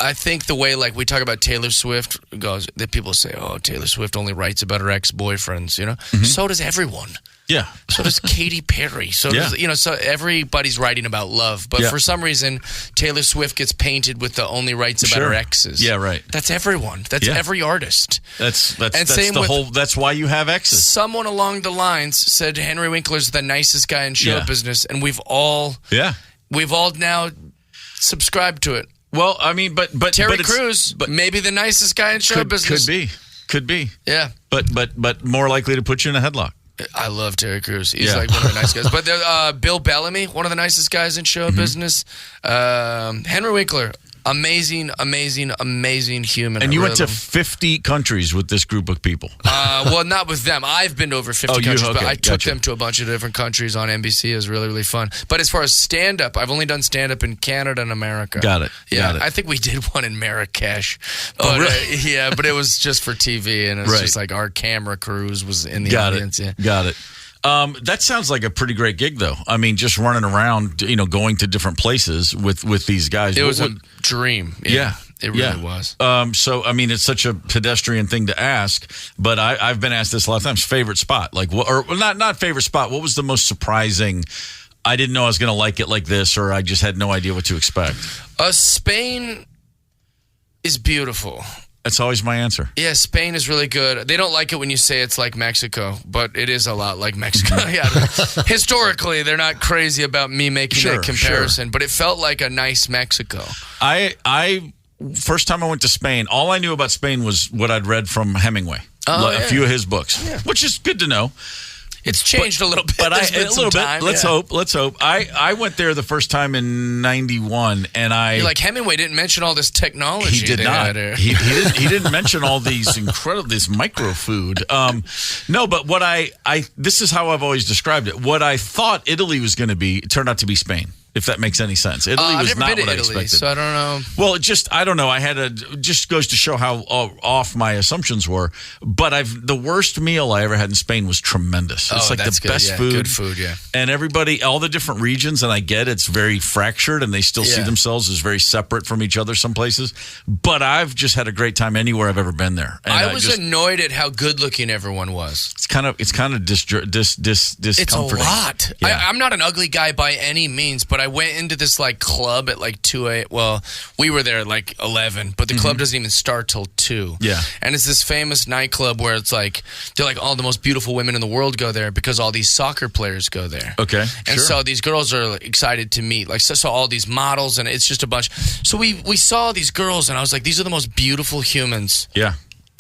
I think the way, like, we talk about Taylor Swift goes, that people say, Taylor Swift only writes about her ex-boyfriends, So does everyone. Yeah. So does Katy Perry. So does, so everybody's writing about love. But for some reason, Taylor Swift gets painted with the only writes about her exes. Yeah, right. That's everyone. That's every artist. That's the whole. That's why you have exes. Someone along the lines said Henry Winkler's the nicest guy in show business, and we've all now subscribed to it. Well, but Terry Crews, maybe the nicest guy in show business. Could be. Yeah, but more likely to put you in a headlock. I love Terry Crews. He's like one of the nice guys. But Bill Bellamy, one of the nicest guys in show business. Henry Winkler, amazing human. And you went to 50 countries with this group of people. Well, not with them. I've been to over 50 countries, but I took them to a bunch of different countries on NBC. It was really, really fun. But as far as stand-up, I've only done stand-up in Canada and America. Got it. Yeah, I think we did one in Marrakesh. But, really? But it was just for TV, and it was just like our camera crews was in the audience. Got it. That sounds like a pretty great gig, though. I mean, just running around, going to different places with these guys. It was a dream. Yeah. It really was. So, it's such a pedestrian thing to ask, but I've been asked this a lot of times. Favorite spot, not favorite spot. What was the most surprising? I didn't know I was going to like it like this, or I just had no idea what to expect. Spain is beautiful. That's always my answer. Yeah, Spain is really good. They don't like it when you say it's like Mexico, but it is a lot like Mexico. Historically, they're not crazy about me making that comparison, but it felt like a nice Mexico. I first time I went to Spain, all I knew about Spain was what I'd read from Hemingway, a few of his books, which is good to know. It's changed a little bit. But a little bit. Let's hope. I went there the first time in '91, and You're like, Hemingway didn't mention all this technology. He did not. He didn't mention all these this micro food. No, but what this is how I've always described it. What I thought Italy was going to be turned out to be Spain. If that makes any sense. Italy was not what I expected. So I don't know. Well, I don't know. Just goes to show how off my assumptions were. But the worst meal I ever had in Spain was tremendous. It's like the best food. Good food, yeah. And everybody, all the different regions, and I get it's very fractured, and they still see themselves as very separate from each other some places. But I've just had a great time anywhere I've ever been there. And I was annoyed at how good looking everyone was. It's kind of discomforting. It's a lot. Yeah. I'm not an ugly guy by any means, but I went into this like club at like 2 a.m. Well, we were there at like 11, but the club doesn't even start till 2. Yeah. And it's this famous nightclub where it's like, they're like all the most beautiful women in the world go there because all these soccer players go there. Okay. And so these girls are excited to meet. Like, so all these models, and it's just a bunch. So we saw these girls, and I was like, these are the most beautiful humans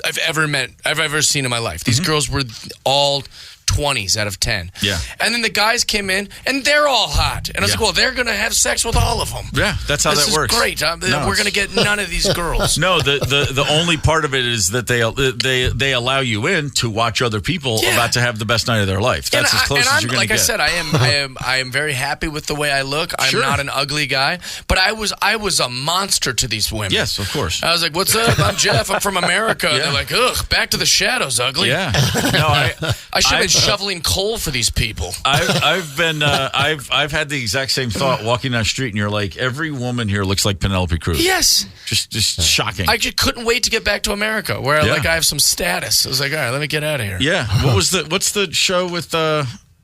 I've ever met, I've ever seen in my life. These girls were all 20s out of 10. Yeah. And then the guys came in, and they're all hot. And I was like, well, they're going to have sex with all of them. Yeah, that's how that works. This is great. We're going to get none of these girls. No, the only part of it is that they allow you in to watch other people about to have the best night of their life. That's as close as you're going to get. Like I said, I am very happy with the way I look. I'm not an ugly guy, but I was a monster to these women. Yes, of course. I was like, "What's up? I'm Jeff. I'm from America." And they're like, "Ugh, back to the shadows, ugly." Yeah. No, I should have been shoveling coal for these people. I've had the exact same thought walking down the street, and you're like, every woman here looks like Penelope Cruz. Yes. Just shocking. I just couldn't wait to get back to America, where I have some status. I was like, all right, let me get out of here. Yeah. What's the show with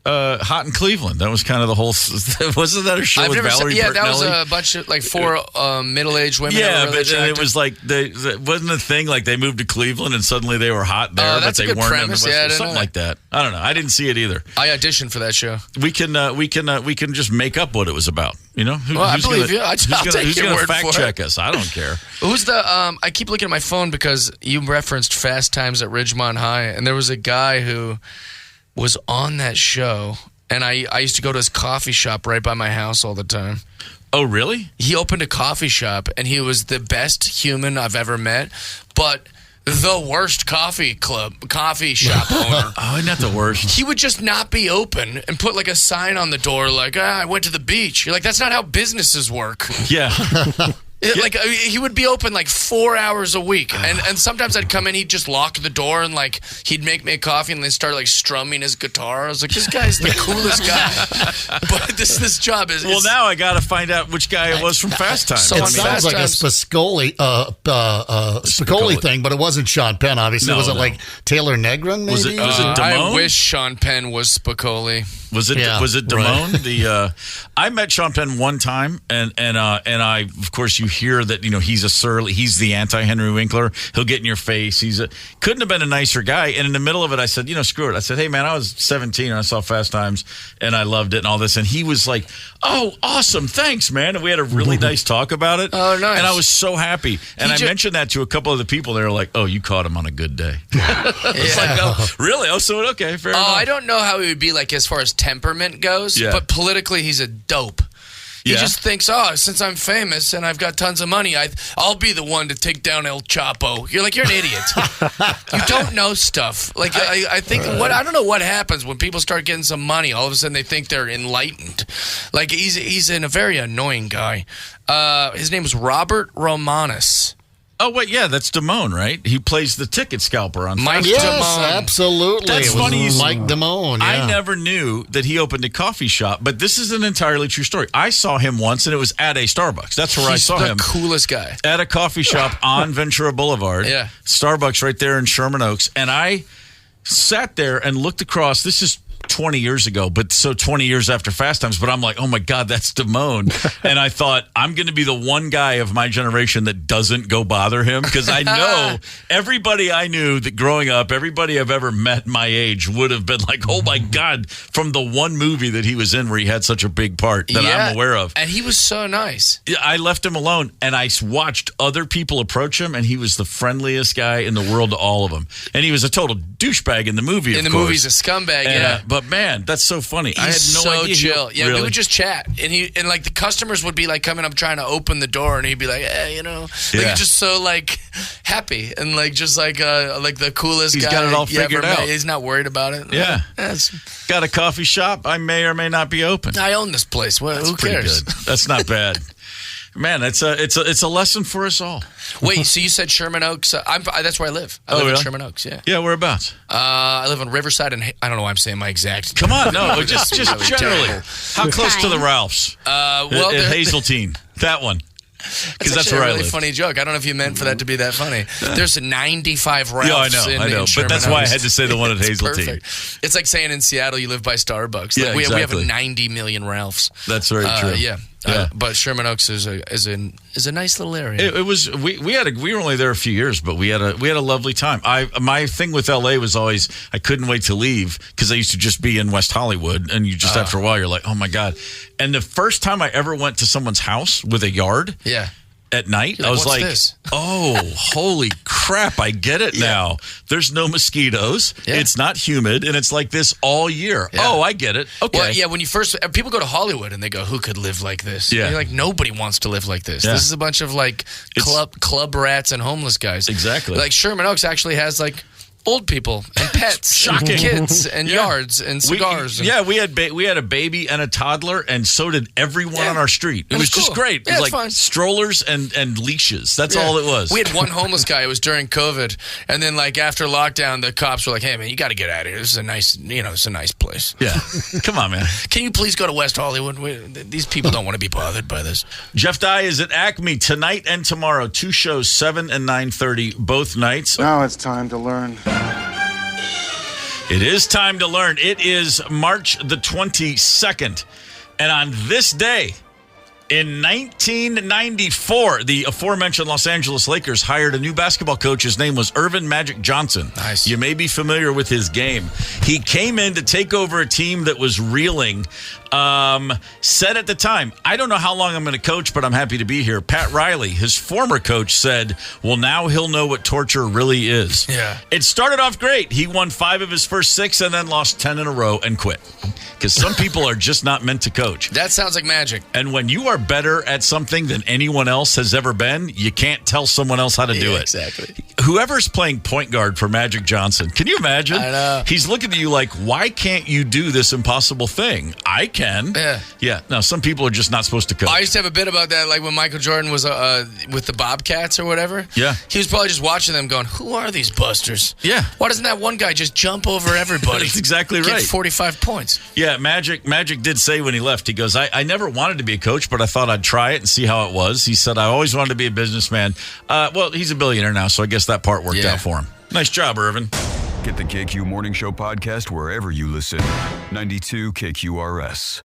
Hot in Cleveland? That was kind of the whole. Wasn't that a show with Valerie Bertinelli? That was a bunch of 4 middle-aged women. Yeah, really but it was like wasn't a thing like they moved to Cleveland and suddenly they were hot there, but they weren't in the West. Something like that. I don't know. I didn't see it either. I auditioned for that show. We can just make up what it was about. You know, I believe you. I'll take your word for it. Fact check us? I don't care. Who's the? I keep looking at my phone because you referenced Fast Times at Ridgemont High, and there was a guy who was on that show, and I used to go to his coffee shop right by my house all the time. Oh, really? He opened a coffee shop, and he was the best human I've ever met, but the worst coffee shop owner. Oh, not the worst. He would just not be open and put like a sign on the door like, I went to the beach. You're like, that's not how businesses work. Yeah. Like he would be open like 4 hours a week, and sometimes I'd come in, he'd just lock the door, and like he'd make me a coffee, and then start like strumming his guitar. I was like, this guy's the coolest guy. But this job is. Well, now I got to find out which guy it was from Fast Times. So it sounds like a Spicoli thing, but it wasn't Sean Penn. Obviously, was it like Taylor Negron? Maybe? Was it Damone? I wish Sean Penn was Spicoli. Was it Damone? Right. I met Sean Penn one time, and I, of course, you hear that he's the anti-Henry Winkler. He'll get in your face. Couldn't have been a nicer guy. And in the middle of it, I said, screw it. I said, hey man, I was 17 and I saw Fast Times and I loved it and all this. And he was like, oh, awesome, thanks, man. And we had a really nice talk about it. Oh, nice. And I was so happy. And I mentioned that to a couple of the people. They were like, oh, you caught him on a good day. It's like, oh, really? Oh, so okay, fair enough. I don't know how he would be like as far as temperament goes, but politically he's a dope. He just thinks, since I'm famous and I've got tons of money, I'll be the one to take down El Chapo. You're like, you're an idiot. You don't know stuff. Like, I think, I don't know what happens when people start getting some money. All of a sudden they think they're enlightened. Like, he's a very annoying guy. His name is Robert Romanus. Oh, wait, yeah, that's Damone, right? He plays the ticket scalper on Mike Fast Damone. Yes, absolutely. That's funny. Mike Damone, yeah. I never knew that he opened a coffee shop, but this is an entirely true story. I saw him once, and it was at a Starbucks. That's where I saw him. He's the coolest guy. At a coffee shop on Ventura Boulevard. Yeah. Starbucks right there in Sherman Oaks. And I sat there and looked across. This is 20 years ago, but so 20 years after Fast Times, but I'm like, oh my God, that's Damone. And I thought, I'm going to be the one guy of my generation that doesn't go bother him, because I know everybody I knew that growing up, everybody I've ever met my age would have been like, oh my God, from the one movie that he was in where he had such a big part that I'm aware of. And he was so nice. I left him alone, and I watched other people approach him, and he was the friendliest guy in the world to all of them. And he was a total douchebag in the movie, In the movie, he's a scumbag, yeah. But man, that's so funny. I had no idea. Chill. Yeah, really? we would just chat, and like the customers would be like coming up trying to open the door, and he'd be like, he's just so like happy and like just like the coolest guy. He's got it all figured out. He's not worried about it. Yeah, got a coffee shop. I may or may not be open. I own this place. Well, who cares? Good. That's not bad. Man, it's a lesson for us all. Wait, so you said Sherman Oaks? That's where I live. I live in Sherman Oaks. Yeah. Yeah, whereabouts? I live on Riverside, and I don't know why I'm saying my exact. Come on, no, just really generally. Terrible. How close to the Ralphs? Well, at Hazeltine, that one. Because that's where a I really live. Funny joke. I don't know if you meant for that to be that funny. There's 95 Ralphs. Yeah, I know. In But that's why I had to say the one at Hazeltine. Perfect. It's like saying in Seattle you live by Starbucks. Yeah, we exactly. have 90 million Ralphs. That's very true. Yeah. But Sherman Oaks is a nice little area. It was we were only there a few years, but we had a lovely time. My thing with LA was always I couldn't wait to leave because I used to just be in West Hollywood, and you just after a while you're like, oh my God. And the first time I ever went to someone's house with a yard, at night. I was what's like, this? oh, holy crap, I get it now. There's no mosquitoes. Yeah. It's not humid, and it's like this all year. Yeah. Oh, I get it. Okay. Well, yeah, when you first, people go to Hollywood and they go, who could live like this? Yeah. And you're like, nobody wants to live like this. Yeah. This is a bunch of like club rats and homeless guys. Exactly. Like Sherman Oaks actually has like old people and pets and kids and yards and cigars. We had a baby and a toddler, and so did everyone on our street. It was just cool. great. It Yeah, was it's like fine. strollers and leashes. That's all it was. We had one homeless guy. It was during COVID, and then like after lockdown, the cops were like, "Hey man, you got to get out of here. This is a nice, it's a nice place. Yeah, come on, man. Can you please go to West Hollywood? These people don't want to be bothered by this." Jeff Dye is at Acme tonight and tomorrow. 2 shows, 7 and 9:30, both nights. Now it's time to learn. It is time to learn. It is March the 22nd. And on this day, in 1994, the aforementioned Los Angeles Lakers hired a new basketball coach. His name was Earvin Magic Johnson. Nice. You may be familiar with his game. He came in to take over a team that was reeling. Said at the time, I don't know how long I'm going to coach, but I'm happy to be here. Pat Riley, his former coach, said, well, now he'll know what torture really is. Yeah. It started off great. He won 5 of his first 6 and then lost 10 in a row and quit. Because some people are just not meant to coach. That sounds like magic. And when you are better at something than anyone else has ever been, you can't tell someone else how to do it. Exactly. Whoever's playing point guard for Magic Johnson, can you imagine? I know. He's looking at you like, why can't you do this impossible thing? I can. Yeah. No, some people are just not supposed to coach. I used to have a bit about that, like when Michael Jordan was with the Bobcats or whatever. Yeah. He was probably just watching them going, who are these busters? Yeah. Why doesn't that one guy just jump over everybody? That's exactly right. Get 45 points. Yeah, Magic did say when he left, he goes, I never wanted to be a coach, but I thought I'd try it and see how it was. He said, I always wanted to be a businessman. Well, he's a billionaire now, so I guess that part worked out for him. Nice job, Irvin. Get the KQ Morning Show podcast wherever you listen. 92 KQRS.